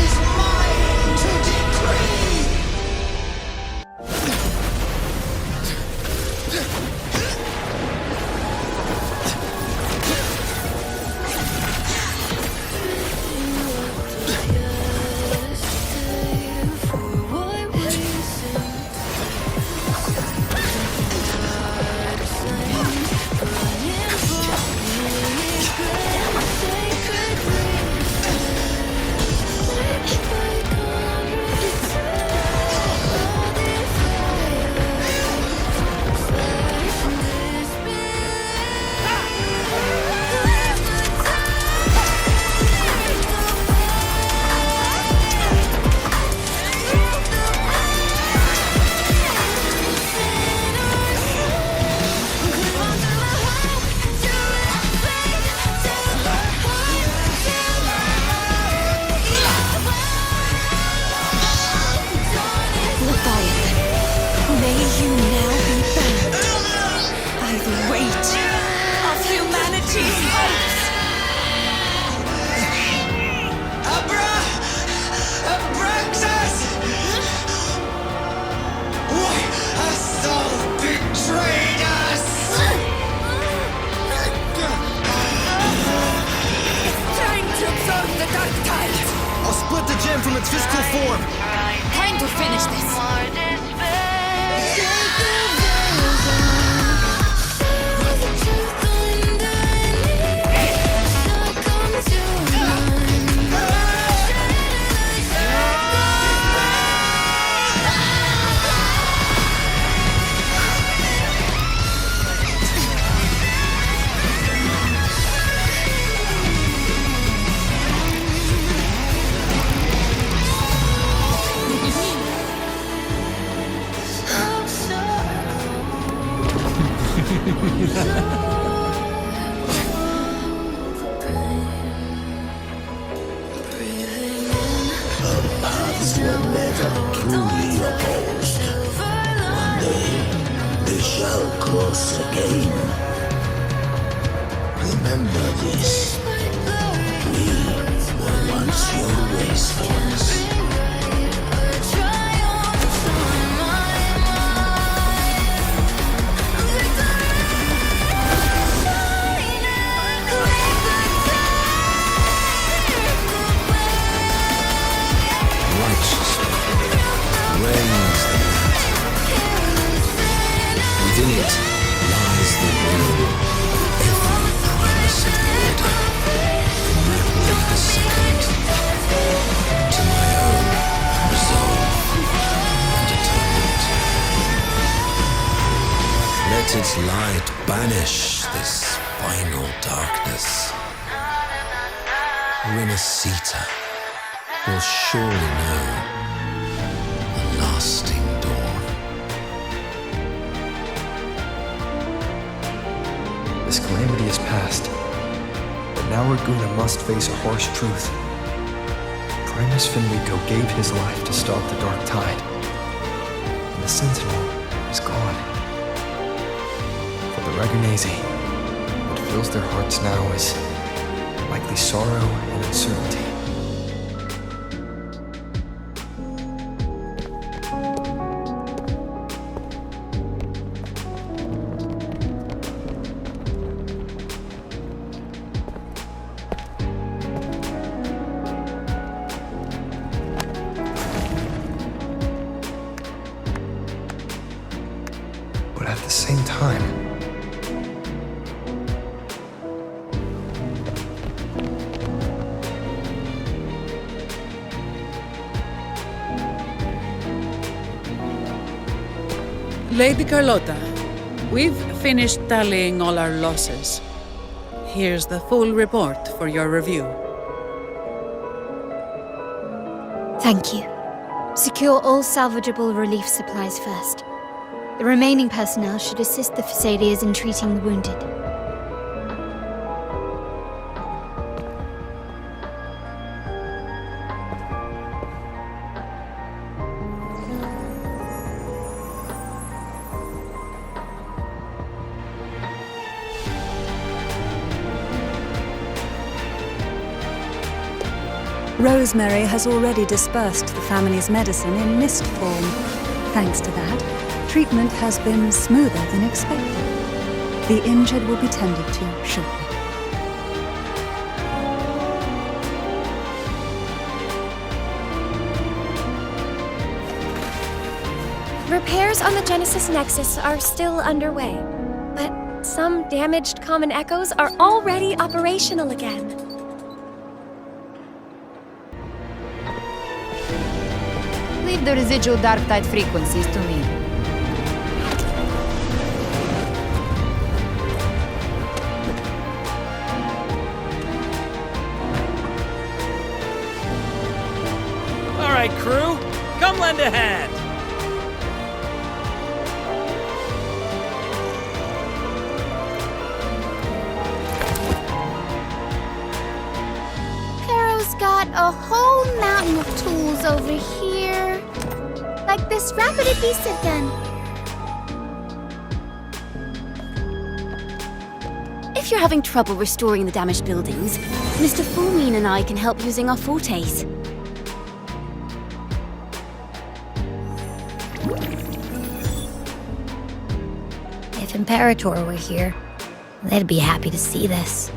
is mine to decree. From its physical form. Time to finish this. Our paths were never truly opposed. One day, they shall cross again. Remember this. We were once your wastelands. Reigns the night. Within it lies the will of every primus of order, from Mercury the Second to my own resolve and atonement. Let its light banish this final darkness. Renacita will surely know lasting dawn. This calamity is past, but now Raguna must face a harsh truth. Primus Finrico gave his life to stop the Dark Tide, and the Sentinel is gone. For the Ragunesi, what fills their hearts now is likely sorrow and uncertainty. but at the same time... Lady Carlotta, we've finished tallying all our losses. Here's the full report for your review. Thank you. Secure all salvageable relief supplies first. The remaining personnel should assist the Phasaelians in treating the wounded. Rosemary has already dispersed the family's medicine in mist form. Thanks to that, treatment has been smoother than expected. The injured will be tended to shortly. Repairs on the Genesis Nexus are still underway, but some damaged common echoes are already operational again. Leave the residual dark tide frequencies to me. All right, crew, come lend a hand. Pero's got a whole mountain of tools over here. Like this rapid adhesive gun. If you're having trouble restoring the damaged buildings, Mr. Fulmine and I can help using our fortes. If Imperator were here, they'd be happy to see this.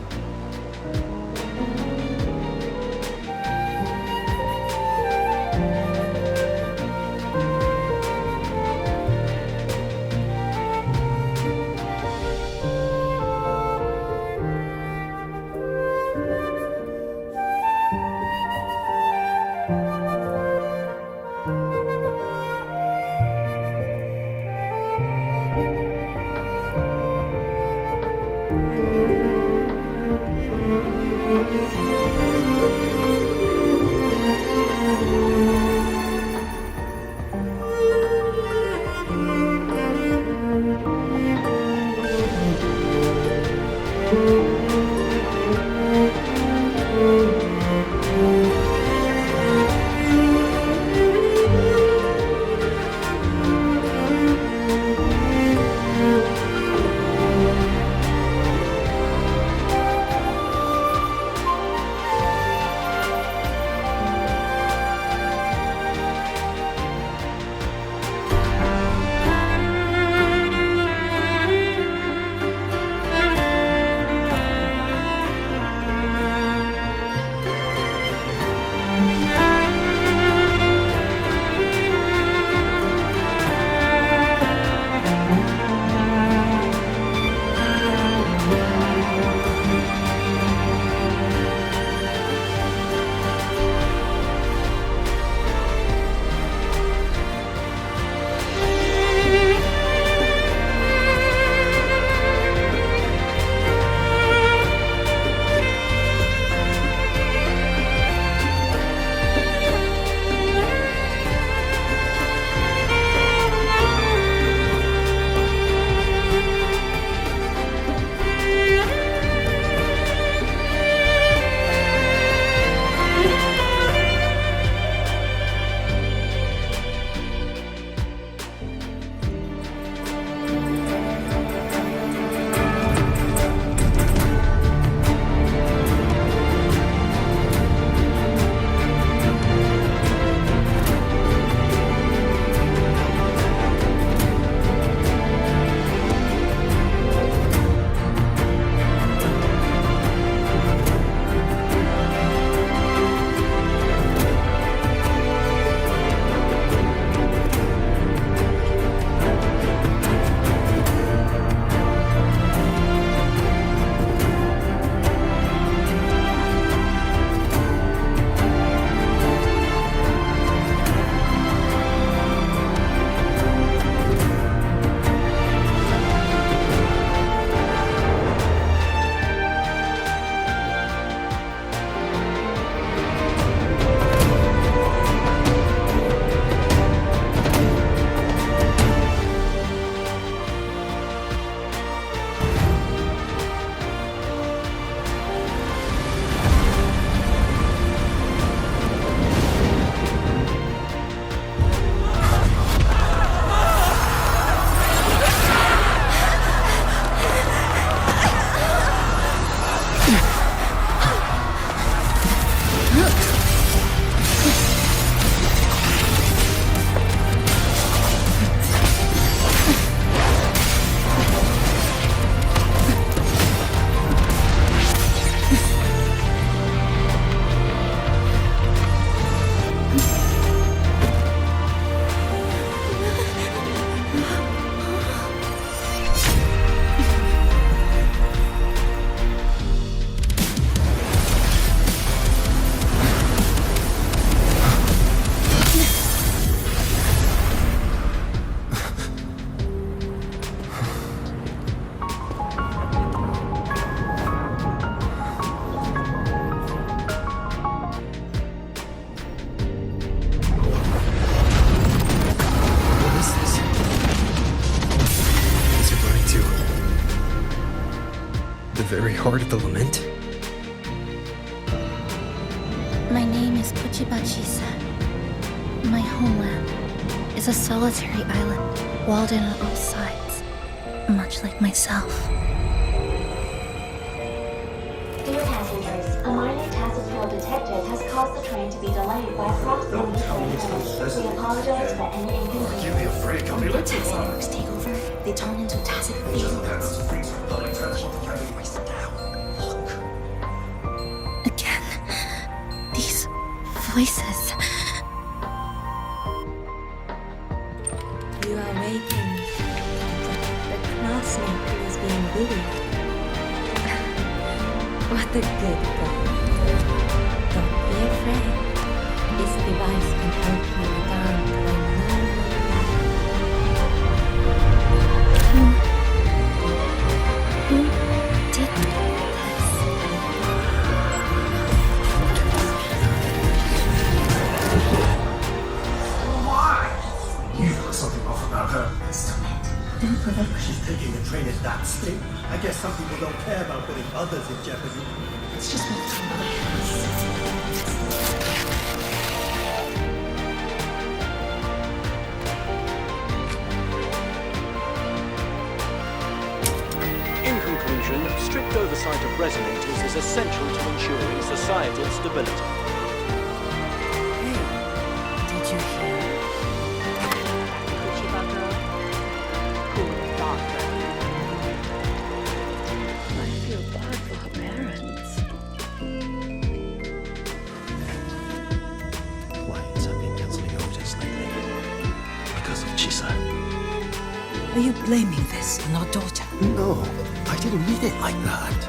heart of the lament? My name is Kuchibachisa. My homeland is a solitary island, walled in on all sides, much like myself. Dear passengers, a minor tacit fail detected has caused the train to be delayed by approximately 30 minutes. We apologize for any inconvenience. Give me a break, I'll be late. Tacit nerves take over. They turn into tacit feelings. Again, these voices. You are waking the classmate who is being bullied. What a good girl. Don't be afraid. This device can help you down when no Who did this? Why? You got something off about her. She's taking the train at that state. I guess some people don't care about putting others in jeopardy. It's just not from my hands. In conclusion, strict oversight of resonators is essential to ensuring societal stability. Did you hear? I feel bad for her parents. Clients have been cancelling orders lately. Because of Chisa. Are you blaming this on our daughter? No, I didn't mean it like that.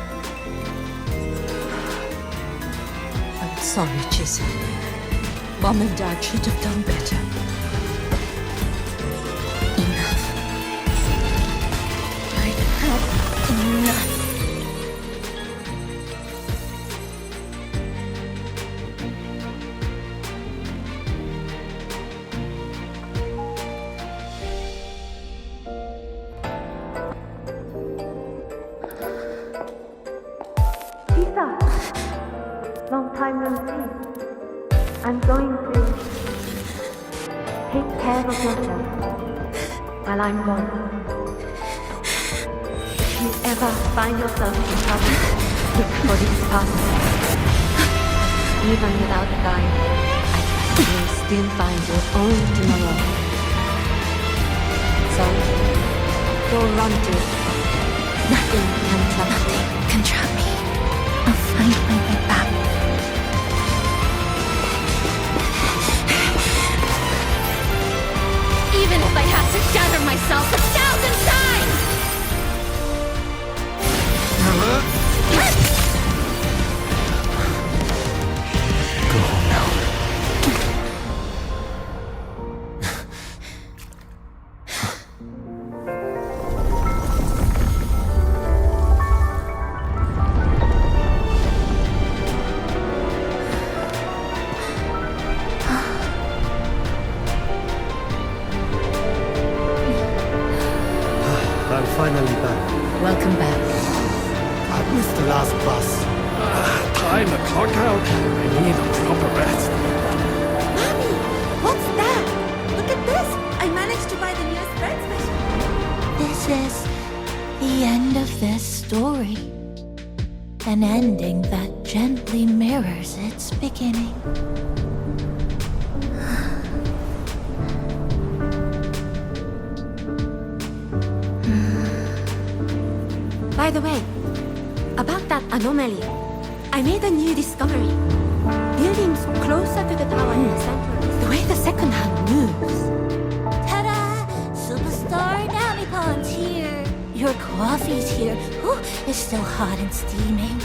I'm sorry, Chisa. Mom and Dad should have done better. Enough. I've had enough. Long time no see. I'm going to take care of yourself while I'm gone. If you ever find yourself in trouble, look for these passes. Even without a guide, I trust you'll still find your own tomorrow. So, don't run to it. Nothing can trap me. Nothing can trap me. I'll find my way back. Even if I have to shatter myself 1,000 times! Go home now. I'm finally back. Welcome back. I missed the last bus. Time to clock out. I need a proper rest. Mommy! What's that? Look at this! I managed to buy the newest bread special. This is the end of this story. An ending that gently mirrors its beginning. By the way, about that anomaly, I made a new discovery. Buildings closer to the tower in the center, the way the second hand moves. Ta-da! Superstar Namipon's here. Your coffee's here. Ooh, it's still hot and steaming.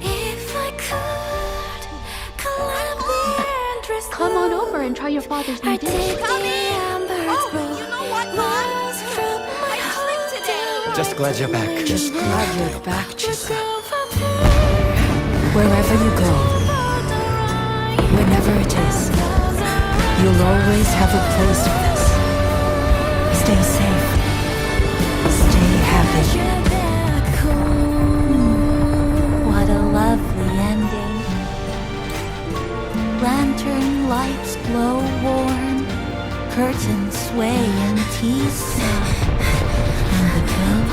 If I could climb the endless Come on over and try your father's new dish. you know what, Mom? Just glad you're back. Just glad you're back, Chisa. Wherever you go, whenever it is, you'll always have a place with us. Stay safe. Stay happy. What a lovely ending. Lantern lights glow warm, curtains sway in tease, and the boat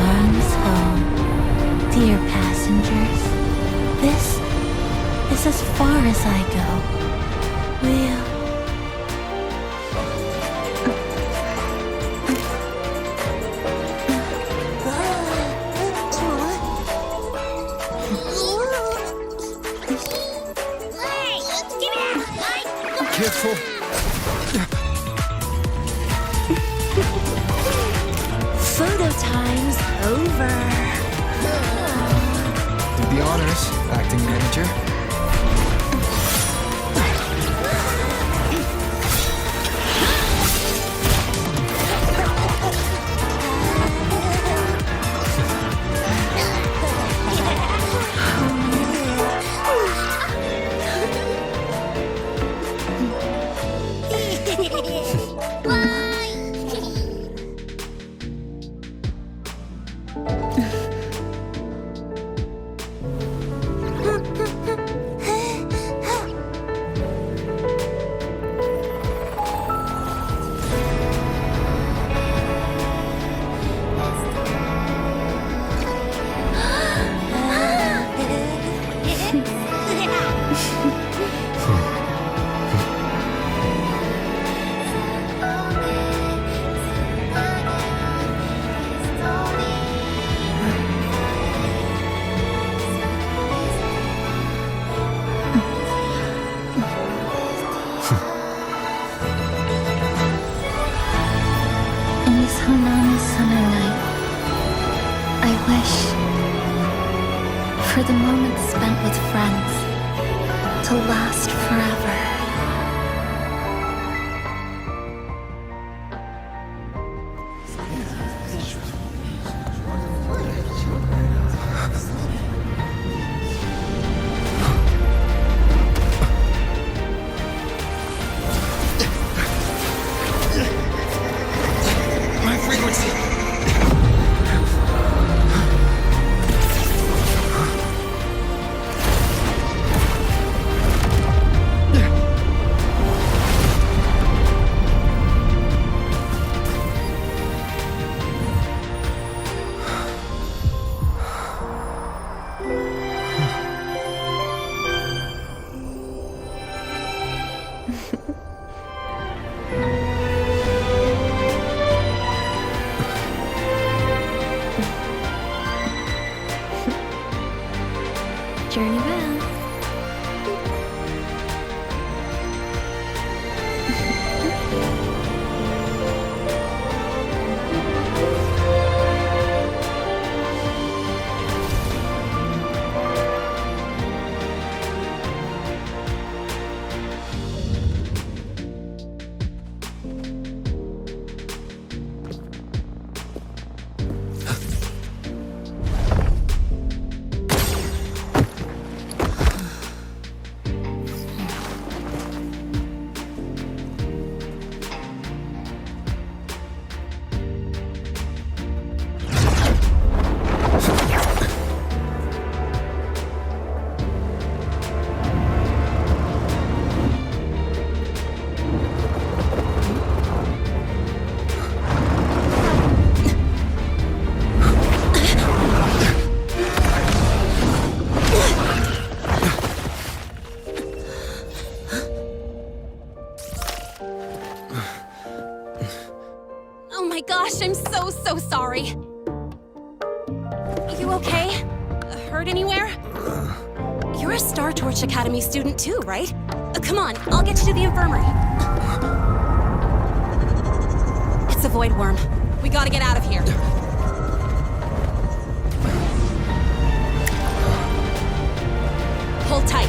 arms home. Dear passengers, this is as far as I go. We'll Careful. Photo time's over. Do the honors, acting manager. for the moments spent with friends to last forever. My frequency! Journey well. Oh my gosh, I'm so sorry. You okay? Hurt anywhere? You're a Star Torch Academy student too, right? Come on, I'll get you to the infirmary. It's a void worm. We gotta get out of here. Hold tight.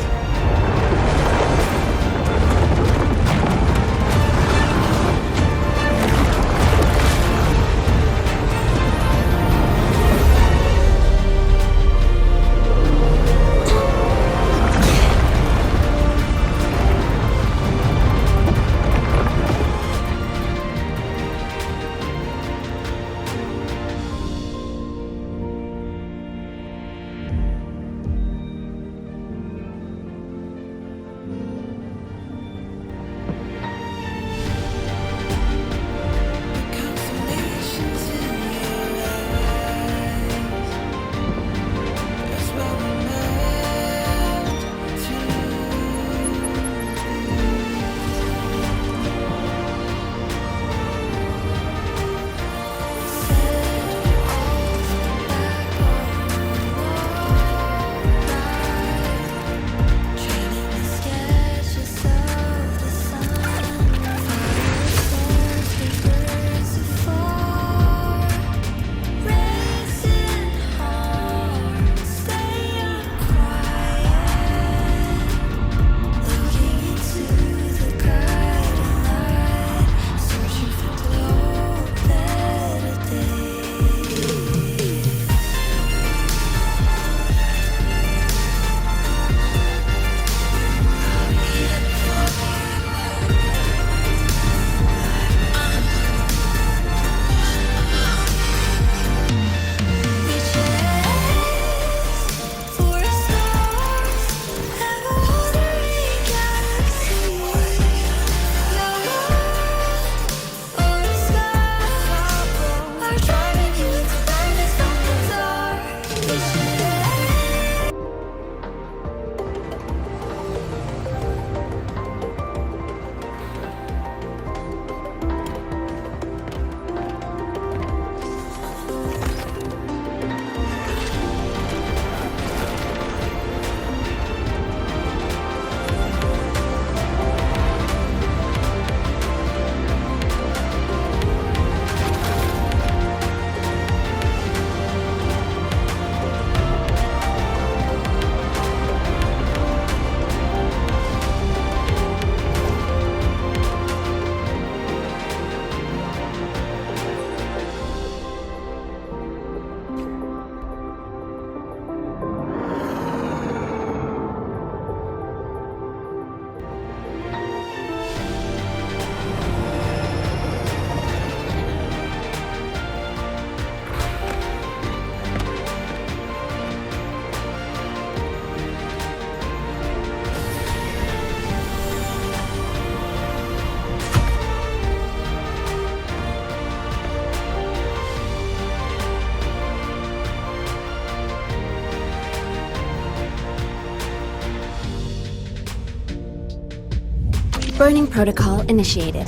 Burning protocol initiated.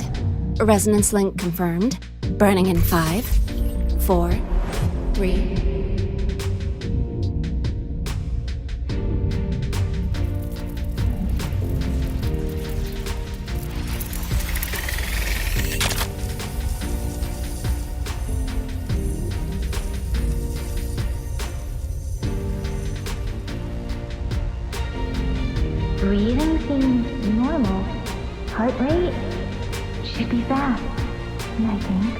Resonance link confirmed. Burning in 5, 4, 3... Breathing seems normal. Heart rate should be fast, I think.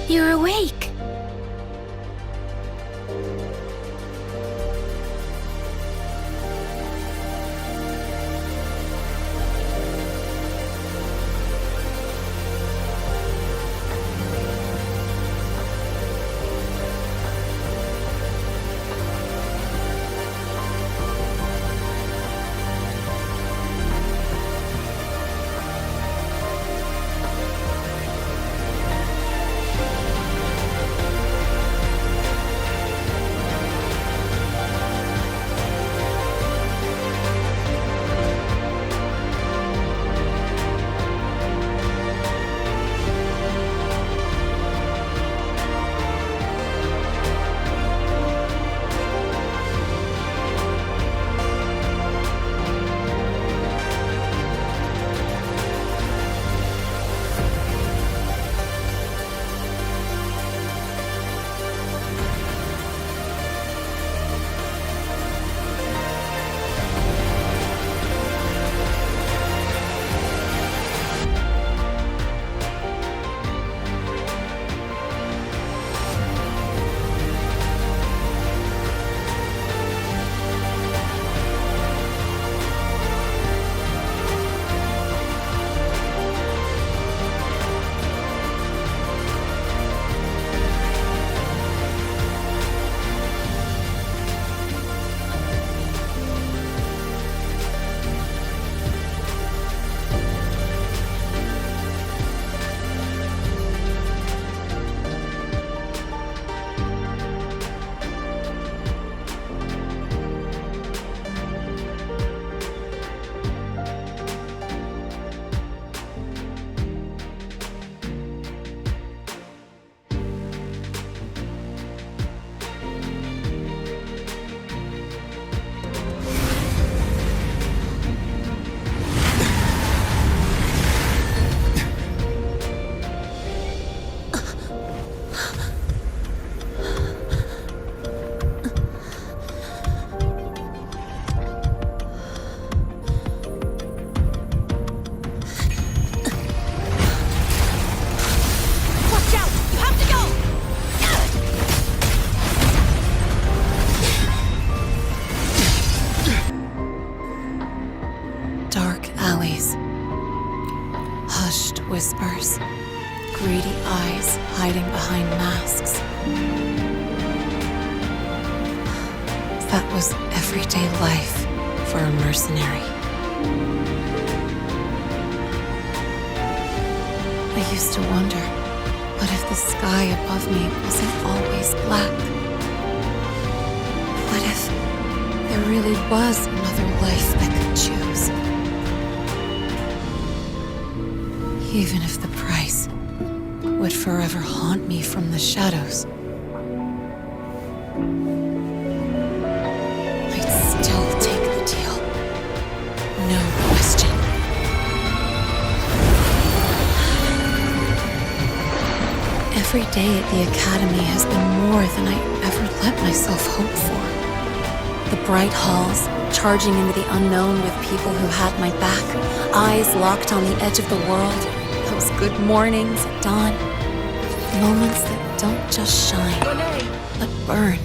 You're awake. Whispers, greedy eyes hiding behind masks. That was everyday life for a mercenary. I used to wonder, what if the sky above me wasn't always black? What if there really was another life I could choose? Even if the price would forever haunt me from the shadows, I'd still take the deal. No question. Every day at the Academy has been more than I ever let myself hope for. The bright halls, charging into the unknown with people who had my back, eyes locked on the edge of the world, those good mornings at dawn, moments that don't just shine, but burn.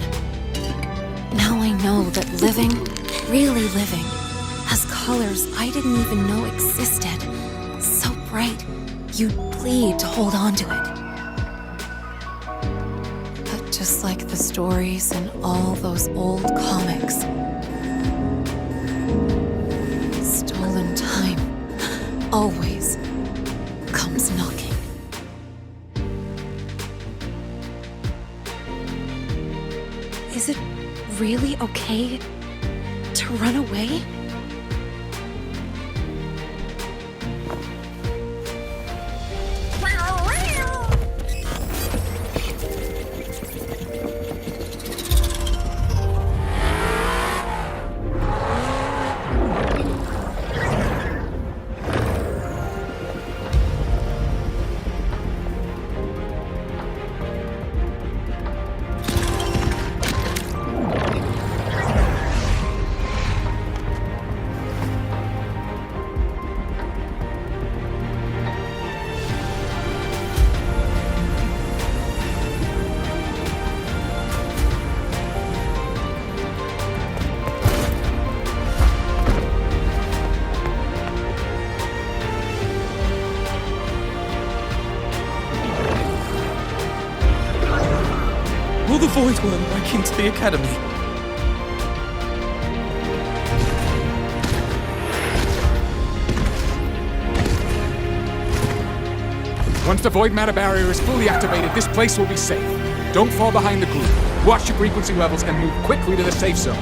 Now I know that living, really living, has colors I didn't even know existed. So bright, you'd plead to hold on to it. But just like the stories in all those old comics, stolen time always comes knocking. Is it really okay to run away? Void Worm back into the Academy. Once the void matter barrier is fully activated, this place will be safe. Don't fall behind the group. Watch your frequency levels and move quickly to the safe zone.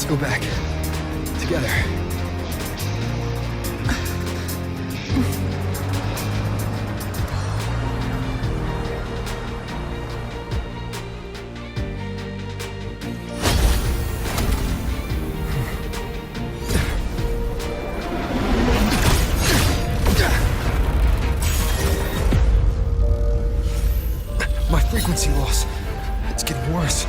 Go back. Together. My frequency loss. It's getting worse.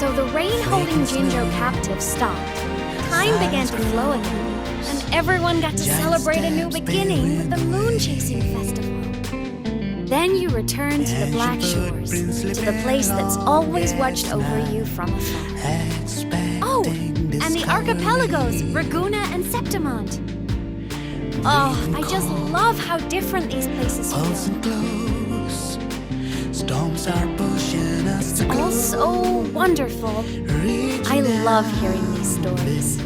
So the rain holding Jinjo captive stopped. Time began to flow again, and everyone got to celebrate a new beginning with the Moon Chasing Festival. Then you returned to the Black Shores, to the place that's always watched over you from afar. Oh, and the archipelagos, Raguna and Septimont. Oh, I just love how different these places feel. It's all so wonderful. I love hearing these stories.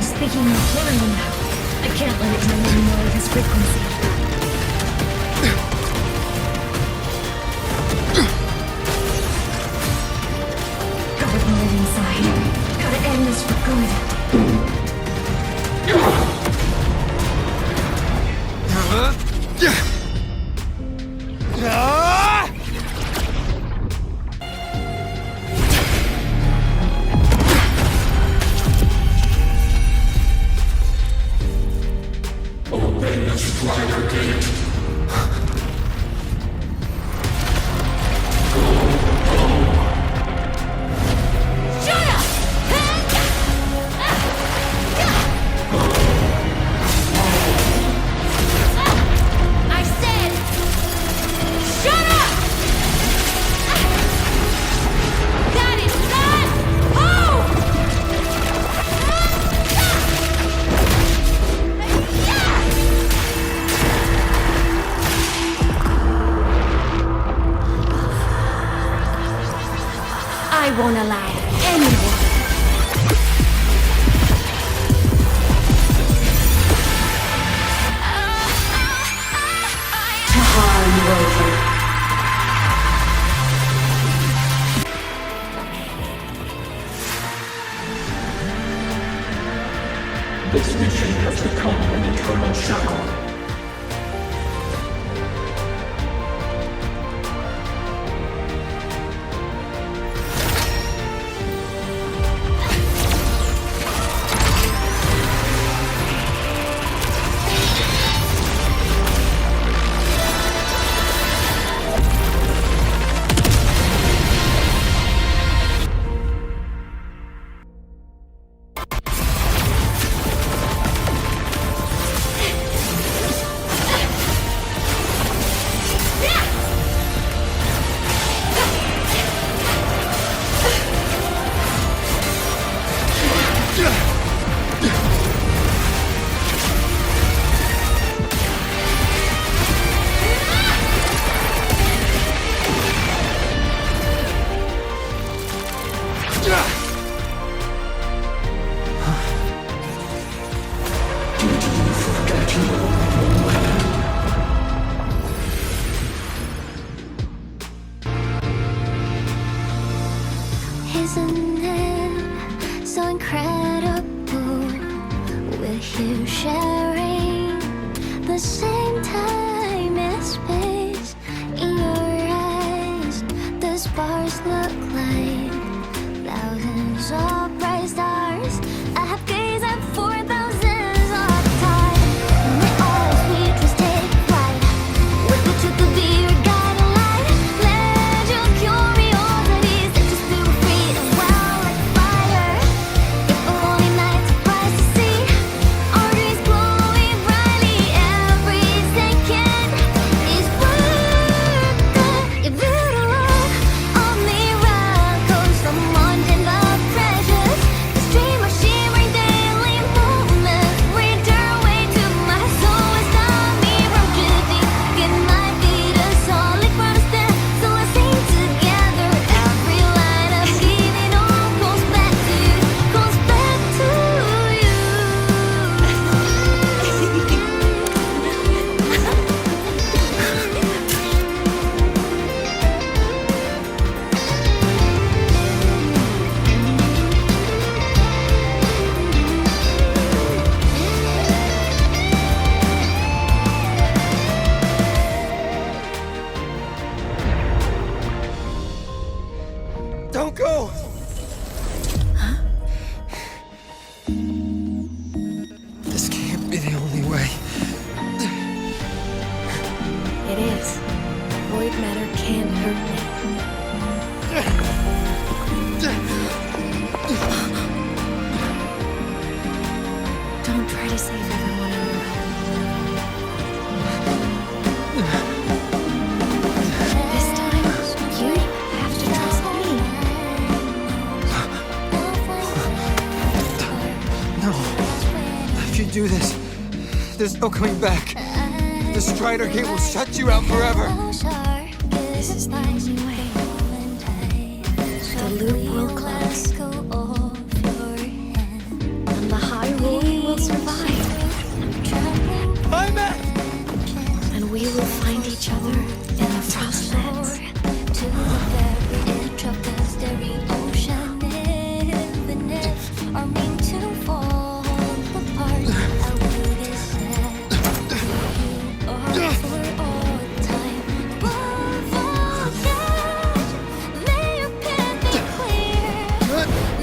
Speaking of flying, I can't let it know any more of his frequency. Gotta put it inside. Gotta end this for good. Open the This mission has become an eternal shackle. Isn't it so incredible? We're here sharing the same time and space. In your eyes, the stars look like thousands of bright stars. I have gazed at for thousands of times. May all sweetness take flight. With you to be your guiding light. Let your curiosity set you still free and wild like fire. If only night surprised to see our dreams glowing brightly. Every second is worth it. If you don't look on miracles from mountain of treasures, the stream of shimmering daily moments read their way to my soul. It's not me from drifting. It might be the solid ground to stand. So let's sing together. Every line of giving all goes back to you. Goes back to you. Don't go! This can't be the only way. It is. Void matter can't hurt me. Don't try to save everyone on your own. This time, you have to trust me. No. If you do this, there's no coming back. The Strider Gate will shut you out forever. This is the only way. The loop will close. And the Hyrule will survive. And we will find each other in the Frostlands. To the very edge of the starry ocean. Even if our mean to fall apart, I would accept you are for all time. But forget, may your path be clear.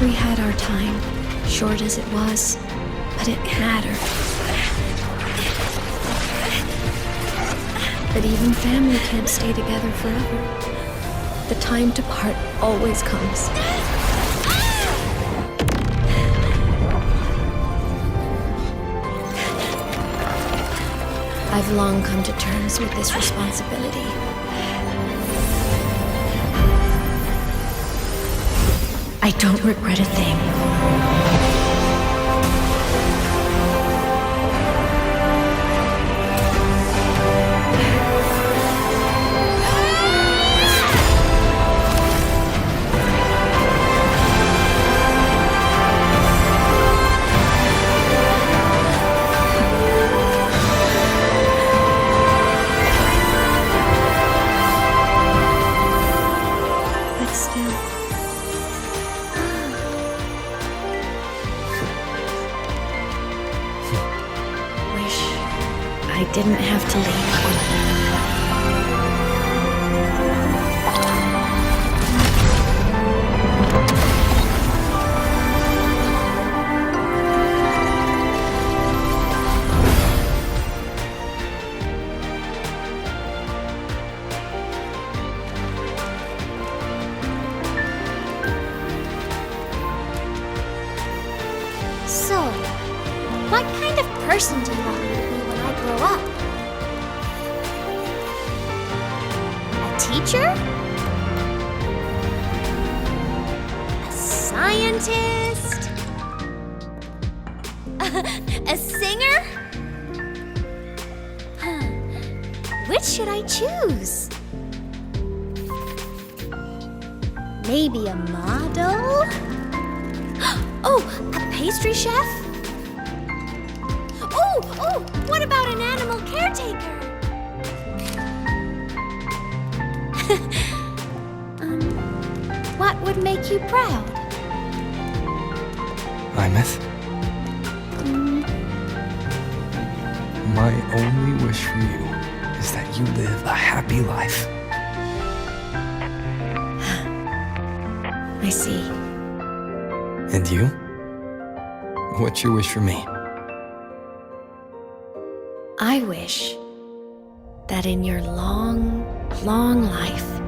We had our time, short as it was, but it mattered. But even family can't stay together forever. The time to part always comes. I've long come to terms with this responsibility. I don't regret a thing. But still, wish I didn't have to leave. So, what kind of person do you want me to be when I grow up? A teacher? A scientist? A singer? Huh. Which should I choose? Maybe a model? Oh, a pastry chef? Oh, what about an animal caretaker? What would make you proud? Imeth, my only wish for you is that you live a happy life. I see. And you? What's your wish for me? I wish that in your long, long life,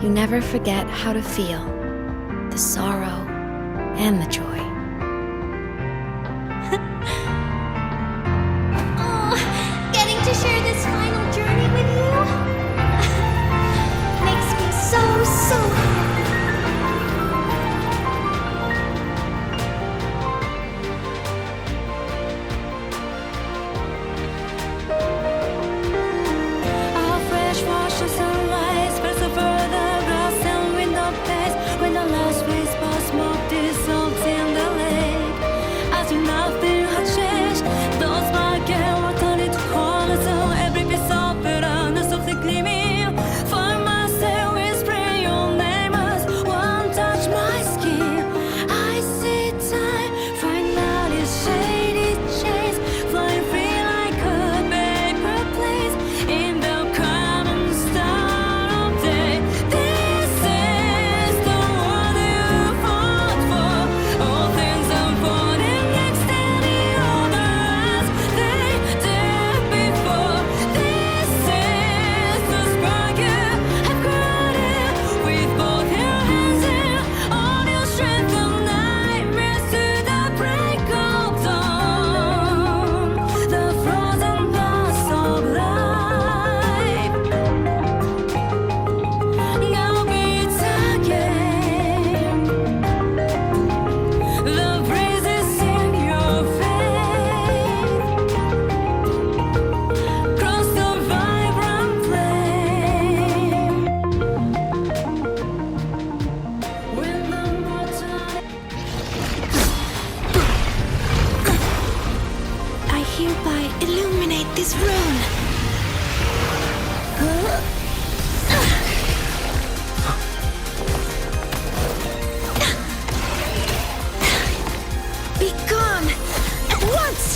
you never forget how to feel the sorrow and the joy. Oh, getting to share this final journey with you makes me so happy. Our fresh wash of sunrise spreads over the grass and window panes when the last wisp of smoke dissolves in the lake. As if nothing had changed, those sparkle water into colors, so every piece of bitterness softly gleaming. Find myself whispering your name as one touch my skin. I see time finally shaded chains flying free like a paper place in the common star of day. This is the world you fought for. All things unfolding next and the other as they did before. This is the spark you have created with both your hands and all your strength of nightmares to the break of dawn. The frozen blast of life now beats again. The breezes in your face cross the vibrant flame. When the mortality I hereby illuminate this rune. Be gone at once!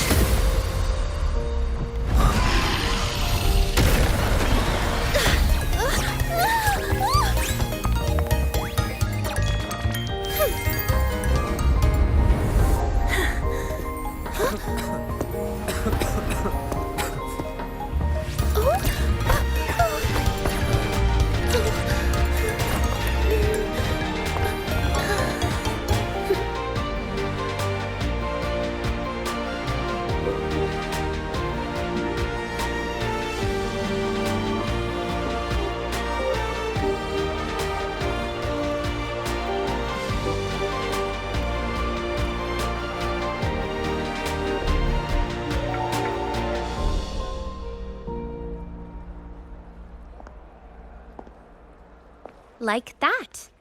Like that.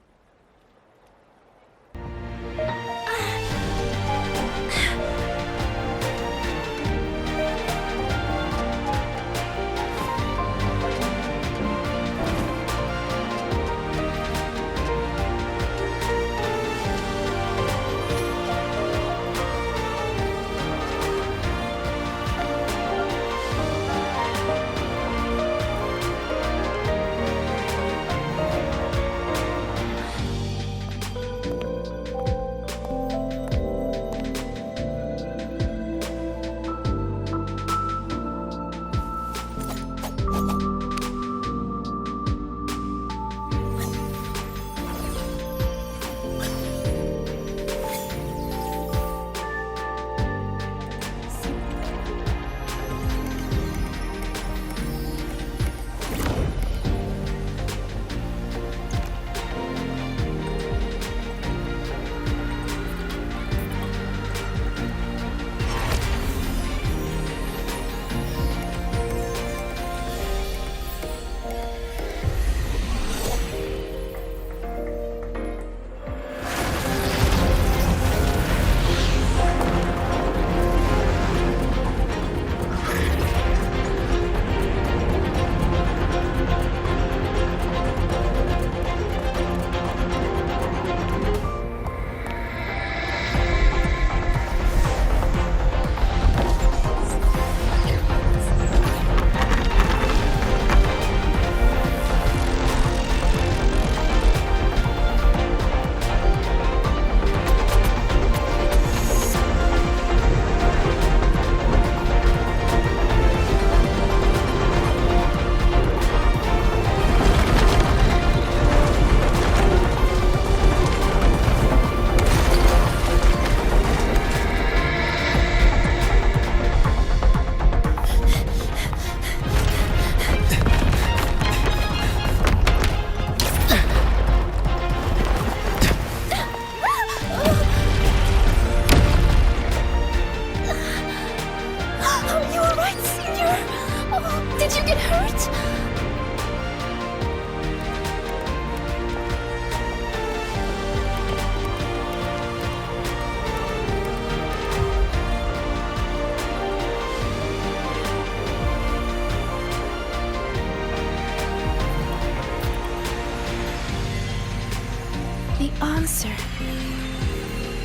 The answer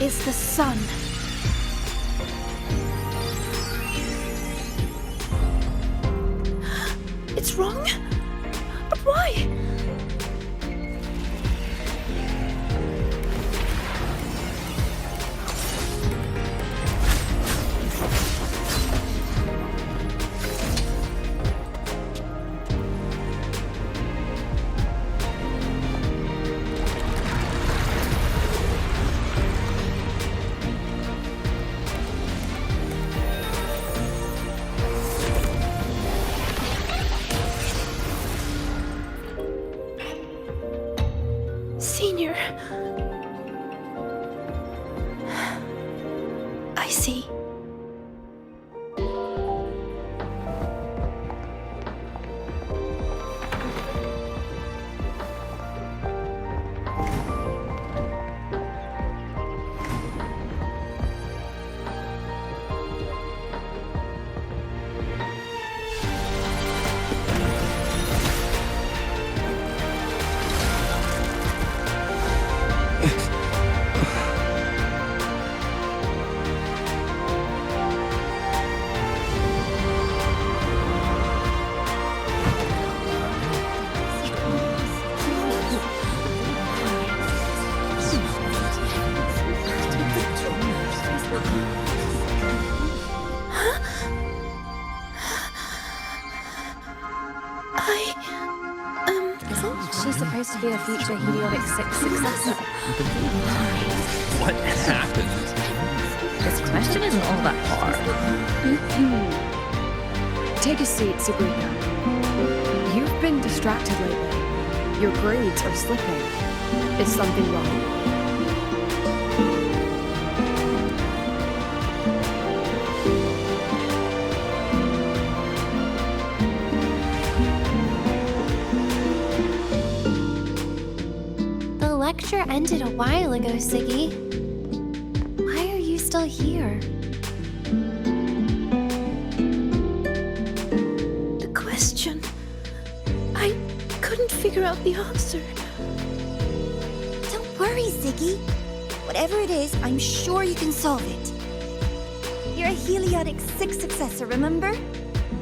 is the sun. It's wrong? But why? Senior. I see. She's supposed to be a future Heliotic 6 successor. What happened? This question isn't all that hard. Take a seat, Sabrina. You've been distracted lately. Your grades are slipping. Is something wrong? ended a while ago, Siggy. Why are you still here? The question. I couldn't figure out the answer. Don't worry, Ziggy. Whatever it is, I'm sure you can solve it. You're a Heliotic 6 successor, remember?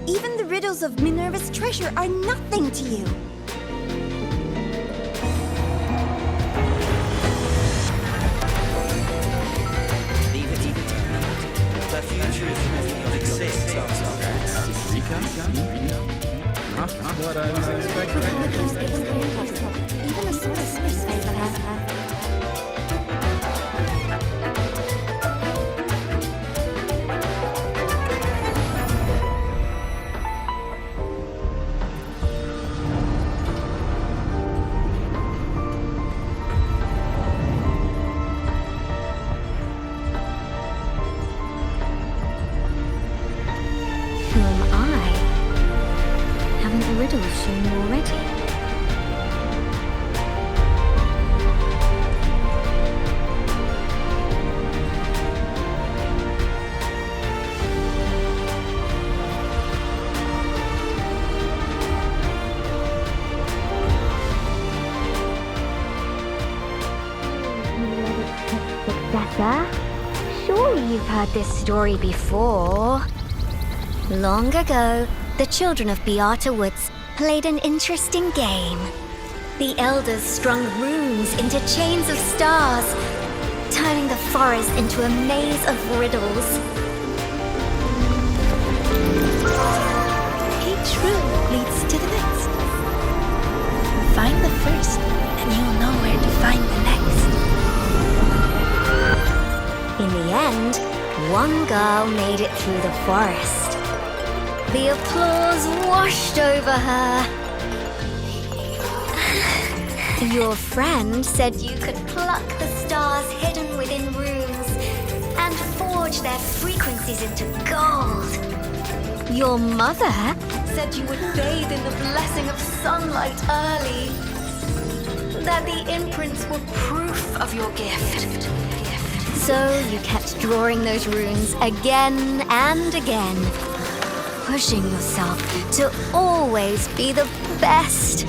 Even the riddles of Minerva's treasure are nothing to you. The future is Heliotic 6. Not what I was expecting. Even a sort of space favor her. Who am I? Haven't the riddles shown you already? Successor? Surely you've heard this story before. Long ago, the children of Beata Woods played an interesting game. The elders strung runes into chains of stars, turning the forest into a maze of riddles. Each rune leads to the next. Find the first, and you'll know where to find the next. In the end, one girl made it through the forest. The applause washed over her. Your friend said you could pluck the stars hidden within runes and forge their frequencies into gold. Your mother said you would bathe in the blessing of sunlight early. That the imprints were proof of your gift. So you kept drawing those runes again and again, pushing yourself to always be the best.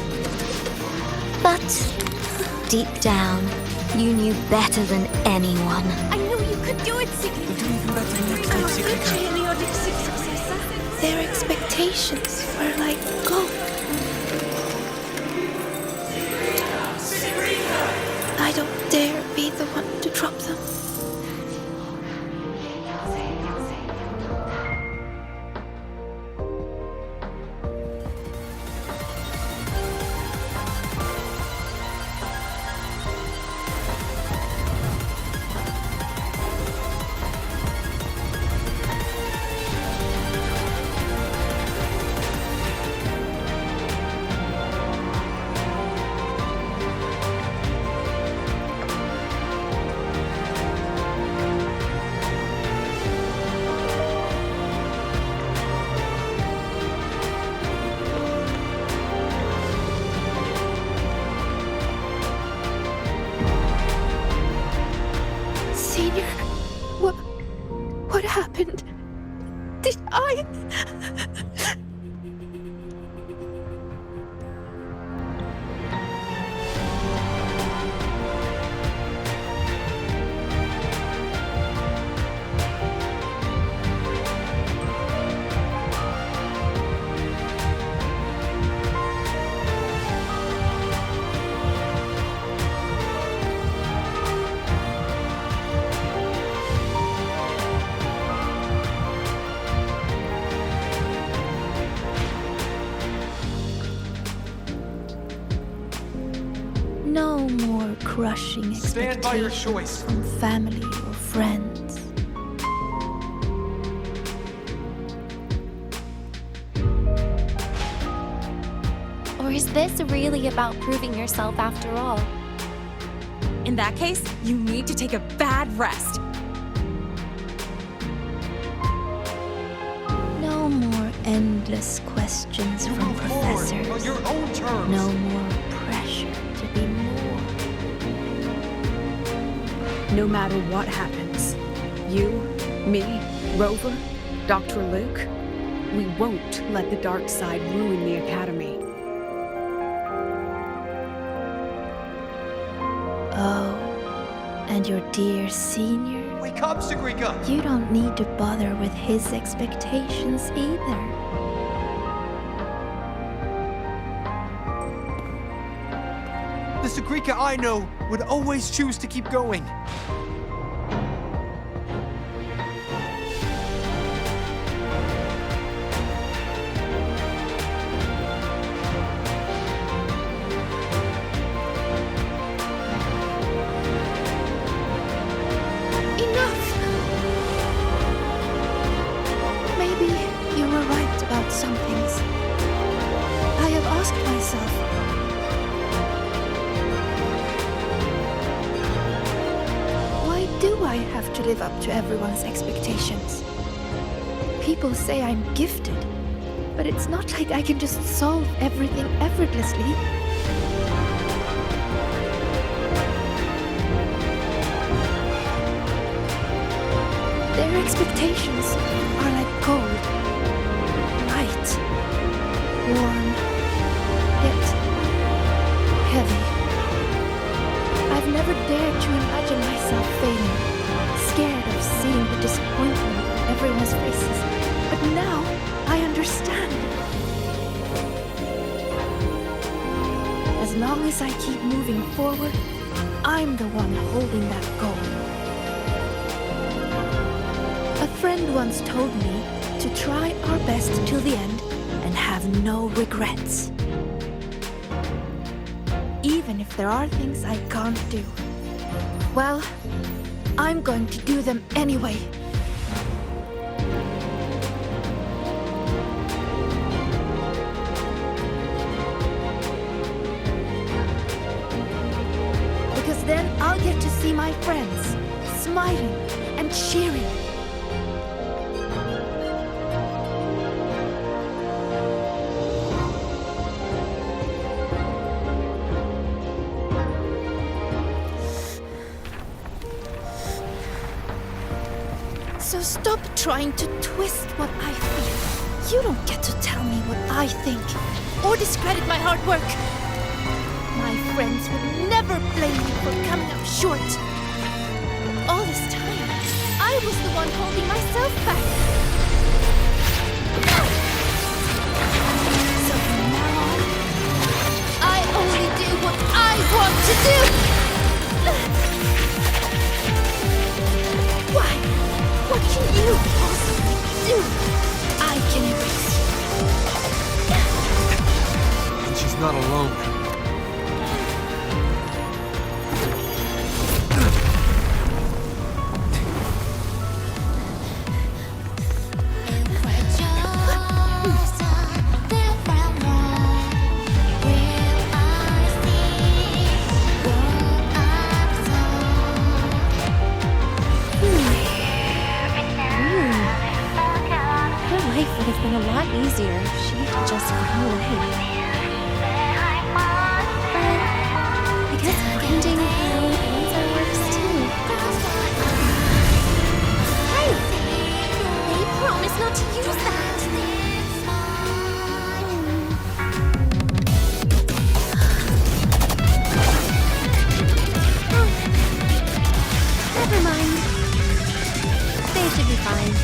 But deep down, you knew better than anyone. I knew you could do it, Siggy. I'm a future Heliotic 6 successor. Their expectations were like gold. I don't dare be the one to drop them. Senior, what happened? Did I... No more crushing Stand by your choice. expectations from family or friends. Or is this really about proving yourself after all? In that case, you need to take a bad rest. No more endless questions from professors. On your own terms. No more pressure to be more. No matter what happens, you, me, Rover, Dr. Luke, we won't let the dark side ruin the Academy. Oh, and your dear senior? We come, Sagrika! You don't need to bother with his expectations either. The Sagrika I know would always choose to keep going. Enough! Maybe you were right about some things. I have asked myself, why do I have to live up to everyone's expectations? People say I'm gifted, but it's not like I can just solve everything effortlessly. Their expectations are like gold. Light, warm, yet heavy. I've never dared to imagine myself failing, scared of seeing the disappointment on everyone's faces. But now I understand. As long as I keep moving forward, I'm the one holding that goal. A friend once told me to try our best till the end and have no regrets. Even if there are things I can't do. Well, I'm going to do them anyway. Because then I'll get to see my friends smiling and cheering. So stop trying to twist what I feel. You don't get to tell me what I think, or discredit my hard work. My friends would never blame me for coming up short. All this time, I was the one holding myself back. So from now on, I only do what I want to do! Why? What can you possibly do? I can erase you. And she's not alone. Easier if she'd just go away. But I guess ending her own answer works too. Hey! They promised not to use that! Never mind. They should be fine.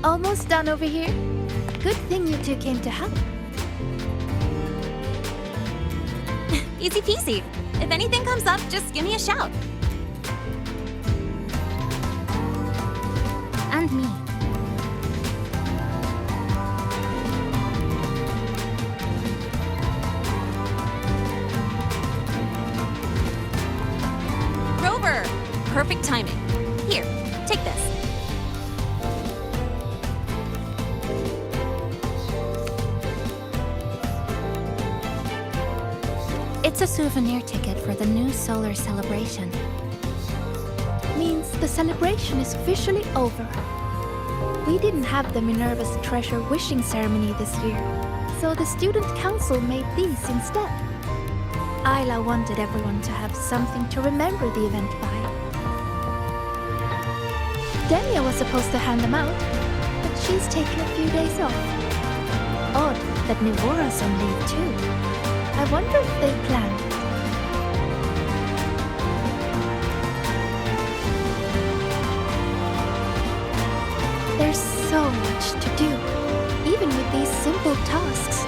Almost done over here. Good thing you two came to help. Easy peasy. If anything comes up, just give me a shout. And me. Rover! Perfect timing. Here, take this. It's a souvenir ticket for the new solar celebration. Means the celebration is officially over. We didn't have the Minerva's Treasure wishing ceremony this year, so the student council made these instead. Isla wanted everyone to have something to remember the event by. Denia was supposed to hand them out, but she's taken a few days off. Odd that Nivora's on leave too. I wonder if they planned it. There's so much to do, even with these simple tasks.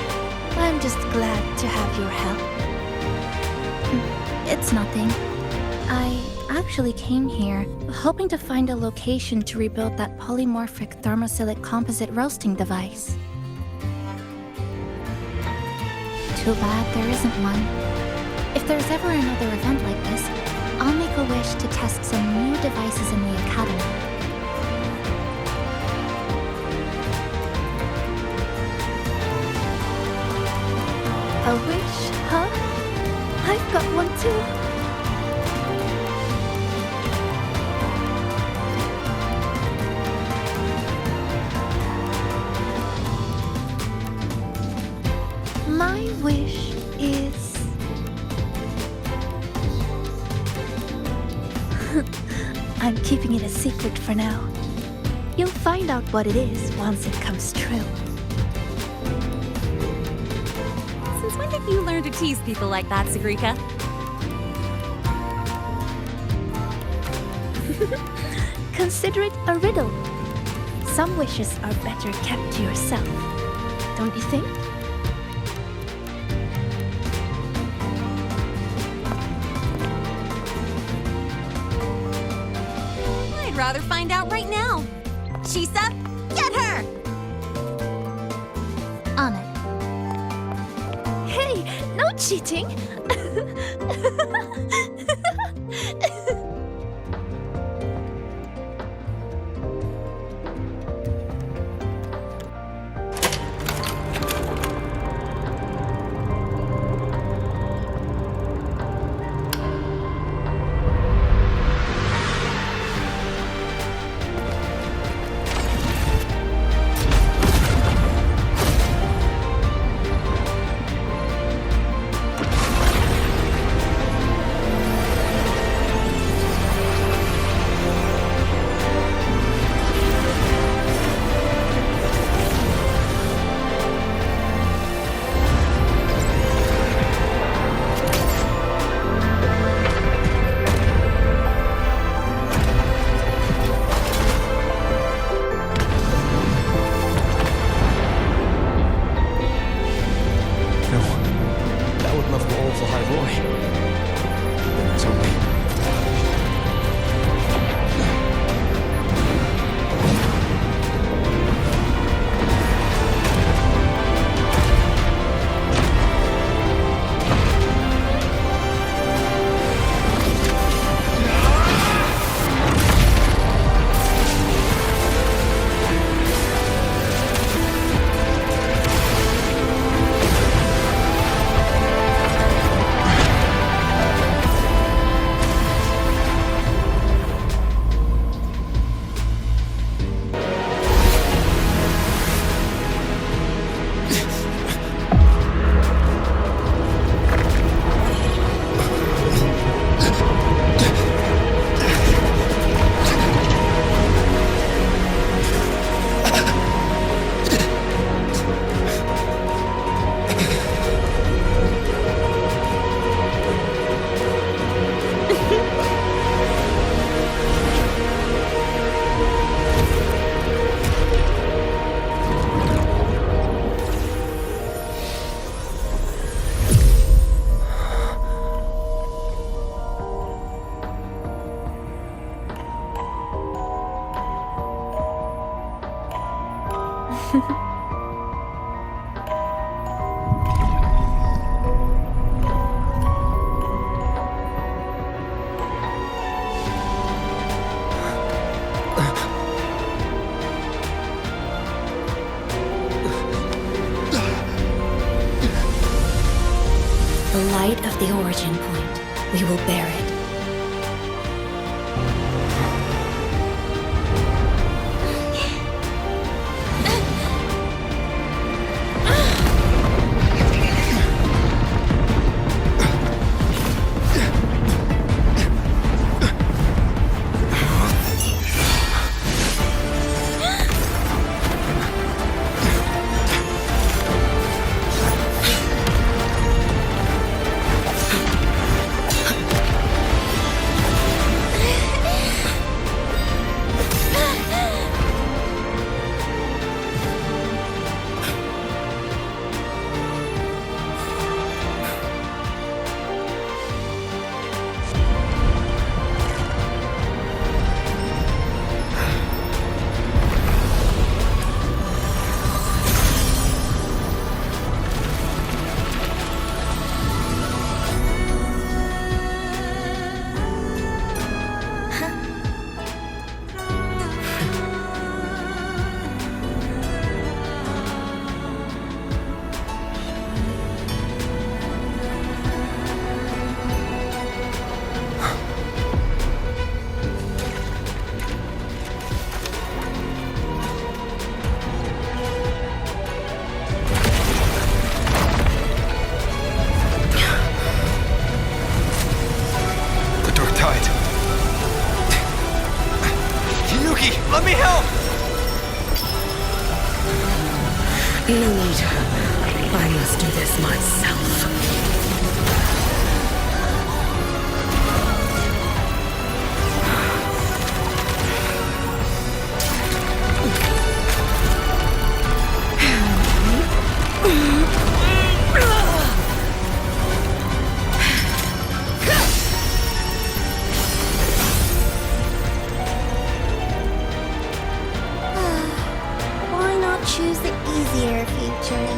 I'm just glad to have your help. It's nothing. I actually came here hoping to find a location to rebuild that polymorphic thermophilic composite roasting device. Too bad there isn't one. If there's ever another event like this, I'll make a wish to test some new devices in the academy. A wish, huh? I've got one too. My wish is... I'm keeping it a secret for now. You'll find out what it is once it comes true. Since when did you learn to tease people like that, Sagrika? Consider it a riddle. Some wishes are better kept to yourself. Don't you think? I'd rather find out right now. Shisa, get her! On it. Hey, no cheating! The light of the origin point. We will bear it. Let me help! No need. I must do this myself. Why not choose the easier future?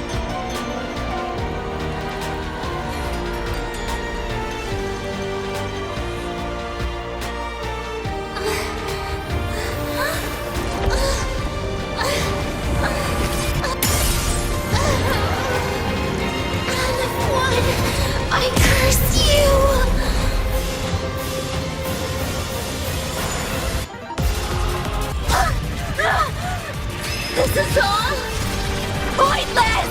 I curse you! This is all pointless!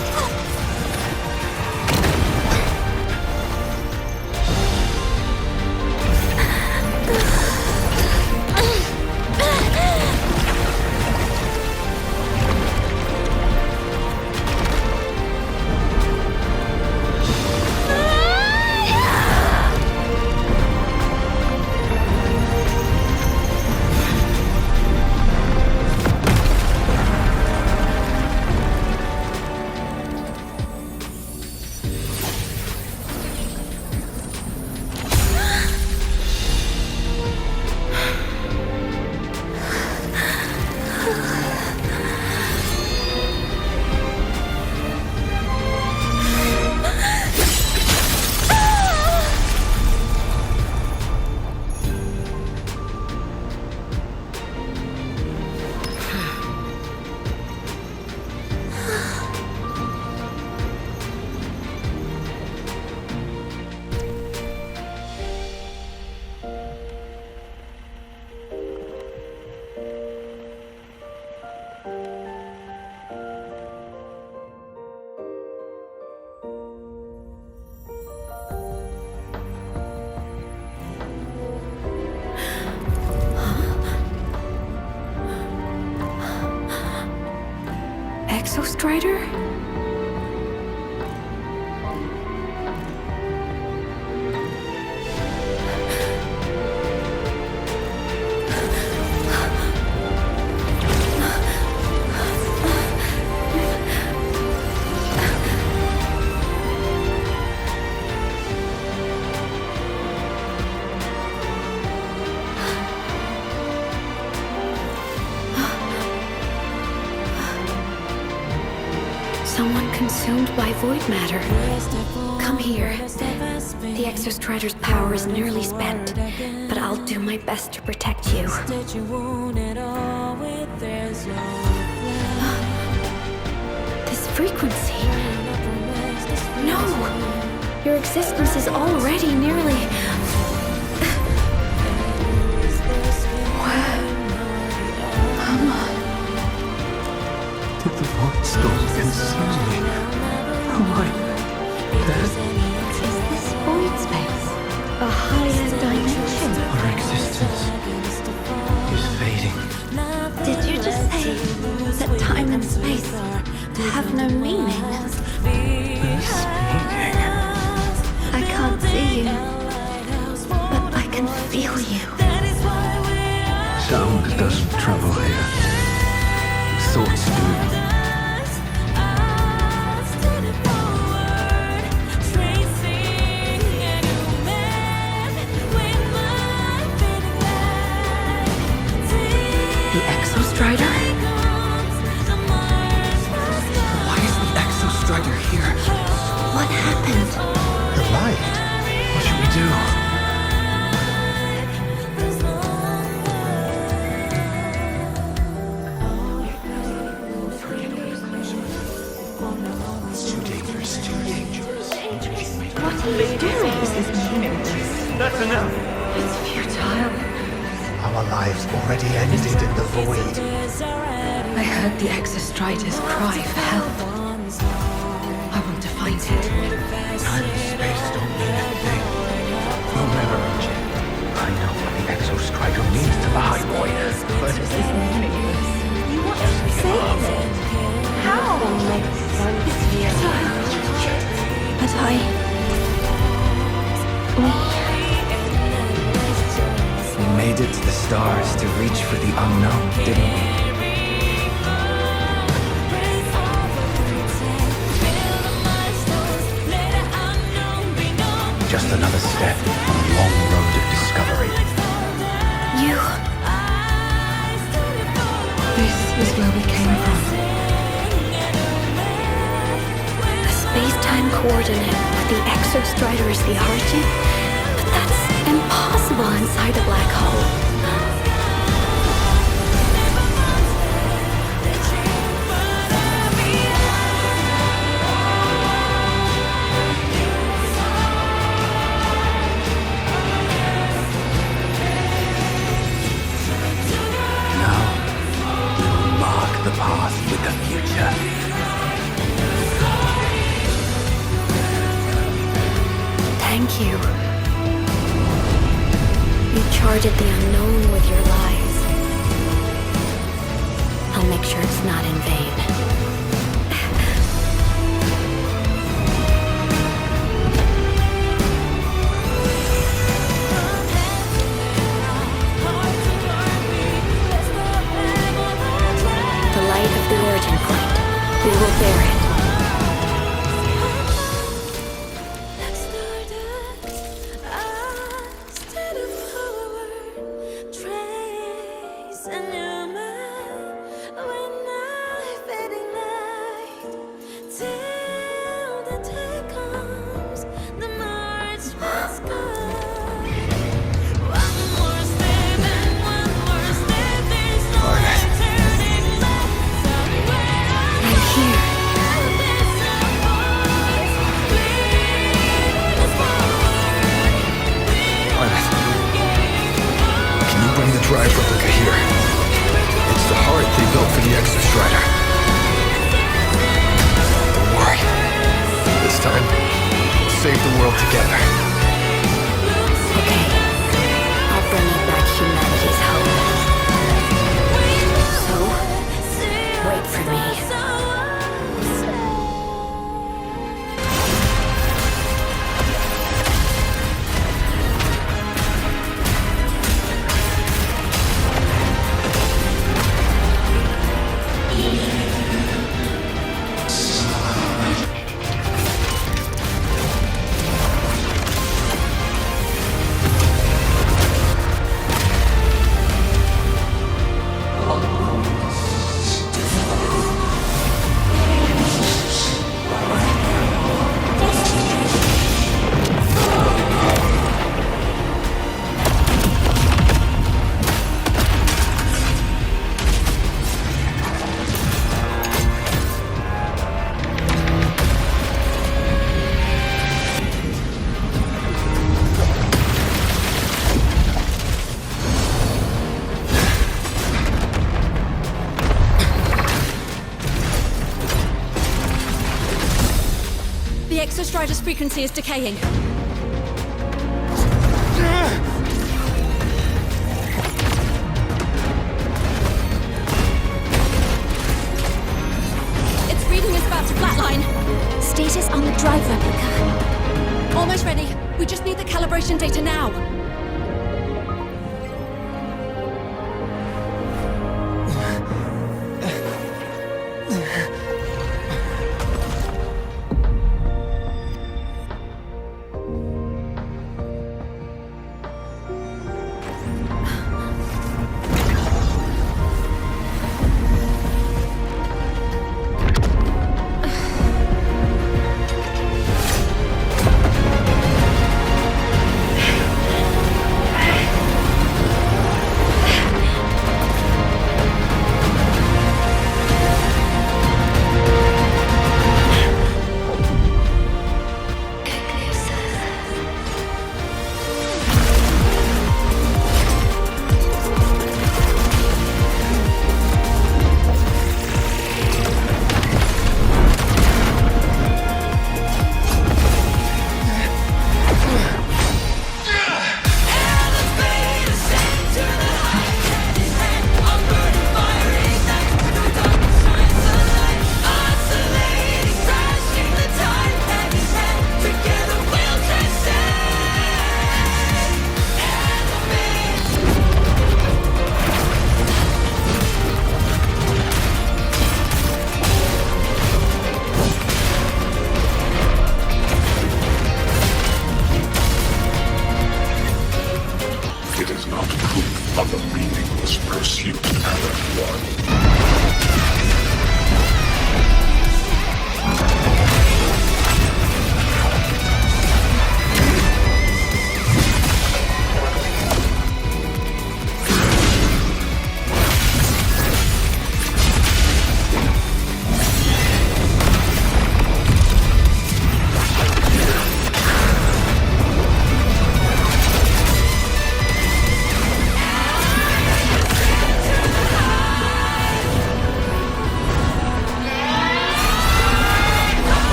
Exostrider? Someone consumed by void matter. Come here. The Exostrider's power is nearly spent, but I'll do my best to protect you. This frequency. No! Your existence is already nearly... Where am I? Did the void storm consume me? Am I dead? Is this void space a higher dimension? Our existence is fading. Did you just say that time and space have no meaning? I can't see you, but I can feel you. Sound doesn't travel here. Thoughts do. The Exostrider? Why is the Exostrider here? What happened? The light. What should we do? What are you doing? That's enough. It's futile. Our lives already ended in the void. I heard the Exostrider's cry for help. I want to find it. Time and space don't mean a thing. You'll never reach it. I know what the Exostrider means to the High Boy, but this is meaningless. You want to save it? How? It's futile. But We made it to the stars to reach for the unknown, didn't we? Just another step on a long road of discovery. you... This is where we came from. A space-time coordinate with the Exostrider as the origin? But that's impossible inside a black hole. Now, we will mark the path with the future. Thank you. You charted the unknown with your lies. I'll make sure it's not in vain. The light of the origin point. We will bear it. Drive replica here. It's the heart they built for the Exostrider. Don't worry. This time, we'll save the world together. Okay. I'll bring you back humanity's hope. So, wait for me. exostrider's frequency is decaying. Its reading is about to flatline. Status on the drive replica. Almost ready. We just need the calibration data now.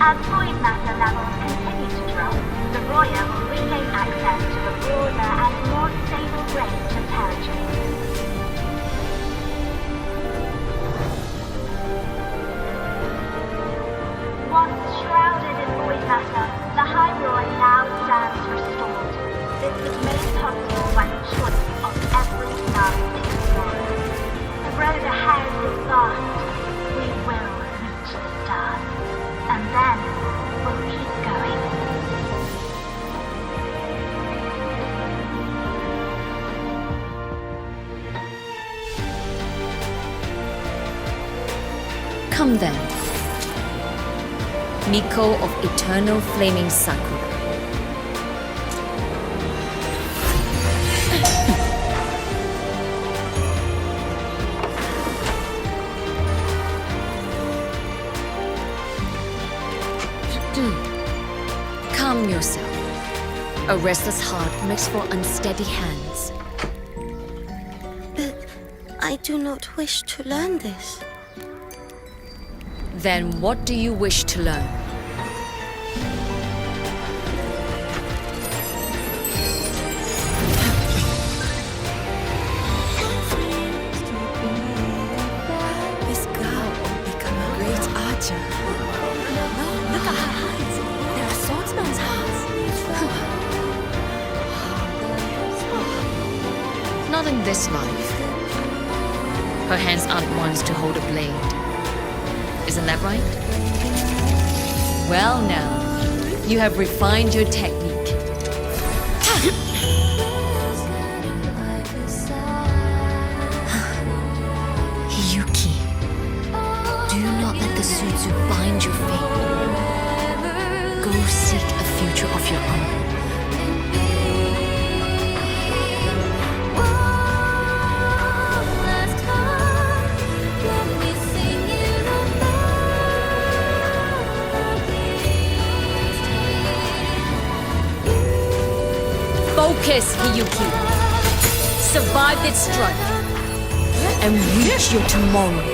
As void matter levels continue to drop, the Roya will regain access to a broader and more stable range of territory. Once shrouded in void matter, the High Roy now stands restored. This was made possible by the choice of every young explorer. The road ahead is vast, Come then, Miko of Eternal Flaming Sakura. Calm yourself. A restless heart makes for unsteady hands. But I do not wish to learn this. Then what do you wish to learn? This girl will become a great archer. No, look at her hands. They are swordsman's hands. Not in this life. Her hands aren't ones to hold a blade. Isn't that right? Well now, you have refined your technique. Hiyuki, do not let the Suzu bind your fate. Go seek a future of your own. Focus, Hiyuki. Survive this strike and reach your tomorrow.